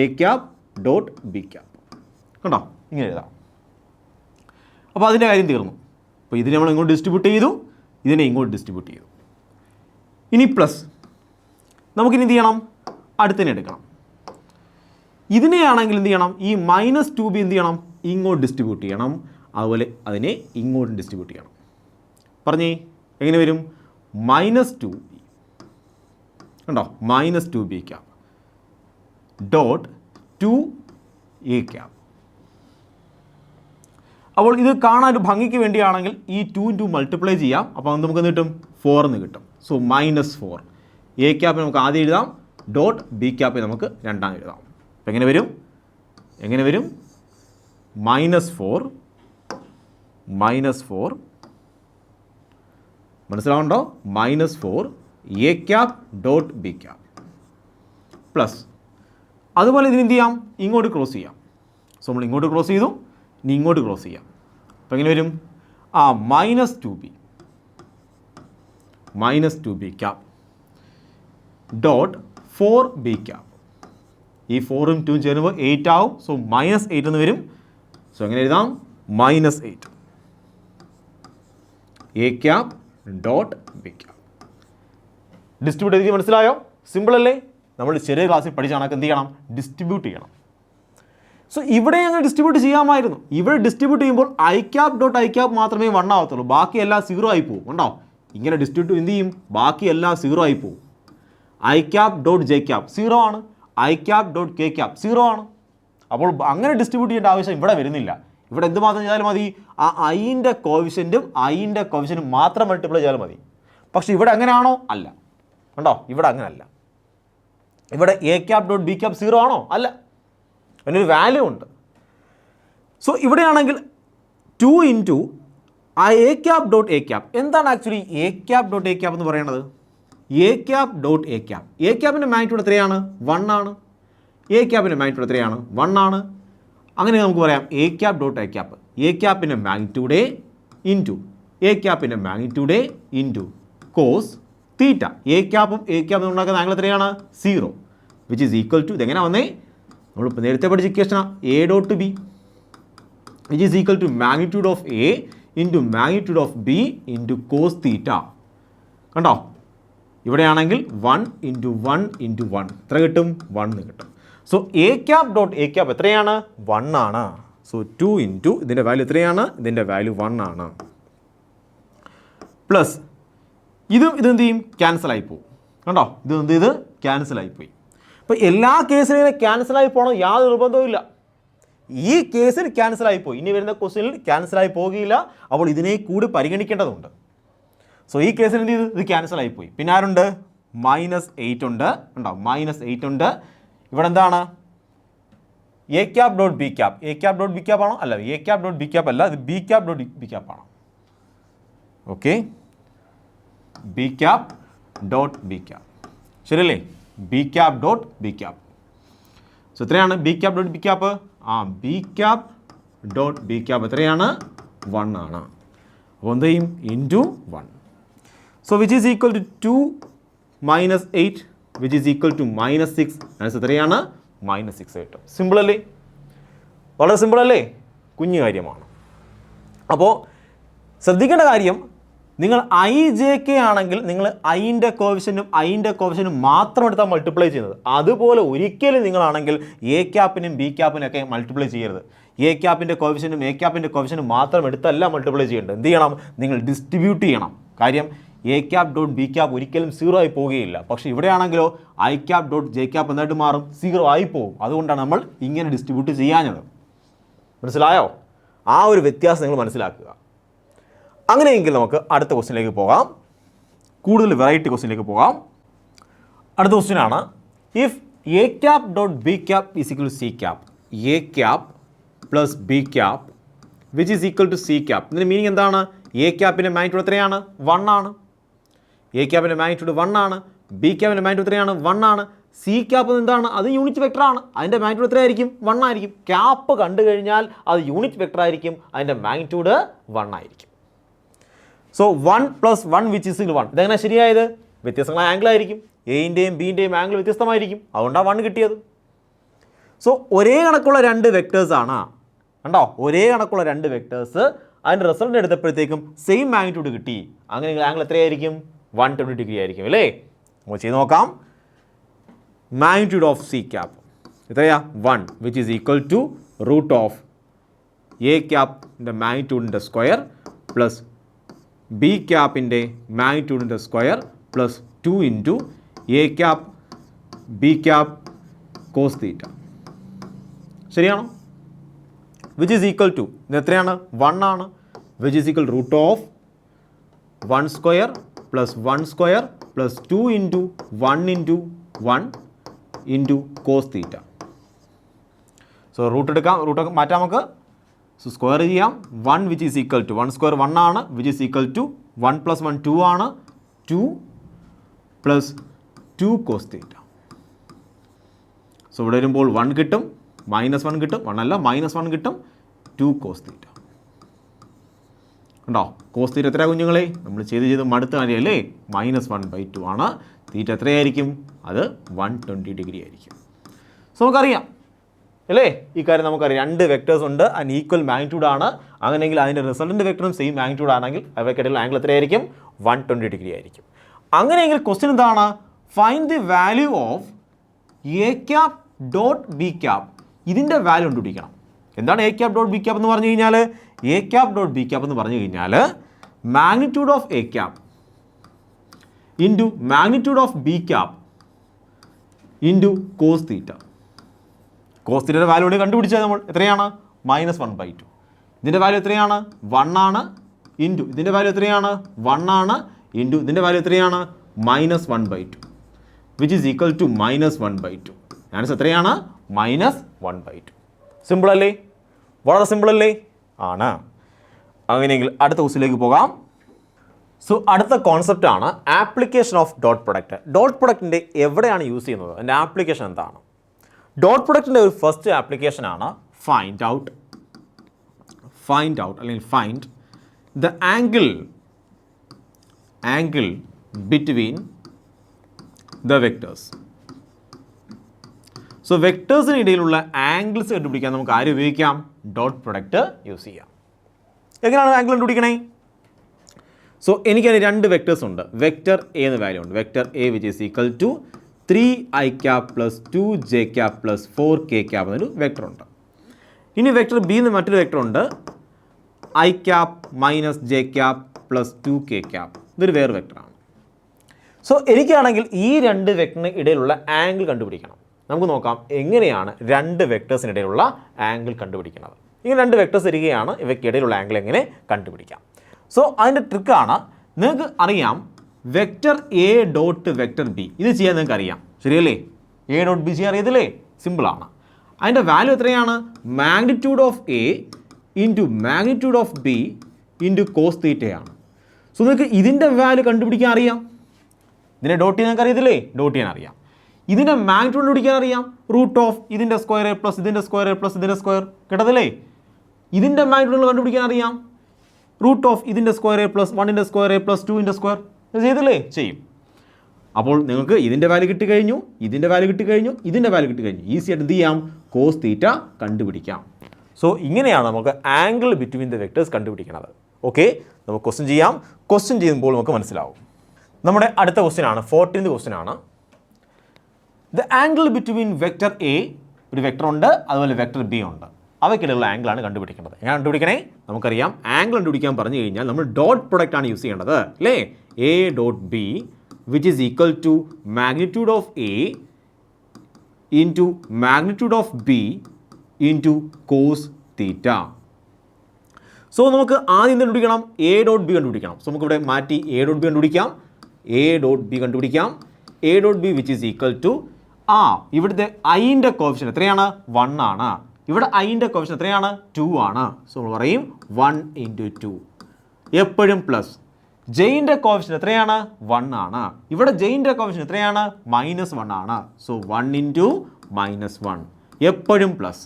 A cap dot B cap. കണ്ടോ? ഇങ്ങനെ എഴുതാം. അപ്പോൾ അതിൻ്റെ കാര്യം തീർന്നു. അപ്പോൾ ഇതിനെ നമ്മൾ ഇങ്ങോട്ട് ഡിസ്ട്രിബ്യൂട്ട് ചെയ്തു, ഇതിനെ ഇങ്ങോട്ട് ഡിസ്ട്രിബ്യൂട്ട് ചെയ്തു. ഇനി പ്ലസ് നമുക്കിനി എന്ത് ചെയ്യണം? അടുത്തതിനെ എടുക്കണം. ഇതിനെയാണെങ്കിൽ എന്ത് ചെയ്യണം? ഈ -2b എന്ത് ചെയ്യണം? ഇങ്ങോട്ട് ഡിസ്ട്രിബ്യൂട്ട് ചെയ്യണം. അതുപോലെ അതിനെ ഇങ്ങോട്ട് ഡിസ്ട്രിബ്യൂട്ട് ചെയ്യണം. പറഞ്ഞേ എങ്ങനെ വരും? -2b കണ്ടോ? -2b cap dot 2 A cap. അപ്പോൾ ഇത് കാണാൻ ഒരു ഭംഗിക്ക് വേണ്ടിയാണെങ്കിൽ ഈ 2 മൾട്ടിപ്ലൈ ചെയ്യാം. അപ്പോൾ നമുക്ക് എന്ത് കിട്ടും? 4 എന്ന് കിട്ടും. സോ -4 എ ക്യാപ്പിന് നമുക്ക് ആദ്യം എഴുതാം, ഡോട്ട് ബി ക്യാപ്പിന് നമുക്ക് രണ്ടാം എഴുതാം. അപ്പോൾ എങ്ങനെ വരും? -4 മനസ്സിലാവുണ്ടോ? -4 A cap dot B cap plus അതുപോലെ ഇതിന് എന്ത് ചെയ്യാം? ഇങ്ങോട്ട് ക്രോസ് ചെയ്യാം. സോ നമ്മൾ ഇങ്ങോട്ട് ക്രോസ് ചെയ്തു, ഇനി ഇങ്ങോട്ട് ക്രോസ് ചെയ്യാം. അപ്പോൾ എങ്ങനെ വരും? -2b cap dot 4b cap. ഈ 4ഉം 2ഉം ചേരുമ്പോൾ 8 ആവും. സോ -8 എന്ന് വരും. സോ എങ്ങനെ എഴുതാം? -8 A cap dot B cap. Distribute ചെയ്ത് മനസ്സിലായോ? സിമ്പിൾ അല്ലേ? നമ്മൾ ചെറിയ ക്ലാസ്സിൽ പഠിച്ച കണക്ക് എന്ത് ചെയ്യണം? ഡിസ്ട്രിബ്യൂട്ട് ചെയ്യണം. സോ ഇവിടെ ഞങ്ങൾ ഡിസ്ട്രിബ്യൂട്ട് ചെയ്യാമായിരുന്നു. ഇവിടെ ഡിസ്ട്രിബ്യൂട്ട് ചെയ്യുമ്പോൾ I cap dot I cap മാത്രമേ 1 ആവത്തുള്ളൂ. ബാക്കി എല്ലാം 0 ആയി പോകും. ഉണ്ടോ? ഇങ്ങനെ ഡിസ്ട്രിബ്യൂട്ട് എന്ത് ചെയ്യും? ബാക്കി എല്ലാം 0 ആയി പോകും. I cap dot J cap 0 ആണ്. I cap dot K cap 0 ആണ്. അപ്പോൾ അങ്ങനെ ഡിസ്ട്രിബ്യൂട്ട് ചെയ്യേണ്ട ആവശ്യം ഇവിടെ വരുന്നില്ല. ഇവിടെ എന്ത് മാത്രം ചെയ്താലും മതി? ആ ഐൻ്റെ കോഫിഷ്യൻറ്റും മാത്രം മൾട്ടിപ്ലൈ ചെയ്താൽ മതി. പക്ഷേ ഇവിടെ അങ്ങനെയാണോ? അല്ല. ഉണ്ടോ? ഇവിടെ അങ്ങനെയല്ല. ഇവിടെ A cap dot B cap 0 ആണോ? അല്ല. അതിനൊരു വാല്യൂ ഉണ്ട്. സോ ഇവിടെയാണെങ്കിൽ 2 into A cap dot A cap. എന്താണ് actually A cap dot A cap എന്ന് പറയുന്നത്? A cap dot A cap. A ക്യാപ്പിൻ്റെ മാഗ്നിറ്റ്യൂഡ് എത്രയാണ്? 1 ആണ്. എ ക്യാപ്പിൻ്റെ മാഗ്നിറ്റ്യൂഡ് എത്രയാണ്? 1 ആണ്. അങ്ങനെ നമുക്ക് പറയാം A cap dot A cap. A ക്യാപ്പിൻ്റെ magnitude into cos theta. A ക്യാപ്പും ഉണ്ടാക്കുന്ന ആംഗിൾ എത്രയാണ്? 0 വിച്ച് ഈസ് ഈക്വൽ ടു ഇതെങ്ങനെ വന്നേ? നമ്മളിപ്പോൾ നേരത്തെ പഠിച്ച ഇക്വേഷനാണ് A dot B which is equal to magnitude of A into magnitude of B into cos theta. കണ്ടോ? ഇവിടെയാണെങ്കിൽ 1 ഇൻറ്റു 1 ഇൻറ്റു 1 എത്ര കിട്ടും? 1 കിട്ടും. So A cap dot A cap എത്രയാണ്? 1 ആണ്. സോ 2 ഇൻറ്റു ഇതിൻ്റെ വാല്യൂ എത്രയാണ്? ഇതിൻ്റെ വാല്യൂ 1 ആണ്. പ്ലസ് ഇതെന്ത് ചെയ്യും? ക്യാൻസലായി പോകും. കണ്ടോ? ഇത് ക്യാൻസലായിപ്പോയി. അപ്പോൾ എല്ലാ കേസിലും ഇങ്ങനെ ക്യാൻസലായി പോകണം യാതൊരു നിർബന്ധവും ഇല്ല. ഈ കേസിൽ ക്യാൻസലായിപ്പോയി. ഇനി വരുന്ന ക്വസ്റ്റ്യനിൽ ക്യാൻസലായി പോകുകയില്ല. അപ്പോൾ ഇതിനെ കൂടി പരിഗണിക്കേണ്ടതുണ്ട്. സോ ഈ കേസിൽ എന്ത് ചെയ്തു? ഇത് ക്യാൻസലായിപ്പോയി. പിന്നെ ആരുണ്ട്? -8 ഉണ്ട്. ഉണ്ടോ? -8 ഉണ്ട്. ഇവിടെ എന്താണ്? A cap dot B cap. A cap dot B cap ആണോ? അല്ല. A cap dot B cap അല്ല. ഇത് B cap dot B cap ആണ്. Okay, B cap dot B cap. ശരിയല്ലേ? B cap dot B cap. So എത്രയാണ് B cap dot B cap? B cap dot B cap എത്രയാണ് 1 ആണ്. അപ്പോൾ എന്ത് ചെയ്യും into 1. So which is equal to 2 - 8 which is equal to -6. Answer എത്രയാണ് -6 കിട്ടും. Simple അല്ലേ? വളരെ സിമ്പിൾ അല്ലേ? കുഞ്ഞു കാര്യമാണ്. അപ്പോൾ ശ്രദ്ധിക്കേണ്ട കാര്യം, നിങ്ങൾ ഐ ജെ കെ ആണെങ്കിൽ നിങ്ങൾ ഐൻ്റെ കോഫിഷ്യൻറ്റും മാത്രം എടുത്താൽ മൾട്ടിപ്ലൈ ചെയ്യുന്നത്. അതുപോലെ ഒരിക്കലും നിങ്ങളാണെങ്കിൽ എ ക്യാപ്പിനും ബി ക്യാപ്പിനും ഒക്കെ മൾട്ടിപ്ലൈ ചെയ്യരുത്. എ ക്യാപ്പിൻ്റെ കോഫിഷ്യൻറ്റും എ ക്യാപ്പിൻ്റെ കോഫിഷ്യൻറ്റും മാത്രം എടുത്തല്ല മൾട്ടിപ്ലൈ ചെയ്യേണ്ടത്. എന്ത് ചെയ്യണം? നിങ്ങൾ ഡിസ്ട്രിബ്യൂട്ട് ചെയ്യണം. കാര്യം A cap dot B cap ഒരിക്കലും 0 ആയി പോവുകയില്ല. പക്ഷേ ഇവിടെയാണെങ്കിലോ I cap dot J cap എന്നായിട്ട് മാറും, 0 ആയി പോകും. അതുകൊണ്ടാണ് നമ്മൾ ഇങ്ങനെ ഡിസ്ട്രിബ്യൂട്ട് ചെയ്യാഞ്ഞത്. മനസ്സിലായോ? ആ ഒരു വ്യത്യാസം നിങ്ങൾ മനസ്സിലാക്കുക. അങ്ങനെയെങ്കിൽ നമുക്ക് അടുത്ത ക്വസ്റ്റ്യനിലേക്ക് പോകാം. കൂടുതൽ വെറൈറ്റി ക്വസ്റ്റ്യനിലേക്ക് പോകാം. അടുത്ത ക്വസ്റ്റ്യനാണ്, if A cap dot B cap is equal to C cap, A cap plus B cap which is equal to C cap. ഇതിൻ്റെ മീനിങ് എന്താണ്? എ ക്യാപ്പിൻ്റെ മാഗ്നിറ്റ്യൂഡ് എത്രയാണ്? 1 ആണ്. എ ക്യാപ്പിൻ്റെ മാഗ്നിറ്റ്യൂഡ് 1 ആണ്. ബി ക്യാപ്പിൻ്റെ മാഗ്നിറ്റ്യൂഡ് എത്രയാണ്? 1 ആണ്. സി ക്യാപ്പ് എന്താണ്? അത് യൂണിറ്റ് വെക്ടറാണ്. അതിൻ്റെ മാഗ്നിറ്റ്യൂഡ് എത്രയായിരിക്കും? 1 ആയിരിക്കും. ക്യാപ്പ് കണ്ടു കഴിഞ്ഞാൽ അത് യൂണിറ്റ് വെക്ടർ ആയിരിക്കും, അതിൻ്റെ മാഗ്നിറ്റ്യൂഡ് 1 ആയിരിക്കും. So 1 + 1 which is 1. ഇതെങ്ങനെ ശരിയായത്? വ്യത്യസ്തങ്ങളായ ആംഗിൾ ആയിരിക്കും. എൻ്റെയും ബിൻ്റെയും ആംഗിൾ വ്യത്യസ്തമായിരിക്കും. അതുകൊണ്ടാണ് 1 കിട്ടിയത്. സോ ഒരേ കണക്കുള്ള 2 വെക്ടേഴ്സാണ്. കണ്ടോ? ഒരേ കണക്കുള്ള 2 വെക്ടേഴ്സ് അതിൻ്റെ റിസൾട്ട് എടുത്തപ്പോഴത്തേക്കും സെയിം മാഗ്നിറ്റ്യൂഡ് കിട്ടി. അങ്ങനെ ആംഗിൾ എത്രയായിരിക്കും? 120 ഡിഗ്രി ആയിരിക്കും അല്ലേ? നമുക്ക് ചെയ്ത് നോക്കാം. മാഗ്നിറ്റ്യൂഡ് ഓഫ് സി ക്യാപ് എത്രയാ? 1 which is equal to root of A ക്യാപ്പിൻ്റെ മാഗ്നിറ്റ്യൂഡിൻ്റെ സ്ക്വയർ പ്ലസ് ബി ക്യാപ്പിൻ്റെ മാഗ്നിറ്റ്യൂഡിൻ്റെ square plus 2 into A cap B cap cos theta. ശരിയാണോ? വിച്ച് ഈസ് ഈക്വൽ ടു ഇത് എത്രയാണ്? 1 ആണ്. Which is equal root of 1 square plus 1 square plus 2 into 1 into 1 into cos theta. So root എടുക്കാം, root മാറ്റാം നമുക്ക്. So square ചെയ്യാം. 1 which is equal to 1 square 1 ആണ്. Which is equal to 1 + 1 2 ആണ്. 2 + 2 cos theta. So ഇവിടെ വരുമ്പോൾ 1 കിട്ടും, -1 കിട്ടും, 1 അല്ല -1 കിട്ടും, 2 കോസ് തീറ്റ. ഉണ്ടോ? കോസ് തീറ്റ എത്രയാണ് കുഞ്ഞുങ്ങളെ? നമ്മൾ ചെയ്ത് മടുത്ത കാര്യമല്ലേ? -1/2 ആണ്. തീറ്റ എത്രയായിരിക്കും? അത് 120 ഡിഗ്രി ആയിരിക്കും. സോ നമുക്കറിയാം അല്ലേ? ഈ കാര്യം നമുക്കറിയാം. 2 വെക്ടേഴ്സ് ഉണ്ട്, അതിന് ഈക്വൽ മാഗ്നിറ്റ്യൂഡ് ആണ്. അങ്ങനെയെങ്കിൽ അതിൻ്റെ റിസൾട്ടിൻ്റെ വെക്ടറും സെയിം മാഗ്നിറ്റ്യൂഡ് ആണെങ്കിൽ അവയ്ക്കിടയിൽ ആംഗിൾ എത്രയായിരിക്കും? 120 ഡിഗ്രി ആയിരിക്കും. അങ്ങനെയെങ്കിൽ ക്വസ്റ്റ്യൻ എന്താണ്? Find the value of A cap dot B cap. ഇതിൻ്റെ വാല്യൂ കണ്ടുപിടിക്കണം. എന്താണ് A cap dot B cap എന്ന് പറഞ്ഞു കഴിഞ്ഞാൽ? A cap dot B cap എന്ന് പറഞ്ഞു കഴിഞ്ഞാൽ magnitude of A cap into magnitude of B cap into cos theta. Cos തീറ്റയുടെ വാല്യൂ ഇവിടെ കണ്ടുപിടിച്ചാൽ നമ്മൾ എത്രയാണ്? -1/2. ഇതിൻ്റെ വാല്യൂ എത്രയാണ്? 1 ആണ്. ഇൻറ്റു ഇതിൻ്റെ വാല്യൂ എത്രയാണ്? 1 ആണ്. ഇൻറ്റു ഇതിൻ്റെ വാല്യൂ എത്രയാണ്? -1/2 which is equal to -1/2. Answer എത്രയാണ്? -1/2. സിമ്പിൾ അല്ലേ? വളരെ സിമ്പിൾ അല്ലേ? ആണ്. അങ്ങനെയെങ്കിൽ അടുത്ത ക്വസ്റ്റ്യനിലേക്ക് പോകാം. സോ അടുത്ത കോൺസെപ്റ്റാണ് application of dot product. Dot പ്രൊഡക്റ്റിൻ്റെ എവിടെയാണ് യൂസ് ചെയ്യുന്നത്? അതിൻ്റെ ആപ്ലിക്കേഷൻ എന്താണ്? ഡോട്ട് പ്രൊഡക്റ്റിൻ്റെ ഒരു ഫസ്റ്റ് ആപ്ലിക്കേഷനാണ് ഫൈൻഡ് ഔട്ട് അല്ലെങ്കിൽ find the angle between the vectors. So വെക്ടേഴ്സിന് ഇടയിലുള്ള ആംഗിൾസ് കണ്ടുപിടിക്കാൻ നമുക്ക് ആര് ഉപയോഗിക്കാം? ഡോട്ട് പ്രൊഡക്റ്റ് യൂസ് ചെയ്യാം. എങ്ങനെയാണ് ആംഗിൾ കണ്ടുപിടിക്കണേ? സോ എനിക്കതിന് 2 വെക്ടേഴ്സ് ഉണ്ട്. വെക്ടർ എ എന്ന വാല്യൂ ഉണ്ട്. Vector A which is equal to 3i cap plus 2j cap plus 4k cap എന്നൊരു വെക്ടർ ഉണ്ട്. ഇനി വെക്ടർ ബി എന്ന് മറ്റൊരു വെക്ടർ ഉണ്ട്. i cap minus j cap plus 2k cap. ഇതൊരു വേറെ വെക്ടറാണ്. സോ എനിക്കാണെങ്കിൽ ഈ 2 വെക്ടറിന് ഇടയിലുള്ള ആംഗിൾ കണ്ടുപിടിക്കണം. നമുക്ക് നോക്കാം എങ്ങനെയാണ് 2 വെക്ടേഴ്സിനിടയിലുള്ള ആംഗിൾ കണ്ടുപിടിക്കുന്നത്. ഇങ്ങനെ 2 വെക്ടേഴ്സ് തരികയാണ്, ഇവയ്ക്കിടയിലുള്ള ആംഗിൾ എങ്ങനെ കണ്ടുപിടിക്കാം. സോ അതിൻ്റെ ട്രിക്കാണ്, നിങ്ങൾക്ക് അറിയാം vector A dot vector B ഇത് ചെയ്യാൻ നിങ്ങൾക്ക് അറിയാം, ശരിയല്ലേ? എ ഡോട്ട് ബി ചെയ്യാൻ അറിയത്തില്ലേ? സിമ്പിളാണ്. അതിൻ്റെ വാല്യൂ എത്രയാണ്? Magnitude of A into magnitude of B into cos തീറ്റയാണ്. സോ നിങ്ങൾക്ക് ഇതിൻ്റെ വാല്യൂ കണ്ടുപിടിക്കാൻ അറിയാം. ഇതിനെ ഡോട്ട് ചെയ്യാൻ നിങ്ങൾക്ക് അറിയത്തില്ലേ? ഡോട്ട് ചെയ്യാൻ അറിയാം. ഇതിൻ്റെ മാഗ്നിറ്റ്യൂഡ് കണ്ടുപിടിക്കാൻ അറിയാം. റൂട്ട് ഓഫ് ഇതിൻ്റെ സ്ക്വയർ പ്ലസ് ഇതിൻ്റെ സ്ക്വയർ പ്ലസ് ഇതിൻ്റെ സ്ക്വയർ കേട്ടതല്ലേ. ഇതിൻ്റെ മാഗ്നിറ്റ്യൂഡ് കണ്ടുപിടിക്കാൻ അറിയാം. റൂട്ട് ഓഫ് ഇതിൻ്റെ സ്ക്വയർ പ്ലസ് 1ൻ്റെ സ്ക്വയർ പ്ലസ് 2ൻ്റെ സ്ക്വയർ ചെയ്തില്ലേ, ചെയ്യും. അപ്പോൾ നിങ്ങൾക്ക് ഇതിൻ്റെ വാല്യൂ കിട്ടിക്കഴിഞ്ഞു, ഇതിൻ്റെ വാല്യൂ കിട്ടിക്കഴിഞ്ഞു, ഇതിൻ്റെ വാല്യൂ കിട്ടിക്കഴിഞ്ഞു. ഈസി ആയിട്ട് എന്ത് ചെയ്യാം, കോസ് തീറ്റ കണ്ടുപിടിക്കാം. സോ ഇങ്ങനെയാണ് നമുക്ക് ആംഗിൾ ബിറ്റ്വീൻ ദ വെക്ടേഴ്സ് കണ്ടുപിടിക്കുന്നത്. ഓക്കെ, നമുക്ക് ക്വസ്റ്റ്യൻ ചെയ്യാം. ക്വസ്റ്റ്യൻ ചെയ്യുമ്പോൾ നമുക്ക് മനസ്സിലാവും. നമ്മുടെ അടുത്ത ക്വസ്റ്റ്യൻ ആണ് 14th ക്വസ്റ്റ്യൻ ആണ്. The angle between vector A, ഒരു വെക്ടർ ഉണ്ട്, അതുപോലെ വെക്ടർ ബി ഉണ്ട്. അവയ്ക്കിടയിലുള്ള ആംഗിളാണ് കണ്ടുപിടിക്കേണ്ടത്. എങ്ങനെ കണ്ടുപിടിക്കണേ? നമുക്കറിയാം ആംഗിൾ കണ്ടുപിടിക്കാൻ പറഞ്ഞു കഴിഞ്ഞാൽ നമ്മൾ ഡോട്ട് പ്രൊഡക്റ്റ് ആണ് യൂസ് ചെയ്യേണ്ടത് അല്ലേ. A dot B which is equal to magnitude of A into magnitude of B into cos theta. So നമുക്ക് ആദ്യം എന്ത് കണ്ടുപിടിക്കണം? എ ഡോട്ട് ബി കണ്ടുപിടിക്കണം. സോ നമുക്കിവിടെ മാറ്റി എ ഡോട്ട് ബി കണ്ടുപിടിക്കാം. എ ഡോട്ട് ബി കണ്ടുപിടിക്കാം. A dot B which is equal to ഇവിടുത്തെ ഐൻ്റെ കോഫിഷ്യൻ്റ് എത്രയാണ്? 1 ആണ്. ഇവിടെ ഐൻ്റെ കോഫിഷ്യൻ്റ് എത്രയാണ്? 2 ആണ്. സോ നമ്മൾ പറയും 1 × 2 എപ്പോഴും പ്ലസ്. ജെയിൻ്റെ കോഫിഷ്യൻ്റ് എത്രയാണ്? 1 ആണ്. ഇവിടെ ജെയിൻ്റെ കോഫിഷ്യൻ്റ് എത്രയാണ്? -1 ആണ്. സോ 1 × -1 എപ്പോഴും പ്ലസ്.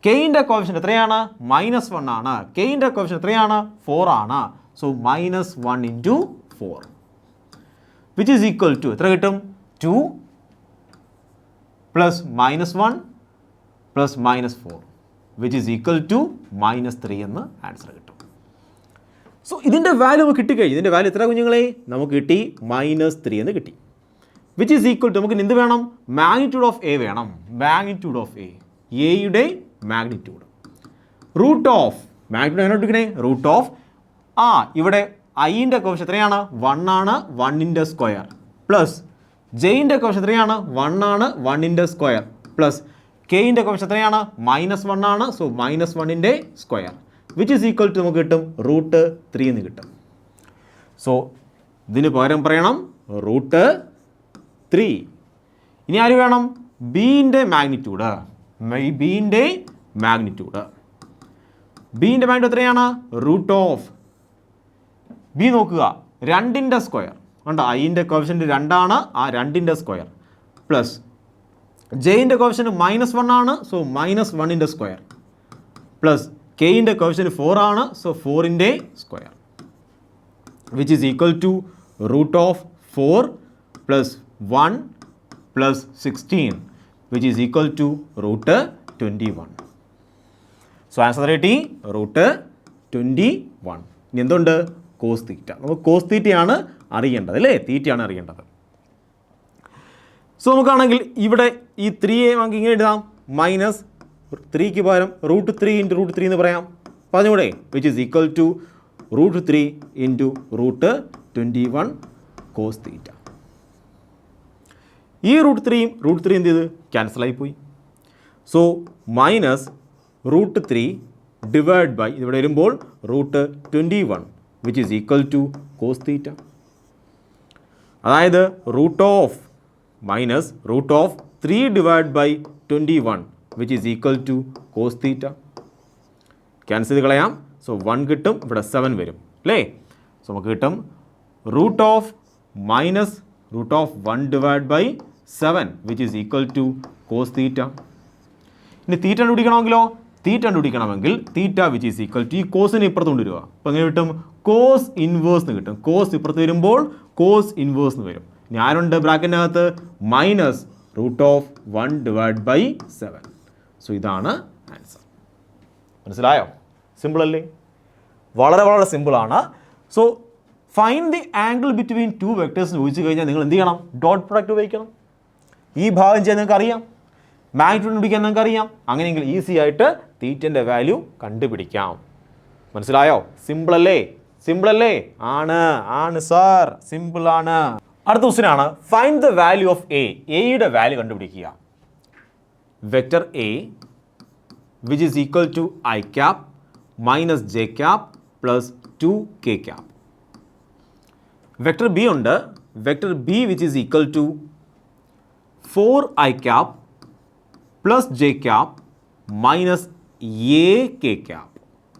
കെയിൻ്റെ കോഫിഷ്യൻ്റ് എത്രയാണ്? -1 ആണ്. കെയിൻ്റെ കോഫിഷ്യൻ്റ് എത്രയാണ്? 4 ആണ്. So -1 × 4 which is equal to എത്ര കിട്ടും? 2 + -1 + -4 വിച്ച് ഈസ് ഈക്വൽ ടു -3 എന്ന് ആൻസർ കിട്ടും. സോ ഇതിൻ്റെ വാല്യൂ നമുക്ക് കിട്ടിക്കഴിഞ്ഞു. ഇതിൻ്റെ വാല്യൂ എത്ര കുഞ്ഞുങ്ങളെ? നമുക്ക് കിട്ടി -3 എന്ന് കിട്ടി. വിച്ച് ഈസ് ഈക്വൽ ടു നമുക്ക് എന്ത് വേണം? മാഗ്നിറ്റ്യൂഡ് ഓഫ് എ വേണം. മാഗ്നിറ്റ്യൂഡ് ഓഫ് എ, എയുടെ മാഗ്നിറ്റ്യൂഡ്. റൂട്ട് ഓഫ് മാഗ്നിറ്റ്യൂഡ് എങ്ങനെ എടുക്കണേ? റൂട്ട് ഓഫ് ഇവിടെ ഐൻ്റെ കോഫിഷ്യൻ്റ് എത്രയാണ്? 1 ആണ്. 1ൻ്റെ സ്ക്വയർ പ്ലസ് ജെയിൻ്റെ കോഫിഷ്യൻ്റ് എത്രയാണ്? 1 ആണ്. 1ൻ്റെ സ്ക്വയർ പ്ലസ് കെയിൻ്റെ കോഫിഷ്യൻ്റ് എത്രയാണ്? -1 ആണ്. സോ -1ൻ്റെ square which is equal to നമുക്ക് കിട്ടും √3 എന്ന് കിട്ടും. സോ ഇതിന് പകരം പറയണം √3. ഇനി ആര് വേണം? ബീൻ്റെ മാഗ്നിറ്റ്യൂഡ്. ബീൻ്റെ മാഗ്നിറ്റ്യൂഡ് എത്രയാണ്? റൂട്ട് ഓഫ് ബി നോക്കുക, 2ൻ്റെ സ്ക്വയർ ഉണ്ട്. ഐൻ്റെ കോഫിഷ്യൻ്റ് 2 ആണ്. ആ 2ൻ്റെ സ്ക്വയർ പ്ലസ് ജെയിൻ്റെ കോഫിഷ്യൻ്റ് -1 ആണ്. സോ -1ൻ്റെ സ്ക്വയർ പ്ലസ് കെയിൻ്റെ കോഫിഷ്യൻ്റ് 4 ആണ്. സോ 4ൻ്റെ square which is equal to √4 + 1 + 16 which is equal to √21. So answer കിട്ടി √21. ഇനി എന്തുണ്ട്? Cos theta. നമുക്ക് കോസ് തീറ്റയാണ് അറിയേണ്ടത് അല്ലേ, തീറ്റയാണ് അറിയേണ്ടത്. സോ നമുക്കാണെങ്കിൽ ഇവിടെ ഈ 3 നമുക്ക് ഇങ്ങനെ എഴുതാം, -3ക്ക് പകരം √3 × √3 എന്ന് പറയാം. പറഞ്ഞൂടെ? Which is equal to √3 × √21 cos theta. ഈ √3യും √3 എന്ത് ചെയ്ത് ക്യാൻസലായി പോയി. സോ -√3 ഡിവൈഡ് ബൈ ഇവിടെ വരുമ്പോൾ √21 which is equal to cos theta. അതായത് √3 divide by 21 which is equal to cos theta. Cancel ചെയ്ത് കളയാം. സോ 1 കിട്ടും, ഇവിടെ 7 വരും അല്ലേ. സോ നമുക്ക് കിട്ടും √1 divide by 7 which is equal to cos theta. ഇനി തീറ്റ കണ്ടുപിടിക്കണമെങ്കിലോ? Theta which is equal to ഈ കോസിന് ഇപ്പുറത്ത് കൊണ്ടുവരിക. അപ്പോൾ എങ്ങനെ കിട്ടും? കോസ് ഇൻവേഴ്സ് എന്ന് കിട്ടും. കോസ് ഇപ്പുറത്ത് വരുമ്പോൾ കോസ് ഇൻവേഴ്സ് എന്ന് വരും. ഇനി ആരുണ്ട് ബ്രാക്കറ്റിനകത്ത്? -√1 ഡിവൈഡ് ബൈ 7. സോ ഇതാണ് ആൻസർ. മനസ്സിലായോ? സിമ്പിൾ അല്ലേ? വളരെ വളരെ സിമ്പിളാണ്. So find the angle between 2 vectors ചോദിച്ചു കഴിഞ്ഞാൽ നിങ്ങൾ എന്ത് ചെയ്യണം? ഡോട്ട് പ്രൊഡക്റ്റ് ഉപയോഗിക്കണം. ഈ ഭാഗം ചെയ്യാൻ നിങ്ങൾക്ക് അറിയാം, മാഗ്നിറ്റ്യൂഡ് കണ്ടുപിടിക്കാൻ നിങ്ങൾക്ക് അറിയാം. അങ്ങനെയെങ്കിൽ ഈസി ആയിട്ട് തീറ്റൻ്റെ വാല്യൂ കണ്ടുപിടിക്കാം. മനസ്സിലായോ? സിമ്പിൾ അല്ലേ? ആണ് സാർ, സിമ്പിളാണ്. അടുത്ത ക്വസ്റ്റ്യൻ ആണ് find the value of A. എയുടെ വാല്യൂ കണ്ടുപിടിക്കുക. Vector A which is equal to i cap - j cap plus 2k cap. Vector B ഉണ്ട്. Vector B which is equal to 4i cap plus j cap minus ak cap.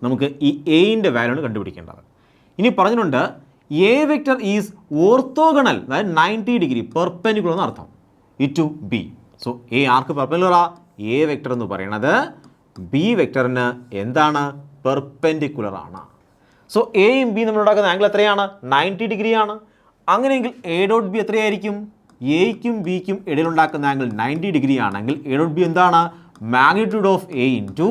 നമുക്ക് ഈ എയുടെ value ആണ് കണ്ടുപിടിക്കേണ്ടത്. ഇനി പറഞ്ഞിട്ടുണ്ട് A vector is orthogonal, അതായത് 90 degree perpendicular എന്ന് അർത്ഥം. To B. സോ എ ആർക്ക് പെർപെൻഡിക്കുലറാ? എ വെക്ടർ എന്ന് പറയുന്നത് ബി വെക്ടറിന് എന്താണ്? പെർപെൻഡിക്കുലർ ആണ്. സോ എയും ബി നമ്മൾ ഉണ്ടാക്കുന്ന ആംഗിൾ എത്രയാണ്? 90 ഡിഗ്രിയാണ്. അങ്ങനെയെങ്കിൽ എ ഡോട്ട് ബി എത്രയായിരിക്കും? എയ്ക്കും ബിക്കും ഇടയിലുണ്ടാക്കുന്ന ആംഗിൾ 90 ഡിഗ്രി ആണെങ്കിൽ എ ഡോട്ട് ബി എന്താണ്? Magnitude of A into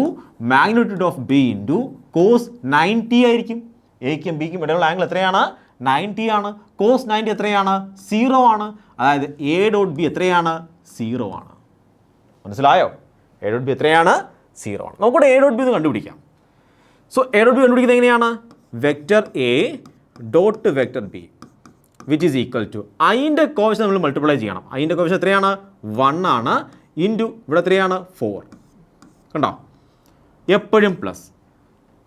magnitude of B into cos 90 ആയിരിക്കും. എയ്ക്കും ബിക്കും ഇടയിലുള്ള ആംഗിൾ എത്രയാണ്? 90 ആണ്. കോസ് 90 എത്രയാണ്? 0 ആണ്. അതായത് എ ഡോട്ട് ബി എത്രയാണ്? 0 ആണ്. മനസ്സിലായോ? എ ഡോട്ട് ബി എത്രയാണ്? 0 ആണ്. നമുക്കിവിടെ എ ഡോട്ട് ബി എന്ന് കണ്ടുപിടിക്കാം. സോ എ ഡോട്ട് ബി കണ്ടുപിടിക്കുന്നത് എങ്ങനെയാണ്? Vector A dot vector B which is equal to അതിൻ്റെ കോഫിഷ്യന്റ് നമ്മൾ മൾട്ടിപ്ലൈ ചെയ്യണം. അതിൻ്റെ കോഫിഷ്യന്റ് എത്രയാണ്? 1 ആണ്. ഇൻറ്റു ഇവിടെ എത്രയാണ്? 4. കണ്ടോ? എപ്പോഴും പ്ലസ്.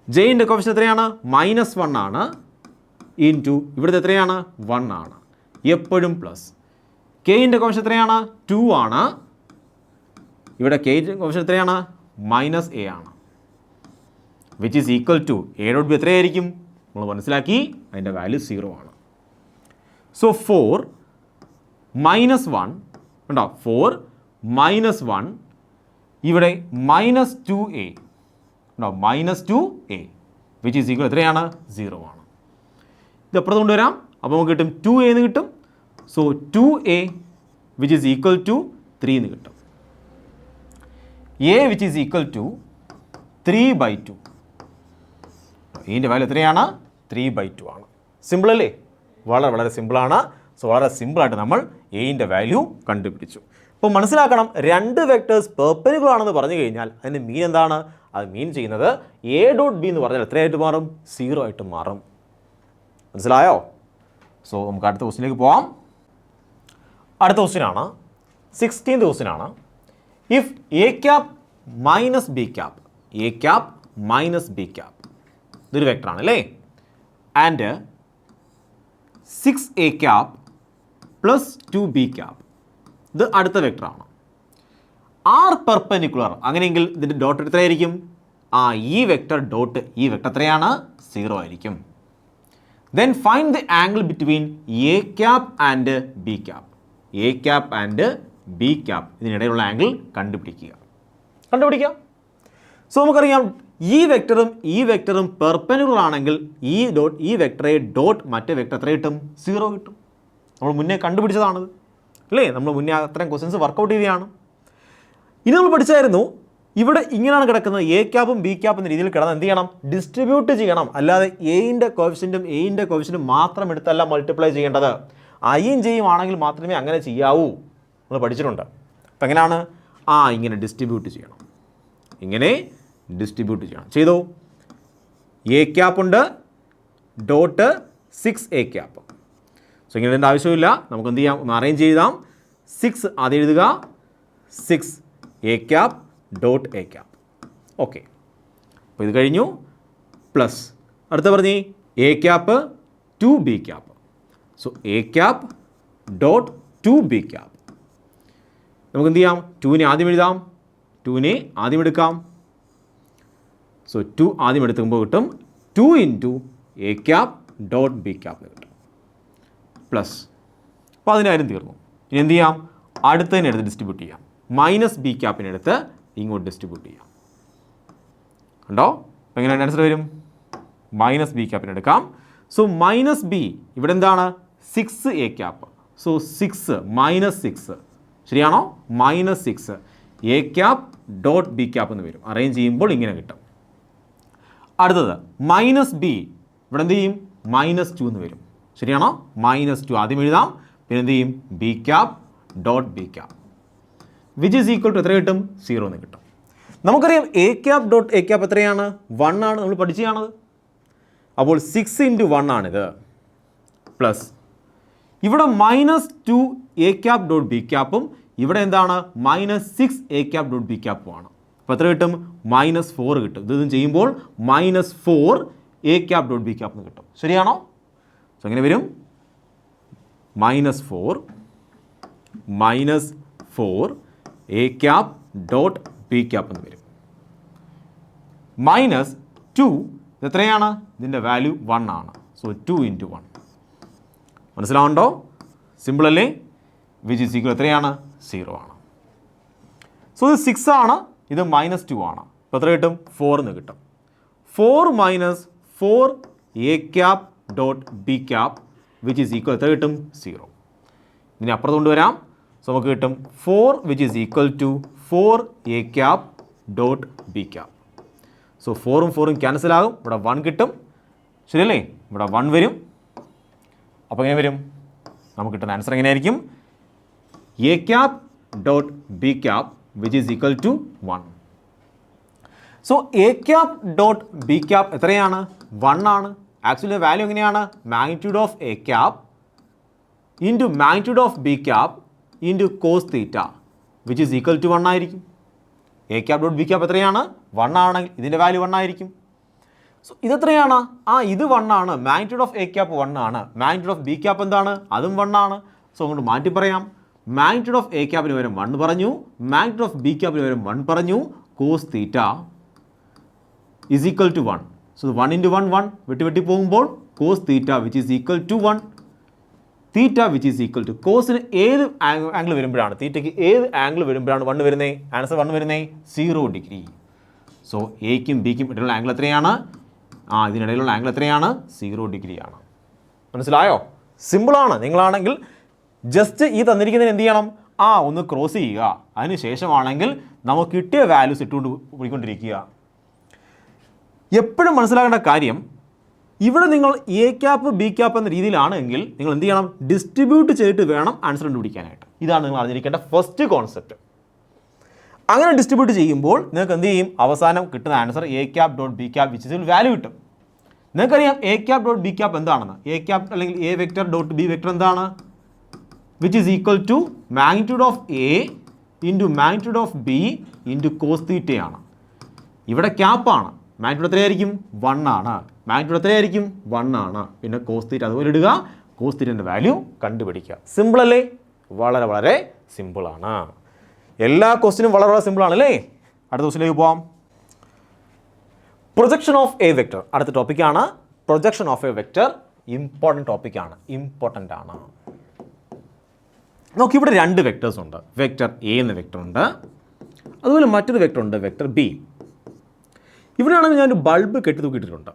ജെയിൻ്റെ കോഫിഷ്യന്റ് എത്രയാണ്? -1 ആണ്. ഇൻറ്റു ഇവിടുത്തെ എത്രയാണ്? 1 ആണ്. എപ്പോഴും പ്ലസ്. കെയിൻ്റെ കോഫിഷ്യന്റ് എത്രയാണ്? 2 ആണ്. ഇവിടെ കെയിൻ്റെ കോഫിഷ്യന്റ് എത്രയാണ്? -a ആണ്. Which is equal to A dot B എത്രയായിരിക്കും? നമ്മൾ മനസ്സിലാക്കി, അതിൻ്റെ വാല്യൂ 0 ആണ്. സോ 4 -1 ഉണ്ടോ? 4 -1 ഇവിടെ -2a ഉണ്ടോ? -2a വിച്ച് ഈസ് ഈക്വൽ എത്രയാണ്? 0 ആണ്. ഇത് എപ്പുറത്ത് കൊണ്ടുവരാം. അപ്പോൾ നമുക്ക് കിട്ടും 2a എന്ന് കിട്ടും. So 2a which is equal to 3 എന്ന് കിട്ടും. a which is equal to 3/2. ഇതിൻ്റെ വാല്യൂ എത്രയാണ്? 3/2 ആണ്. സിമ്പിൾ അല്ലേ? വളരെ വളരെ സിമ്പിളാണ്. സോ വളരെ സിമ്പിളായിട്ട് നമ്മൾ എയിൻ്റെ വാല്യൂ കണ്ടുപിടിച്ചു. അപ്പോൾ മനസ്സിലാക്കണം, രണ്ട് വെക്ടേഴ്സ് പെർപെൻഡിക്കുലർ ആണെന്ന് പറഞ്ഞു കഴിഞ്ഞാൽ അതിൻ്റെ മീൻ എന്താണ്? അത് മീൻ ചെയ്യുന്നത് എ ഡോട്ട് ബി എന്ന് പറഞ്ഞാൽ എത്രയായിട്ട് മാറും? 0 ആയിട്ട് മാറും. മനസ്സിലായോ? സോ നമുക്ക് അടുത്ത ക്വസ്റ്റിലേക്ക് പോവാം. അടുത്ത ക്വസ്റ്റ്യനാണ് 16th ക്വസ്റ്റ്യനാണ്. If A cap minus B cap, A cap minus B cap, ഇതൊരു വെക്ടറാണ് അല്ലേ? And 6a cap plus 2b cap, ഇത് അടുത്ത വെക്ടറാണ്. ആർ പെർപെൻഡിക്കുലർ, അങ്ങനെയെങ്കിൽ ഇതിൻ്റെ ഡോട്ട് എത്രയായിരിക്കും? ഈ വെക്ടർ ഡോട്ട് ഈ വെക്ടർ എത്രയാണ്? 0 ആയിരിക്കും. Then find the angle between A cap and B cap, A cap and B cap, ഇതിനിടയിലുള്ള ആംഗിൾ കണ്ടുപിടിക്കാം. സോ നമുക്കറിയാം ഈ വെക്ടറും പെർപെൻഡിക്കുലർ ആണെങ്കിൽ ഈ വെക്ടറെ ഡോട്ട് മറ്റേ വെക്ടർ എത്ര കിട്ടും? 0 കിട്ടും. നമ്മൾ മുന്നേ കണ്ടുപിടിച്ചതാണത് അല്ലേ? നമ്മൾ മുന്നേ അത്രയും ക്വസ്റ്റ്യൻസ് വർക്കൗട്ട് ചെയ്തതാണ്. ഇനി നമ്മൾ പഠിച്ചായിരുന്നു ഇവിടെ ഇങ്ങനെയാണ് കിടക്കുന്നത്, എ ക്യാപ്പും ബി ക്യാപ്പും എന്ന രീതിയിൽ കിടന്ന് എന്ത് ചെയ്യണം? ഡിസ്ട്രിബ്യൂട്ട് ചെയ്യണം. അല്ലാതെ എയിൻ്റെ കോഫിഷ്യൻറ്റും മാത്രം എടുത്തല്ല മൾട്ടിപ്ലൈ ചെയ്യേണ്ടത്. ഐയും ജെയും ആണെങ്കിൽ മാത്രമേ അങ്ങനെ ചെയ്യാവൂ. നമ്മൾ പഠിച്ചിട്ടുണ്ട്. അപ്പം എങ്ങനെയാണ്? ഇങ്ങനെ ഡിസ്ട്രിബ്യൂട്ട് ചെയ്യണം. ഇങ്ങനെ ഡിസ്ട്രിബ്യൂട്ട് ചെയ്യണം. ചെയ്തോ? എ ക്യാപ്പ് ഉണ്ട്, ഡോട്ട് 6a ക്യാപ്പ്. സോ ഇങ്ങനെ ഇതിൻ്റെ ആവശ്യമില്ല. നമുക്ക് എന്ത് ചെയ്യാം? ഒന്ന് അറേഞ്ച് ചെയ്താം. 6 ആദ്യം എഴുതുക, 6a cap dot A cap. Okay, അപ്പോൾ ഇത് കഴിഞ്ഞു. പ്ലസ് അടുത്ത പറഞ്ഞേ A cap 2b cap. So A cap dot 2b cap. നമുക്ക് എന്ത് ചെയ്യാം? 2നെ ആദ്യം എഴുതാം, 2നെ ആദ്യം എടുക്കാം. സോ 2 ആദ്യം എടുക്കുമ്പോൾ കിട്ടും 2 into A cap dot B cap എന്ന് കിട്ടും. പ്ലസ്, അപ്പോൾ അതിൻ്റെ കാര്യം തീർന്നു. ഇനി എന്ത് ചെയ്യാം? അടുത്തതിനെ എടുത്ത് ഡിസ്ട്രിബ്യൂട്ട് ചെയ്യാം. മൈനസ് ബി ക്യാപ്പിനെ എടുത്ത് ഇങ്ങോട്ട് ഡിസ്ട്രിബ്യൂട്ട് ചെയ്യാം. കണ്ടോ? അപ്പോൾ എങ്ങനെയാണ് ആൻസർ വരും? മൈനസ് ബി ക്യാപ്പിനെ എടുക്കാം. സോ മൈനസ് ബി ഇവിടെ എന്താണ്? 6a cap. സോ 6 -6 ശരിയാണോ? -6 A cap dot B cap എന്ന് വരും. അറേഞ്ച് ചെയ്യുമ്പോൾ ഇങ്ങനെ കിട്ടും. അടുത്തത് മൈനസ് ബി, ഇവിടെ എന്ത് ചെയ്യും? -2 എന്ന് വരും. ശരിയാണോ? -2 ആദ്യം എഴുതാം. പിന്നെ എന്ത് ചെയ്യും? B cap dot B cap which is equal to എത്ര കിട്ടും? 0 എന്ന് കിട്ടും. നമുക്കറിയാം A cap dot A cap എത്രയാണ്? 1 ആണ്. നമ്മൾ പഠിച്ചതാണത്. അപ്പോൾ 6 ഇൻറ്റു 1 ആണിത്. പ്ലസ് ഇവിടെ -2 എ ക്യാപ്പ് ഡോട്ട് ബി ക്യാപ്പും ഇവിടെ എന്താണ്? -6 എ ക്യാപ്പ് ഡോട്ട് ബി ക്യാപ്പും ആണ്. അപ്പോൾ എത്ര കിട്ടും? -4 കിട്ടും. ഇതും ചെയ്യുമ്പോൾ -4 A cap dot B cap എന്ന് കിട്ടും. ശരിയാണോ? സോ എങ്ങനെ വരും? -4 A cap dot B cap എന്ന് വരും. -2 എത്രയാണ്? ഇതിൻ്റെ വാല്യൂ 1 ആണ്. So 2 into 1. മനസ്സിലാവുണ്ടോ? സിമ്പിൾ അല്ലേ? വിച്ച് ഈസ് ഈക്വൽ എത്രയാണ് 0 ആണ്. സോ ഇത് 6 ആണ്, ഇത് -2 ആണ്. അപ്പോൾ എത്ര കിട്ടും? 4 എന്ന് കിട്ടും. 4 - 4 a cap dot b cap which is equal എത്ര കിട്ടും? 0. ഇതിനെ അപ്പുറത്ത് കൊണ്ടുവരാം. സോ നമുക്ക് കിട്ടും 4 which is equal to 4 a cap dot b cap. So 4ഉം 4ഉം ക്യാൻസൽ ആകും. ഇവിടെ 1 കിട്ടും, ശരിയല്ലേ? ഇവിടെ 1 വരും. അപ്പോൾ എങ്ങനെ വരും? നമുക്ക് കിട്ടുന്ന ആൻസർ എങ്ങനെയായിരിക്കും? a cap dot b cap which is equal to 1. So a cap dot b cap എത്രയാണ്? 1 ആണ്. ആക്ച്വലി വാല്യൂ എങ്ങനെയാണ്? Magnitude of a cap into magnitude of b cap into cos theta which is equal to 1 ആയിരിക്കും. a cap dot b cap എത്രയാണ്? 1 ആണെങ്കിൽ ഇതിൻ്റെ value 1 ആയിരിക്കും. So ഇതെത്രയാണ്? ഇത് 1 ആണ്. മാഗ്നിറ്റ്യൂഡ് ഓഫ് a cap 1 ആണ്. മാഗ്നിറ്റ്യൂഡ് ഓഫ് b cap എന്താണ്? അതും 1 ആണ്. സോ അങ്ങോട്ട് മാറ്റി പറയാം. മാഗ്നിറ്റ്യൂഡ് ഓഫ് a capന് പകരം 1 പറഞ്ഞു, മാഗ്നിറ്റ്യൂഡ് ഓഫ് b capന് പകരം 1 പറഞ്ഞു. Cos theta is equal to 1. So 1 into 1 1 വെട്ടി പോകുമ്പോൾ cos theta which is equal to 1. Theta which is equal to കോസിന് ഏത് ആംഗിൾ വരുമ്പോഴാണ്, തീറ്റയ്ക്ക് ഏത് ആംഗിൾ വരുമ്പോഴാണ് 1 വരുന്നത്? ആൻസർ 1 വരുന്നത് 0 ഡിഗ്രി. സോ എയ്ക്കും ബിക്കും ഇടയിലുള്ള ആംഗിൾ എത്രയാണ്? ഇതിനിടയിലുള്ള ആംഗിൾ എത്രയാണ്? 0 ഡിഗ്രിയാണ്. മനസ്സിലായോ? സിമ്പിളാണ്. നിങ്ങളാണെങ്കിൽ ജസ്റ്റ് ഈ തന്നിരിക്കുന്നതിന് എന്ത് ചെയ്യണം? ഒന്ന് ക്രോസ് ചെയ്യുക. അതിന് ശേഷമാണെങ്കിൽ നമുക്ക് കിട്ടിയ വാല്യൂസ് ഇട്ടുകൊണ്ട് പോയിക്കൊണ്ടിരിക്കുക. എപ്പോഴും മനസ്സിലാക്കേണ്ട കാര്യം, ഇവിടെ നിങ്ങൾ എ ക്യാപ്പ് ബി ക്യാപ്പ് എന്ന രീതിയിലാണ് എങ്കിൽ നിങ്ങൾ എന്ത് ചെയ്യണം? ഡിസ്ട്രിബ്യൂട്ട് ചെയ്തിട്ട് വേണം ആൻസർ കണ്ടുപിടിക്കാനായിട്ട്. ഇതാണ് നിങ്ങൾ അറിഞ്ഞിരിക്കേണ്ട ഫസ്റ്റ് കോൺസെപ്റ്റ്. അങ്ങനെ ഡിസ്ട്രിബ്യൂട്ട് ചെയ്യുമ്പോൾ നിങ്ങൾക്ക് എന്ത് ചെയ്യും? അവസാനം കിട്ടുന്ന answer A cap dot B cap which ഇതിൽ വാല്യൂ കിട്ടും. നിങ്ങൾക്കറിയാം A cap dot B cap എന്താണെന്ന്. എ ക്യാപ്പ് അല്ലെങ്കിൽ A vector dot B vector എന്താണ്? Which is equal to magnitude of A into magnitude of B into cos തീറ്റയാണ്. ഇവിടെ ക്യാപ്പാണ്. Magnitude എത്രയായിരിക്കും? 1 ആണ്. മാഗ്നിറ്റ്യൂഡ് എത്രയായിരിക്കും? 1 ആണ്. പിന്നെ കോസ് തീറ്റ അതുപോലെ ഇടുക. കോസ് തീറ്റൻ്റെ വാല്യൂ കണ്ടുപിടിക്കുക. സിമ്പിൾ അല്ലേ? വളരെ വളരെ സിമ്പിളാണ്. എല്ലാ ക്വസ്റ്റിനും വളരെ വളരെ സിമ്പിളാണ് അല്ലേ? അടുത്ത ക്വസ്റ്റിലേക്ക് പോവാം. പ്രൊജക്ഷൻ ഓഫ് എ വെക്റ്റർ അടുത്ത ടോപ്പിക്കാണ്. Projection of A vector important ടോപ്പിക്കാണ്, ഇമ്പോർട്ടൻ്റ് ആണ്. നമുക്കിവിടെ 2 വെക്ടേഴ്സ് ഉണ്ട്. വെക്റ്റർ എ എന്ന വെക്റ്റർ ഉണ്ട്, അതുപോലെ മറ്റൊരു വെക്റ്റർ ഉണ്ട്, വെക്റ്റർ ബി. ഇവിടെയാണെങ്കിൽ ഞാനൊരു ബൾബ് കെട്ടി തൂക്കിയിട്ടിട്ടുണ്ട്.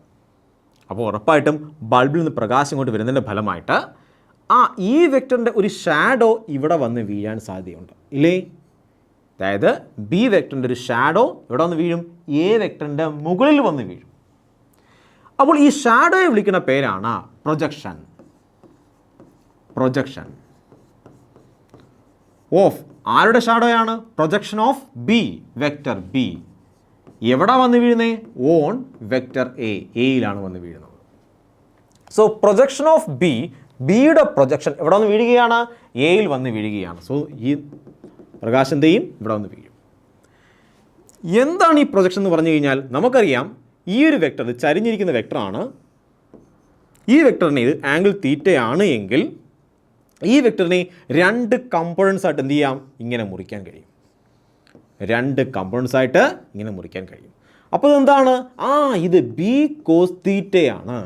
അപ്പോൾ ഉറപ്പായിട്ടും ബൾബിൽ നിന്ന് പ്രകാശം കൊണ്ട് വരുന്നതിൻ്റെ ഫലമായിട്ട് ഈ വെക്റ്ററിൻ്റെ ഒരു ഷാഡോ ഇവിടെ വന്ന് വീഴാൻ സാധ്യതയുണ്ട്, ഇല്ലേ? അതായത് ബി വെക്റ്ററിൻ്റെ ഒരു ഷാഡോ ഇവിടെ വന്ന് വീഴും, എ വെക്റ്ററിൻ്റെ മുകളിൽ വന്ന് വീഴും. അപ്പോൾ ഈ ഷാഡോയെ വിളിക്കുന്ന പേരാണ് പ്രൊജക്ഷൻ. പ്രൊജക്ഷൻ ഓഫ് ആരുടെ ഷാഡോയാണ്? Projection of B, vector B. എവിടെ വന്ന് വീഴുന്നത്? ഓൺ വെക്റ്റർ എ, എയിലാണ് വന്ന് വീഴുന്നത്. സോ പ്രൊജക്ഷൻ ഓഫ് ബി, ബിയുടെ പ്രൊജക്ഷൻ എവിടെ വന്ന് വീഴുകയാണ്? എയിൽ വന്ന് വീഴുകയാണ്. സോ ഈ പ്രകാശം എന്തെയും ഇവിടെ വന്ന് വീഴും. എന്താണ് ഈ പ്രൊജക്ഷൻ എന്ന് പറഞ്ഞു കഴിഞ്ഞാൽ നമുക്കറിയാം ഈ ഒരു വെക്റ്റർ ചരിഞ്ഞിരിക്കുന്ന വെക്റ്ററാണ്. ഈ വെക്റ്ററിന് ഇത് ആംഗിൾ തീറ്റയാണ് എങ്കിൽ ഈ വെക്റ്ററിനെ 2 കമ്പോണൻസ് ആയിട്ട് എന്ത് ചെയ്യാം? ഇങ്ങനെ മുറിക്കാൻ കഴിയും. 2 കമ്പോണൻസ് ആയിട്ട് ഇങ്ങനെ മുറിക്കാൻ കഴിയും. അപ്പോൾ ഇതെന്താണ്? ഇത് ബി കോസ് തീറ്റയാണ്.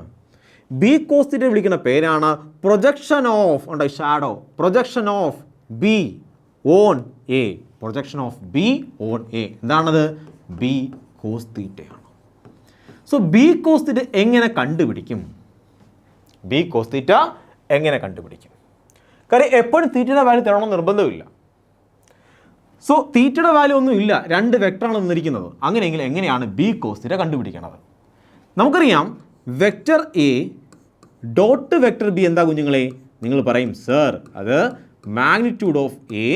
ബി കോസ് തീറ്റ വിളിക്കുന്ന പേരാണ് പ്രൊജക്ഷൻ ഓഫ് ഉണ്ട് shadow, projection of B on A, projection of B on A. എന്താണത്? ബി കോസ് തീറ്റയാണ്. സോ ബി കോസ് തീറ്റ എങ്ങനെ കണ്ടുപിടിക്കും? ബി കോസ് തീറ്റ എങ്ങനെ കണ്ടുപിടിക്കും? കാര്യം എപ്പോഴും തീറ്റയുടെ വാല്യൂ തരണമെന്ന് നിർബന്ധമില്ല. സോ തീറ്റയുടെ വാല്യൂ ഒന്നും ഇല്ല, 2 വെക്ടറാണ് തന്നിരിക്കുന്നത്. അങ്ങനെയെങ്കിൽ എങ്ങനെയാണ് ബി കോസ് തീറ്റ കണ്ടുപിടിക്കുന്നത്? നമുക്കറിയാം vector A dot vector B എന്താ കുഞ്ഞുങ്ങളെ? നിങ്ങൾ പറയും സർ അത് magnitude of A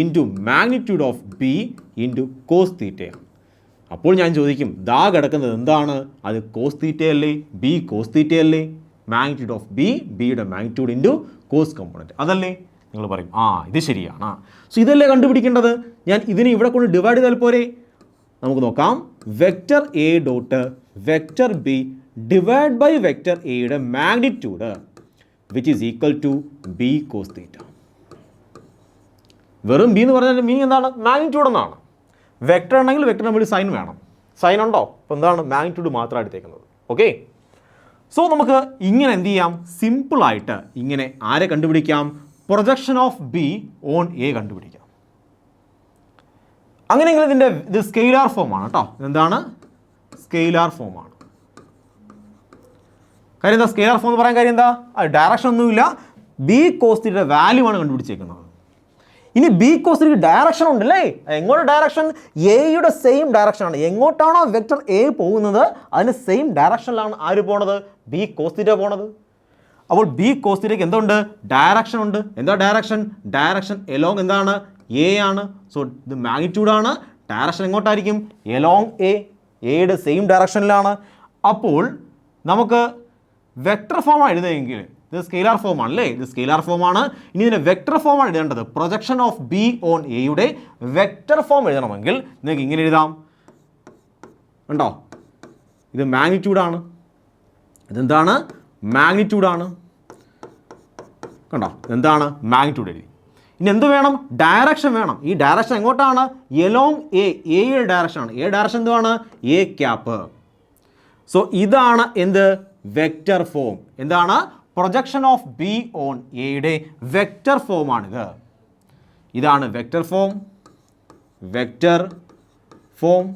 into magnitude of B into cos തീറ്റയാണ്. അപ്പോൾ ഞാൻ ചോദിക്കും ദാ കിടക്കുന്നത് എന്താണ്? അത് കോസ് തീറ്റയല്ലേ? ബി കോസ് തീറ്റയല്ലേ? മാഗ്നിറ്റ്യൂഡ് ഓഫ് ബി, ബിയുടെ മാഗ്നിറ്റ്യൂഡ് ഇൻറ്റു കോസ് കമ്പോണൻറ്റ് അതല്ലേ? നിങ്ങൾ പറയും ഇത് ശരിയാണ്. സോ ഇതല്ലേ കണ്ടുപിടിക്കേണ്ടത്? ഞാൻ ഇതിനെ ഇവിടെ കൊണ്ട് ഡിവൈഡ് ചെയ്താൽ പോരെ? നമുക്ക് നോക്കാം. Vector A dot vector B divide by vector എയുടെ magnitude which is equal to B cos theta. വെറും ബി എന്ന് പറഞ്ഞാൽ മീനിങ് എന്താണ്? മാഗ്നിറ്റ്യൂഡ് എന്നാണ്. വെക്റ്റർ ആണെങ്കിൽ വെക്റ്ററിന് വേണ്ടി സൈൻ വേണം. സൈൻ ഉണ്ടോ? അപ്പോൾ എന്താണ്? മാഗ്നിറ്റ്യൂഡ് മാത്രം എടുത്തേക്കുന്നത്. ഓക്കെ. സോ നമുക്ക് ഇങ്ങനെ എന്ത് ചെയ്യാം? സിമ്പിളായിട്ട് ഇങ്ങനെ ആരെ കണ്ടുപിടിക്കാം? Projection of B on A കണ്ടുപിടിക്കാം. അങ്ങനെയെങ്കിൽ ഇത് സ്കെയിലാർ ഫോമാണ് കേട്ടോ. എന്താണ്? സ്കെയിലാർ ഫോമാണ്. കാര്യം എന്താ സ്കെയിലാർ ഫോം എന്ന് പറയാൻ കാര്യം എന്താ? ഡയറക്ഷൻ ഒന്നുമില്ല, ബി കോസ് തീറ്റയുടെ വാല്യൂ ആണ് കണ്ടുപിടിച്ചേക്കുന്നത്. ഇനി ബി കോസ് തീറ്റയ്ക്ക് ഡയറക്ഷൻ ഉണ്ടല്ലേ? എങ്ങോട്ട് ഡയറക്ഷൻ? എയുടെ സെയിം ഡയറക്ഷനാണ്. എങ്ങോട്ടാണോ വെക്ടർ എ പോകുന്നത് അതിന് സെയിം ഡയറക്ഷനിലാണ് ആര് പോണത്? ബി കോസ് തീറ്റ പോണത്. അപ്പോൾ ബി കോസ് തീറ്റയ്ക്ക് എന്തുണ്ട്? ഡയറക്ഷൻ ഉണ്ട്. എന്താ ഡയറക്ഷൻ? ഡയറക്ഷൻ എലോങ് എന്താണ്? എ ആണ്. സോ ഇത് മാഗ്നിറ്റ്യൂഡാണ്. ഡയറക്ഷൻ എങ്ങോട്ടായിരിക്കും? Along A. എയുടെ സെയിം ഡയറക്ഷനിലാണ്. അപ്പോൾ നമുക്ക് വെക്ടർ ഫോമാണ് എഴുതുമെങ്കിൽ ഇത് സ്കെയിലാർ ഫോമാണ് അല്ലേ? ഇത് സ്കെയിലാർ ഫോമാണ്. ഇനി ഇതിൻ്റെ വെക്ടർ ഫോമാണ് എഴുതേണ്ടത്. പ്രൊജക്ഷൻ ഓഫ് ബി ഓൺ എയുടെ വെക്ടർ ഫോം എഴുതണമെങ്കിൽ നിങ്ങൾക്ക് ഇങ്ങനെ എഴുതാം. ഉണ്ടോ? ഇത് മാഗ്നിറ്റ്യൂഡാണ്. ഇതെന്താണ്? മാഗ്നിറ്റ്യൂഡാണ്. കണ്ടോ? എന്താണ്? മാഗ്നിറ്റ്യൂഡ് എഴുതി. ഇനി എന്ത് വേണം? ഡയറക്ഷൻ വേണം. ഈ ഡയറക്ഷൻ എങ്ങോട്ടാണ്? Along A. എയുടെ ഡയറക്ഷനാണ്. എ ഡയറക്ഷൻ എന്തുവാണ്? A cap. സോ ഇതാണ് എന്ത്? Vector form. എന്താണ്? പ്രൊജക്ഷൻ ഓഫ് ബി ഓൺ എയുടെ വെക്റ്റർ ഫോമാണിത്. ഇതാണ് വെക്റ്റർ ഫോം. വെക്റ്റർ ഫോം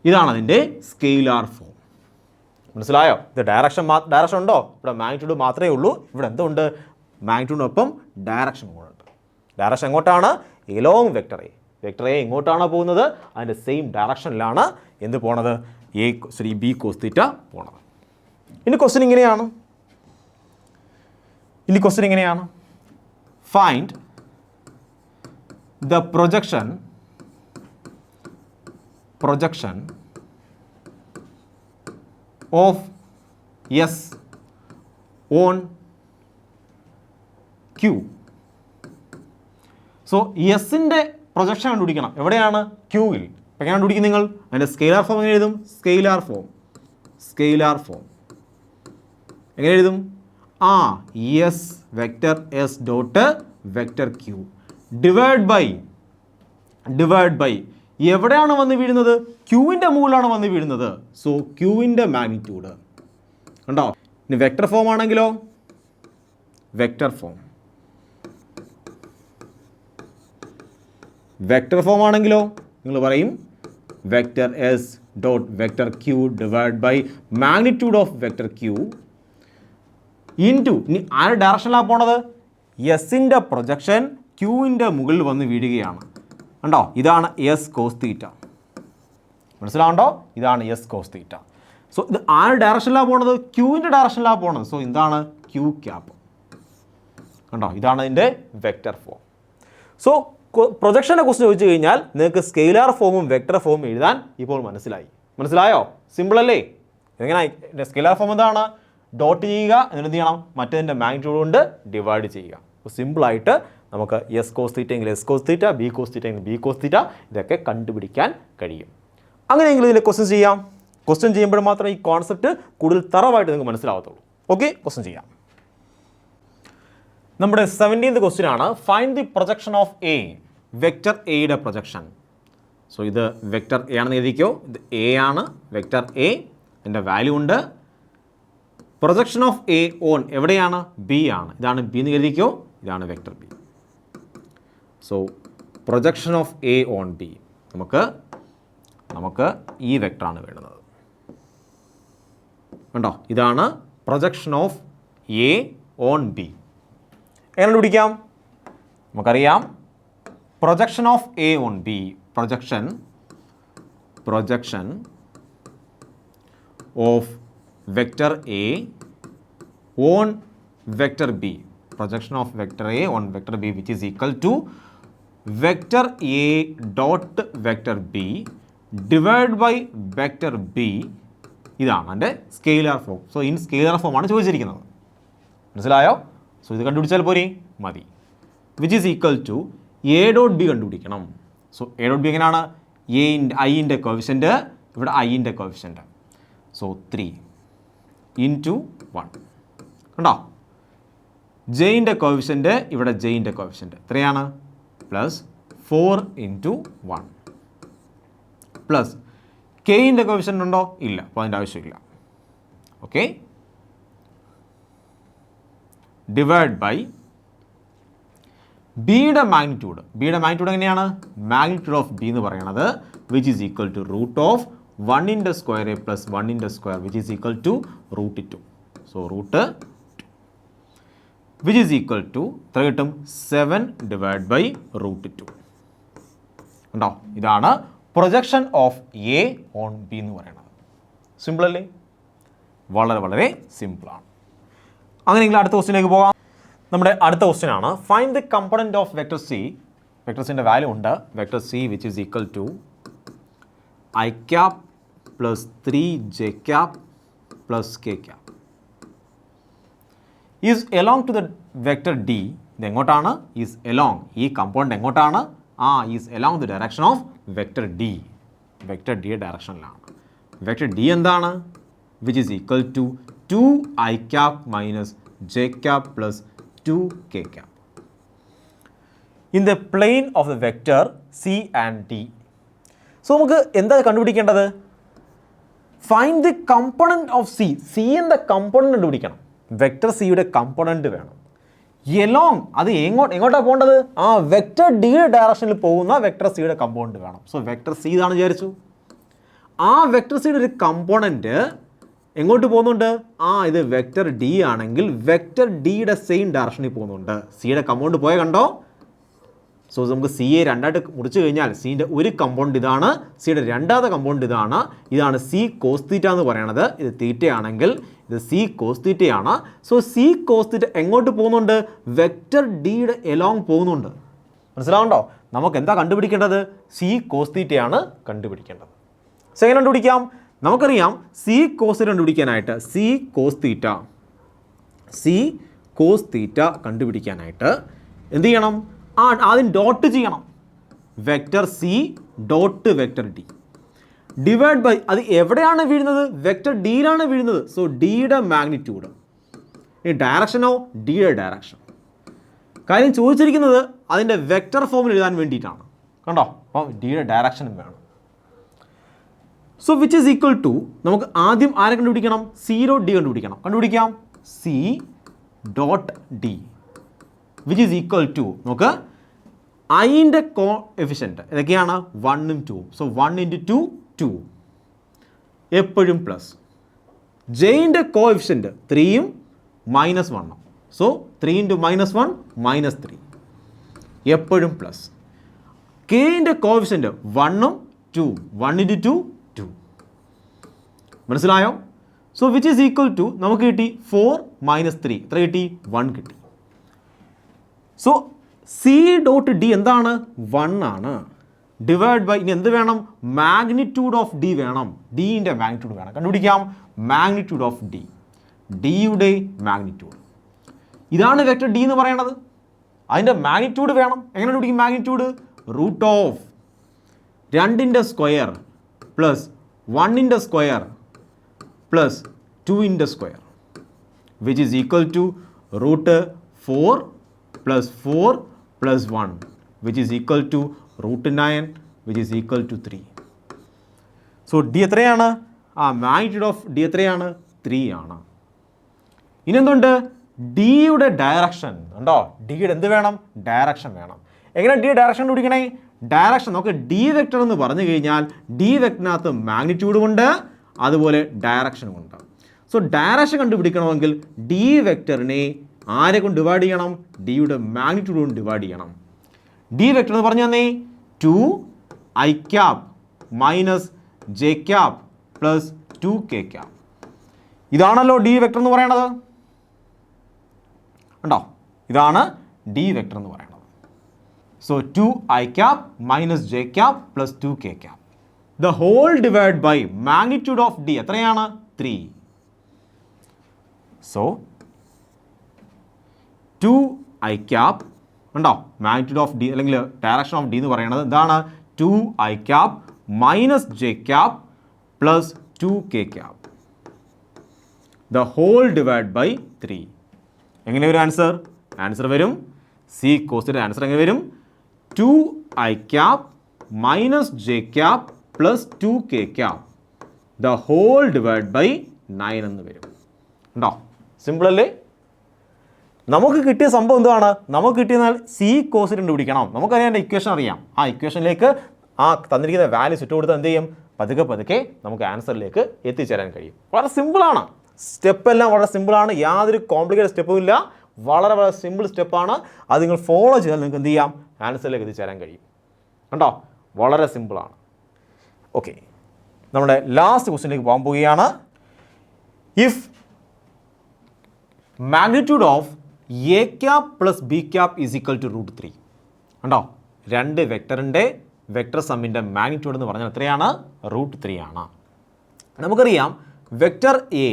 ഇതാണ് അതിൻ്റെ സ്കെയിലാർ ഫോം. മനസ്സിലായോ? ഇത് ഡയറക്ഷൻ ഉണ്ടോ? ഇവിടെ മാഗ്നിറ്റ്യൂഡ് മാത്രമേ ഉള്ളൂ. ഇവിടെ എന്തുണ്ട്? മാഗ്നിറ്റ്യൂഡിനൊപ്പം ഡയറക്ഷൻ കൂടെ ഉണ്ട്. ഡയറക്ഷൻ എങ്ങോട്ടാണ്? Along vector A. Vector A എങ്ങോട്ടാണോ പോകുന്നത് അതിൻ്റെ സെയിം ഡയറക്ഷനിലാണ് എന്ത് പോണത്? ബി കോസ് തീറ്റ പോണത്. ഇനി ക്വസ്റ്റ്യൻ ഇങ്ങനെയാണ്. Find the projection of S on Q. So എസിൻ്റെ പ്രൊജക്ഷൻ കണ്ടുപിടിക്കണം. എവിടെയാണ്? ക്യൂവിൽ. അപ്പോൾ എങ്ങനെ കണ്ടുപിടിക്കും നിങ്ങൾ? അതിൻ്റെ സ്കെയിലാർ ഫോം എങ്ങനെ എഴുതും? സ്കെയിലാർ ഫോം എങ്ങനെ എഴുതും? S vector S dot vector Q divide by എവിടെയാണ് വന്ന് വീഴുന്നത്? ക്യൂവിൻ്റെ മുകളിലാണ് വന്ന് വീഴുന്നത്. സോ ക്യൂവിൻ്റെ മാഗ്നിറ്റ്യൂഡ്. കണ്ടോ? ഇനി വെക്റ്റർ ഫോം ആണെങ്കിലോ? വെക്റ്റർ ഫോം ആണെങ്കിലോ നിങ്ങൾ പറയും vector S dot vector Q divide by magnitude of vector Q into. ഇനി ആരുടെ ഡയറക്ഷനിലാണ് പോണത്? എസിൻ്റെ പ്രൊജക്ഷൻ ക്യൂവിൻ്റെ മുകളിൽ വന്ന് വീഴുകയാണ്. കണ്ടോ? ഇതാണ് എസ് കോസ് തീറ്റ. മനസ്സിലാവുണ്ടോ? ഇതാണ് എസ് കോസ് തീറ്റ. സോ ഇത് ആരുടെ ഡയറക്ഷനിലാണ് പോണത്? ക്യൂവിൻ്റെ ഡയറക്ഷനിലാണ് പോണത്. സോ എന്താണ്? Q cap. കണ്ടോ? ഇതാണ് അതിൻ്റെ വെക്റ്റർ ഫോം. സോ പ്രൊജക്ഷനെ കുറിച്ച് ചോദിച്ചു കഴിഞ്ഞാൽ നിങ്ങൾക്ക് സ്കെയിലാർ ഫോമും വെക്റ്റർ ഫോമും എഴുതാൻ ഇപ്പോൾ മനസ്സിലായോ? സിമ്പിൾ അല്ലേ? എങ്ങനെ സ്കെയിലാർ ഫോം എന്താണ്? ഡോട്ട് ചെയ്യുക, എന്നിട്ട് എന്ത് ചെയ്യണം? മറ്റേതിൻ്റെ മാഗ്നിറ്റ്യൂഡ് കൊണ്ട് ഡിവൈഡ് ചെയ്യുക. അപ്പോൾ സിമ്പിളായിട്ട് നമുക്ക് എസ് കോസ് തീറ്റ എങ്കിൽ S cos theta, B cos theta എങ്കിൽ ബി കോസ് തീറ്റ ഇതൊക്കെ കണ്ടുപിടിക്കാൻ കഴിയും. അങ്ങനെയെങ്കിൽ ഇതിൽ ക്വസ്റ്റ്യൻ ചെയ്യാം. ക്വസ്റ്റ്യൻ ചെയ്യുമ്പോൾ മാത്രമേ ഈ കോൺസെപ്റ്റ് കൂടുതൽ തറവായിട്ട് നിങ്ങൾക്ക് മനസ്സിലാവത്തുള്ളൂ. ഓക്കെ, ക്വസ്റ്റ്യൻ ചെയ്യാം. നമ്മുടെ 17th ക്വസ്റ്റ്യൻ ആണ്. Find the projection of A. Vector എയുടെ പ്രൊജക്ഷൻ. സോ ഇത് വെക്റ്റർ എ ആണെന്ന് എഴുതിക്കോ. ഇത് എ ആണ്. വെക്റ്റർ എ എൻ്റെ വാല്യൂ ഉണ്ട്. പ്രൊജക്ഷൻ ഓഫ് എ ഓൺ എവിടെയാണ്? ബി ആണ്. ഇതാണ് ബി എന്ന് എഴുതിക്കോ. ഇതാണ് vector B. So projection of A on B നമുക്ക് ഈ വെക്ടറാണ് വേണ്ടുന്നത്. കണ്ടോ? ഇതാണ് projection of A on B. എങ്ങനെ കണ്ടുപിടിക്കാം? നമുക്കറിയാം projection of A on B. Projection of vector A on vector B. Projection of vector A on vector B which is equal to vector A dot vector B divided by vector B. ഇതാണ് എൻ്റെ scalar form. So in scalar ഫോമാണ് ചോദിച്ചിരിക്കുന്നത്. മനസ്സിലായോ? So ഇത് കണ്ടുപിടിച്ചാൽ പോരെ? മതി. Which is equal to A dot B കണ്ടുപിടിക്കണം. സോ എ ഡോട്ട് ബി എങ്ങനെയാണ്? ഐൻ്റെ കോഫിഷ്യൻ്റ്, ഇവിടെ ഐൻ്റെ കോഫിഷ്യൻ്റ്. So 3 into 1. കണ്ടോ? ജെയിൻ്റെ കോഫിഷ്യൻ്റ്, ഇവിടെ ജെയിൻ്റെ കോഫിഷ്യൻ്റ് എത്രയാണ്? പ്ലസ് 4 ഇൻറ്റു 1 പ്ലസ് കെയിൻ്റെ കോഫിഷ്യൻ്റ് ഉണ്ടോ? ഇല്ല. അപ്പോൾ അതിൻ്റെ ആവശ്യമില്ല. ഓക്കെ, ഡിവൈഡ് ബൈ ബിയുടെ മാഗ്നിറ്റ്യൂഡ് എങ്ങനെയാണ്? മാഗ്നിറ്റ്യൂഡ് ഓഫ് ബി എന്ന് പറയുന്നത് which is equal to root of 1 × square A plus 1 × square which is equal to √2. So root which is equal to എത്ര കിട്ടും? 7 ഡിവൈഡ് ബൈ √2. ഉണ്ടോ? ഇതാണ് projection of A on B എന്ന് പറയുന്നത്. Simple അല്ലേ? വളരെ വളരെ സിമ്പിളാണ്. അങ്ങനെയെങ്കിൽ അടുത്ത ക്വസ്റ്റ്യനിലേക്ക് പോകാം. നമ്മുടെ അടുത്ത ക്വസ്റ്റ്യൻ ആണ് find the component of vector C. Vector സിൻ്റെ വാല്യൂ ഉണ്ട്. Vector C which is equal to I cap plus 3j cap plus k cap is along to the vector d. ഇത് എങ്ങോട്ടാണ്? Is along. ഈ component എങ്ങോട്ടാണ്? Is along the direction of vector D. Vector ഡിയുടെ ഡയറക്ഷനിലാണ്. Vector D എന്താണ്? Which is equal to 2i cap minus j cap plus 2k cap in the plane of the vector C and D. So നമുക്ക് എന്താ കണ്ടുപിടിക്കേണ്ടത്? Find the component of C. സിൻ്റെ component കണ്ടുപിടിക്കണം. Vector സിയുടെ component വേണം. Along അത് എങ്ങോട്ടാണ് പോകേണ്ടത്? വെക്ടർ ഡിയുടെ ഡയറക്ഷനിൽ പോകുന്ന വെക്ടർ സിയുടെ കമ്പോണൻറ്റ് വേണം. സോ വെക്ടർ സി ഇതാണ് വിചാരിച്ചു. വെക്ടർ സിയുടെ ഒരു കമ്പോണൻറ്റ് എങ്ങോട്ട് പോകുന്നുണ്ട്? ഇത് വെക്ടർ ഡി ആണെങ്കിൽ വെക്ടർ ഡിയുടെ സെയിം ഡയറക്ഷനിൽ പോകുന്നുണ്ട്. സിയുടെ കമ്പോണൻറ്റ് പോയ കണ്ടോ? സോ നമുക്ക് സിയെ രണ്ടായിട്ട് മുറിച്ച് കഴിഞ്ഞാൽ സിൻ്റെ ഒരു കമ്പോണൻറ്റ് ഇതാണ്, സിയുടെ രണ്ടാമത്തെ കമ്പോണൻറ്റ് ഇതാണ്. ഇതാണ് സി കോസ് തീറ്റ എന്ന് പറയുന്നത്. ഇത് തീറ്റയാണെങ്കിൽ ഇത് സി കോസ് തീറ്റയാണ്. സോ സി കോസ് തീറ്റ എങ്ങോട്ട് പോകുന്നുണ്ട്? വെക്ടർ ഡിയുടെ എലോങ് പോകുന്നുണ്ട്. മനസ്സിലാവുണ്ടോ? നമുക്ക് എന്താ കണ്ടുപിടിക്കേണ്ടത്? സി കോസ് തീറ്റയാണ് കണ്ടുപിടിക്കേണ്ടത്. സോ എങ്ങനെ കണ്ടുപിടിക്കാം? നമുക്കറിയാം സി കോസ് തീറ്റ കണ്ടുപിടിക്കാനായിട്ട് സി കോസ് തീറ്റ കണ്ടുപിടിക്കാനായിട്ട് എന്ത് ചെയ്യണം? ആദ്യം ഡോട്ട് ചെയ്യണം. Vector C dot vector D divide by അത് എവിടെയാണ് വീഴുന്നത്? വെക്ടർ ഡിയിലാണ് വീഴുന്നത്. സോ ഡിയുടെ മാഗ്നിറ്റ്യൂഡ്. ഈ ഡയറക്ഷനോ? ഡിയുടെ ഡയറക്ഷൻ. കാര്യം ചോദിച്ചിരിക്കുന്നത് അതിൻ്റെ വെക്ടർ ഫോമിൽ എഴുതാൻ വേണ്ടിയിട്ടാണ്. കണ്ടോ? അപ്പം ഡിയുടെ ഡയറക്ഷനും വേണം. So which is equal to നമുക്ക് ആദ്യം ആരെ കണ്ടുപിടിക്കണം? സി ഡോട്ട് ഡി കണ്ടുപിടിക്കണം. കണ്ടുപിടിക്കാം. C dot D which is equal to നമുക്ക് ഐൻ്റെ കോ എഫിഷ്യൻറ്റ് ഇതൊക്കെയാണ് 1ഉം 2ഉം. സോ 1 × 2 2 എപ്പോഴും പ്ലസ്. ജെയിൻ്റെ കോ എഫിഷ്യൻറ്റ് 3ഉം -1. സോ 3 × -1 -3 എപ്പോഴും പ്ലസ്. കെയിൻ്റെ കോ എഫിഷ്യൻറ്റ് 1ഉം 2ഉം 1 × 2 2. മനസ്സിലായോ? So which is equal to നമുക്ക് കിട്ടി 4 - 3 എത്ര കിട്ടി? 1 കിട്ടി. സോ സി ഡോട്ട് ഡി എന്താണ്? 1 ആണ്. ഡിവൈഡ് ബൈ ഇനി എന്ത് വേണം? മാഗ്നിറ്റ്യൂഡ് ഓഫ് ഡി വേണം. ഡിൻ്റെ മാഗ്നിറ്റ്യൂഡ് വേണം. കണ്ടുപിടിക്കാം. മാഗ്നിറ്റ്യൂഡ് ഓഫ് ഡി, ഡിയുടെ മാഗ്നിറ്റ്യൂഡ്. ഇതാണ് വെക്ടർ ഡി എന്ന് പറയുന്നത്. അതിൻ്റെ മാഗ്നിറ്റ്യൂഡ് വേണം. എങ്ങനെ കണ്ടുപിടിക്കും മാഗ്നിറ്റ്യൂഡ്? റൂട്ട് ഓഫ് 2ൻ്റെ സ്ക്വയർ പ്ലസ് 1ൻ്റെ സ്ക്വയർ പ്ലസ് 2ൻ്റെ square which is equal to root 4 plus 4 plus 1 which is equal to √9 which is equal to 3. So D എത്രയാണ്? മാഗ്നിറ്റ്യൂഡ് ഓഫ് ഡി എത്രയാണ്? 3 ആണ്. ഇനി എന്തുണ്ട്? ഡിയുടെ ഡയറക്ഷൻ ഉണ്ടോ? ഡിയുടെ എന്ത് വേണം? ഡയറക്ഷൻ വേണം. എങ്ങനെ ഡി ഡയറക്ഷൻ കണ്ടുപിടിക്കണേ? ഡയറക്ഷൻ നമുക്ക് ഡി വെക്ടർ എന്ന് പറഞ്ഞു കഴിഞ്ഞാൽ ഡി വെക്ടറിനകത്ത് മാഗ്നിറ്റ്യൂഡും ഉണ്ട് അതുപോലെ ഡയറക്ഷനും ഉണ്ട്. സോ ഡയറക്ഷൻ കണ്ടുപിടിക്കണമെങ്കിൽ ഡി വെക്ടറിനെ ആരെ കൊണ്ട് ഡിവൈഡ് ചെയ്യണം? ഡിയുടെ മാഗ്നിറ്റ്യൂഡ് കൊണ്ട് ഡിവൈഡ് ചെയ്യണം. ഡി വെക്ടർ എന്ന് പറഞ്ഞു തന്നെ 2i cap minus j cap plus 2k cap. ഇതാണല്ലോ ഡി വെക്ടർ എന്ന് പറയണത്. ഉണ്ടോ? ഇതാണ് ഡി വെക്ടർ എന്ന് പറയുന്നത്. So 2i cap minus j cap plus 2k cap the whole divide by magnitude of D എത്രയാണ്? 3. സോ 2i cap ഉണ്ടോ? മാഗ്നിറ്റ്യൂഡ് ഓഫ് ഡി അല്ലെങ്കിൽ ഡയറക്ഷൻ ഓഫ് ഡി എന്ന് പറയുന്നത് എന്താണ്? 2i cap minus j cap plus 2k cap the whole divide by 3. എങ്ങനെ വരും answer? Answer വരും C കോസിൻ്റെ ആൻസർ എങ്ങനെ വരും? 2i cap minus j cap plus 2k cap the whole divide by 9 എന്ന് വരും. ഉണ്ടോ? സിമ്പിൾ അല്ലേ? നമുക്ക് കിട്ടിയ സംഭവം എന്താണ്? നമുക്ക് കിട്ടിയെന്നാൽ സി കോസ് കണ്ടുപിടിക്കണം. നമുക്കറിയാം എൻ്റെ ഇക്വേഷൻ അറിയാം. ആ ഇക്വേഷനിലേക്ക് ആ തന്നിരിക്കുന്ന വാല്യൂ ഇട്ട് കൊടുത്താൽ എന്ത് ചെയ്യും? പതുക്കെ നമുക്ക് ആൻസറിലേക്ക് എത്തിച്ചേരാൻ കഴിയും. വളരെ സിമ്പിളാണ്. സ്റ്റെപ്പ് എല്ലാം വളരെ സിമ്പിളാണ്. യാതൊരു കോംപ്ലിക്കേറ്റഡ് സ്റ്റെപ്പും ഇല്ല. വളരെ വളരെ സിമ്പിൾ സ്റ്റെപ്പാണ്. അത് നിങ്ങൾ ഫോളോ ചെയ്താൽ നിങ്ങൾക്ക് എന്ത് ചെയ്യാം? ആൻസറിലേക്ക് എത്തിച്ചേരാൻ കഴിയും. കണ്ടോ? വളരെ സിമ്പിളാണ്. ഓക്കെ, നമ്മുടെ ലാസ്റ്റ് ക്വസ്റ്റ്യനിലേക്ക് പോകാൻ പോവുകയാണ്. If magnitude of A cap plus B cap is equal to √3. കണ്ടോ? രണ്ട് വെക്ടറിൻ്റെ വെക്ടർ സമ്മിൻ്റെ മാഗ്നിറ്റ്യൂഡ് എന്ന് പറഞ്ഞാൽ എത്രയാണ്? √3 ആണ്. നമുക്കറിയാം വെക്ടർ എ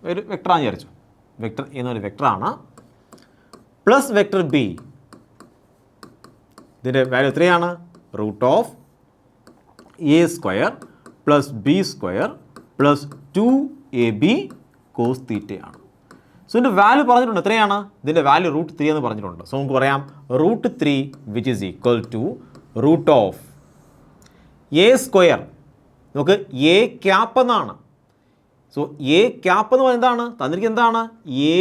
ഒരു വെക്ടറാണെന്ന് വിചാരിച്ചു. വെക്ടർ എ എന്നൊരു വെക്ടറാണ്. പ്ലസ് വെക്ടർ ബി, ഇതിൻ്റെ വാല്യൂ എത്രയാണ്? √(a² plus b² plus 2ab cos θ ആണ്. സോ ഇതിൻ്റെ വാല്യൂ പറഞ്ഞിട്ടുണ്ട്. എത്രയാണ്? ഇതിൻ്റെ വാല്യൂ √3 എന്ന് പറഞ്ഞിട്ടുണ്ട്. സോ നമുക്ക് പറയാം √3 which is equal to √(a²). നമുക്ക് എ ക്യാപ്പ് എന്നാണ്. സോ എ ക്യാപ്പ് എന്ന് പറയുന്നത് എന്താണ്? തന്നിരിക്കുന്നത് എന്താണ്? എ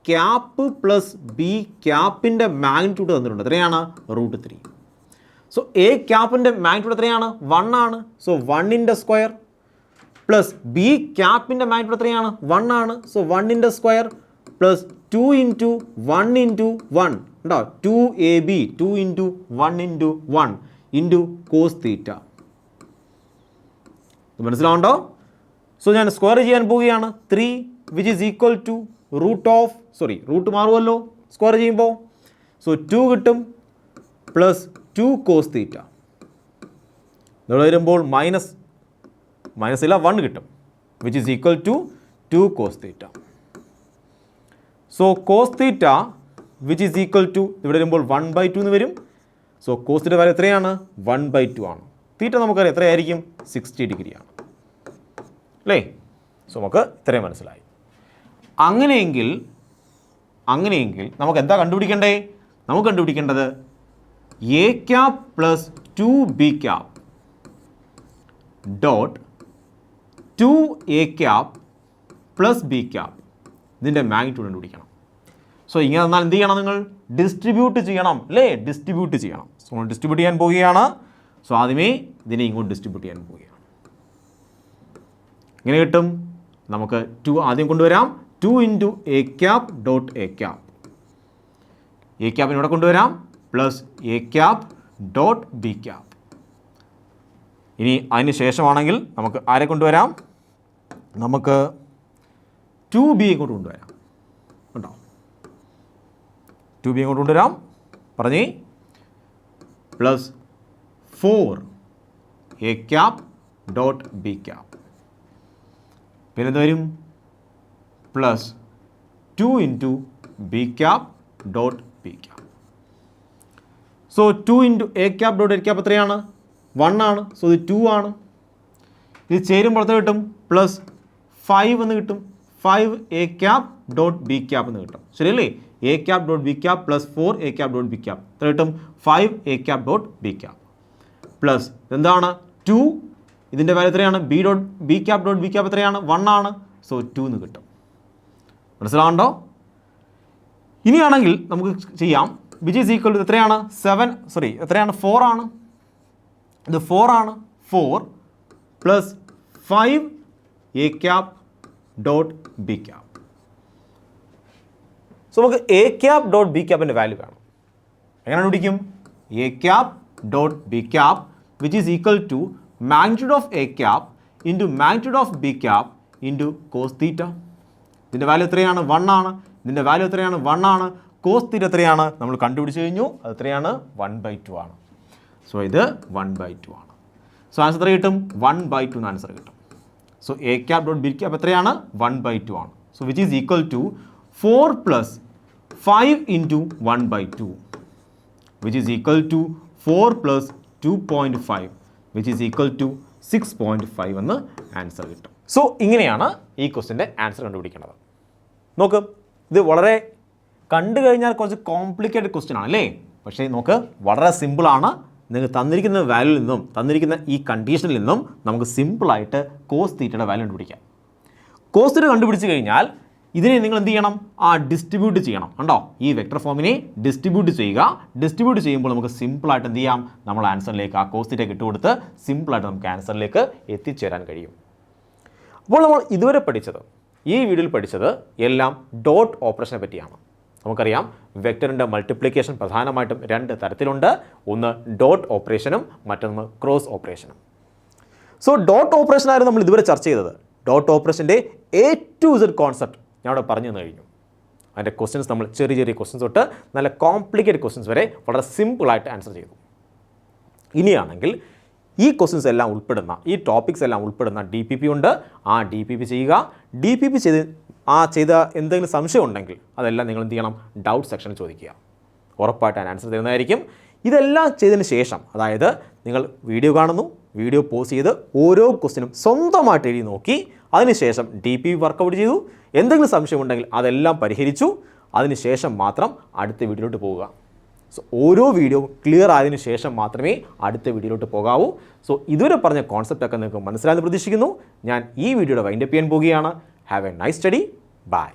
ക്യാപ്പ് പ്ലസ് ബി ക്യാപ്പിൻ്റെ മാഗ്നിറ്റ്യൂഡ് തന്നിട്ടുണ്ട്. എത്രയാണ്? √3. സോ എ ക്യാപ്പിൻ്റെ മാഗ്നിറ്റ്യൂഡ് എത്രയാണ്? 1 ആണ്. സോ 1² പ്ലസ് ബി ക്യാപ്പിൻ്റെ മാഗ്നിറ്റ്യൂഡ് എത്രയാണ്? 1 ആണ്. സോ 1² പ്ലസ് 2 × 1 × 1 ഉണ്ടോ? 2ab 2 × 1 × 1 × cos θ. മനസ്സിലാവുണ്ടോ? സോ ഞാൻ സ്ക്വയർ ചെയ്യാൻ പോവുകയാണ്. 3 which is equal to root മാറുമല്ലോ സ്ക്വയർ ചെയ്യുമ്പോൾ. സോ 2 കിട്ടും പ്ലസ് 2 cos θ. ഇവിടെ വരുമ്പോൾ മൈനസ് ഇല്ല 1 കിട്ടും which is equal to 2 cos θ. So cos θ which is equal to ഇവിടെ വരുമ്പോൾ 1/2 എന്ന് വരും. സോ cos θ വാല്യൂ എത്രയാണ്? 1/2 ആണ്. θ നമുക്കറിയാം എത്രയായിരിക്കും? 60 ഡിഗ്രി ആണ് അല്ലേ? സോ നമുക്ക് ഇത്രയും മനസ്സിലായി. അങ്ങനെയെങ്കിൽ നമുക്ക് എന്താ കണ്ടുപിടിക്കേണ്ടേ? നമുക്ക് കണ്ടുപിടിക്കേണ്ടത് A cap plus 2b cap dot 2a cap plus B cap ഇതിൻ്റെ മാഗ്നിറ്റ്യൂഡ് കണ്ടുപിടിക്കണം. സോ ഇങ്ങനെ തന്നാൽ എന്ത് ചെയ്യണം? നിങ്ങൾ ഡിസ്ട്രിബ്യൂട്ട് ചെയ്യണം അല്ലേ? ഡിസ്ട്രിബ്യൂട്ട് ചെയ്യണം. സോ നമ്മൾ ഡിസ്ട്രിബ്യൂട്ട് ചെയ്യാൻ പോവുകയാണ്. സോ ആദ്യമേ ഇതിനെ ഇങ്ങോട്ട് ഡിസ്ട്രിബ്യൂട്ട് ചെയ്യാൻ പോവുകയാണ്. ഇങ്ങനെ കിട്ടും. നമുക്ക് 2 ആദ്യം കൊണ്ടുവരാം. 2 × a cap dot a cap. A ക്യാപ്പിന് ഇവിടെ കൊണ്ടുവരാം. Plus A cap dot B cap. ഇനി അതിന് ശേഷമാണെങ്കിൽ നമുക്ക് ആരെ കൊണ്ടുവരാം? നമുക്ക് 2b ഇങ്ങോട്ട് കൊണ്ടുവരാം. ഉണ്ടോ? 2b ഇങ്ങോട്ട് കൊണ്ടുവരാം. പറഞ്ഞേ plus 4a cap dot B cap. പിന്നെ എന്ത് വരും? Plus 2 × b cap dot B cap. So 2 × a cap dot a cap എത്രയാണ്? 1 ആണ്. സോ ഇത് 2 ആണ്. ഇത് ചേരുമ്പോൾ എത്ര കിട്ടും? പ്ലസ് 5 എന്ന് കിട്ടും. 5a cap dot B cap എന്ന് കിട്ടും. ശരിയല്ലേ? a cap dot B cap plus 4a cap dot B cap എത്ര കിട്ടും? 5a cap dot B cap plus എന്താണ്? 2. ഇതിൻ്റെ വാല്യൂ എത്രയാണ്? B cap dot B cap എത്രയാണ്? 1 ആണ്. സോ 2 എന്ന് കിട്ടും. മനസ്സിലാവുണ്ടോ? ഇനിയാണെങ്കിൽ നമുക്ക് ചെയ്യാം. വിച്ച് ഈസ് ഈക്വൽ ടു എത്രയാണ്? 4 ആണ്. ഇത് 4 ആണ്. 4 plus 5a cap dot B cap. So നമുക്ക് എ ക്യാപ് ഡോട്ട് ബി ക്യാപ്പിൻ്റെ വാല്യൂ വേണം. എങ്ങനെ കണ്ടുപിടിക്കും? A cap dot B cap which is equal to magnitude of A cap into magnitude of B cap into cos θ. ഇതിൻ്റെ value എത്രയാണ്? 1 ആണ്. ഇതിൻ്റെ value എത്രയാണ്? 1 ആണ്. cos θ എത്രയാണ്? നമ്മൾ കണ്ടുപിടിച്ച് കഴിഞ്ഞു. അത് എത്രയാണ്? 1/2 ആണ്. സോ ഇത് 1/2 ആണ്. സോ ആൻസർ എത്ര കിട്ടും? 1/2 എന്ന് ആൻസർ കിട്ടും. So A cap dot B cap എത്രയാണ്? 1/2 ആണ്. So which is equal to 4 plus 5 × 1/2 which is equal to 4 plus 2.5 which is equal to 6.5 എന്ന് ആൻസർ കിട്ടും. സോ ഇങ്ങനെയാണ് ഈ ക്വസ്റ്റിൻ്റെ ആൻസർ കണ്ടുപിടിക്കേണ്ടത്. നോക്ക്, ഇത് വളരെ കണ്ടു കഴിഞ്ഞാൽ കുറച്ച് കോംപ്ലിക്കേറ്റഡ് ക്വസ്റ്റ്യൻ ആണ് അല്ലേ? പക്ഷേ നോക്ക്, വളരെ സിമ്പിളാണ്. നിങ്ങൾക്ക് തന്നിരിക്കുന്ന വാല്യൂവിൽ നിന്നും തന്നിരിക്കുന്ന ഈ കണ്ടീഷനിൽ നിന്നും നമുക്ക് സിമ്പിളായിട്ട് cos θയുടെ വാല്യൂ കണ്ടുപിടിക്കാം. cos θ കണ്ടുപിടിച്ച് കഴിഞ്ഞാൽ ഇതിനെ നിങ്ങൾ എന്ത് ചെയ്യണം? ഡിസ്ട്രിബ്യൂട്ട് ചെയ്യണം. കണ്ടോ, ഈ വെക്ടർ ഫോമിനെ ഡിസ്ട്രിബ്യൂട്ട് ചെയ്യുക. ഡിസ്ട്രിബ്യൂട്ട് ചെയ്യുമ്പോൾ നമുക്ക് സിമ്പിളായിട്ട് എന്ത് ചെയ്യാം? നമ്മൾ ആൻസറിലേക്ക് ആ കോസ്റ്റിലേക്ക് ഇട്ടുകൊടുത്ത് സിമ്പിളായിട്ട് നമുക്ക് ആൻസറിലേക്ക് എത്തിച്ചേരാൻ കഴിയും. അപ്പോൾ നമ്മൾ ഇതുവരെ പഠിച്ചത്, ഈ വീഡിയോയിൽ പഠിച്ചത് എല്ലാം ഡോട്ട് ഓപ്പറേഷനെ പറ്റിയാണ്. നമുക്കറിയാം വെക്ടറിൻ്റെ മൾട്ടിപ്ലിക്കേഷൻ പ്രധാനമായിട്ടും 2 തരത്തിലുണ്ട്. ഒന്ന് ഡോട്ട് ഓപ്പറേഷനും മറ്റൊന്ന് ക്രോസ് ഓപ്പറേഷനും. സോ ഡോട്ട് ഓപ്പറേഷനായിരുന്നു നമ്മൾ ഇതുവരെ ചർച്ച ചെയ്തത്. ഡോട്ട് ഓപ്പറേഷൻ്റെ A to Z കോൺസെപ്റ്റ് ഞാൻ അവിടെ പറഞ്ഞു തന്നു കഴിഞ്ഞു. അതിൻ്റെ ക്വസ്റ്റ്യൻസ് നമ്മൾ ചെറിയ ചെറിയ ക്വസ്റ്റ്യൻസ് തൊട്ട് നല്ല കോംപ്ലിക്കേറ്റഡ് ക്വസ്റ്റ്യൻസ് വരെ വളരെ സിമ്പിളായിട്ട് ആൻസർ ചെയ്തു. ഇനിയാണെങ്കിൽ ഈ ക്വസ്റ്റ്യൻസ് എല്ലാം ഉൾപ്പെടുന്ന, ഈ ടോപ്പിക്സ് എല്ലാം ഉൾപ്പെടുന്ന DPP ഉണ്ട്. ആ DPP ചെയ്യുക. DPP ചെയ്ത എന്തെങ്കിലും സംശയം ഉണ്ടെങ്കിൽ അതെല്ലാം നിങ്ങൾ എന്ത് ചെയ്യണം? ഡൗട്ട് സെക്ഷനിൽ ചോദിക്കുക. ഉറപ്പായിട്ട് ആൻസർ തരുന്നതായിരിക്കും. ഇതെല്ലാം ചെയ്തതിന് ശേഷം, അതായത് നിങ്ങൾ വീഡിയോ കാണുന്നു, വീഡിയോ പോസ് ചെയ്ത് ഓരോ ക്വസ്റ്റിനും സ്വന്തമായിട്ട് എഴുതി നോക്കി, അതിനുശേഷം DPP വർക്കൗട്ട് ചെയ്തു, എന്തെങ്കിലും സംശയമുണ്ടെങ്കിൽ അതെല്ലാം പരിഹരിച്ചു, അതിനുശേഷം മാത്രം അടുത്ത വീഡിയോയിലോട്ട് പോവുക. സോ ഓരോ വീഡിയോ ക്ലിയർ ആയതിനു ശേഷം മാത്രമേ അടുത്ത വീഡിയോയിലോട്ട് പോകാവൂ. സോ ഇതുവരെ പറഞ്ഞ കോൺസെപ്റ്റൊക്കെ നിങ്ങൾക്ക് മനസ്സിലായെന്ന് പ്രതീക്ഷിക്കുന്നു. ഞാൻ ഈ വീഡിയോയുടെ വൈൻഡപ്പ് ചെയ്യാൻ പോവുകയാണ്. Have a nice study. By.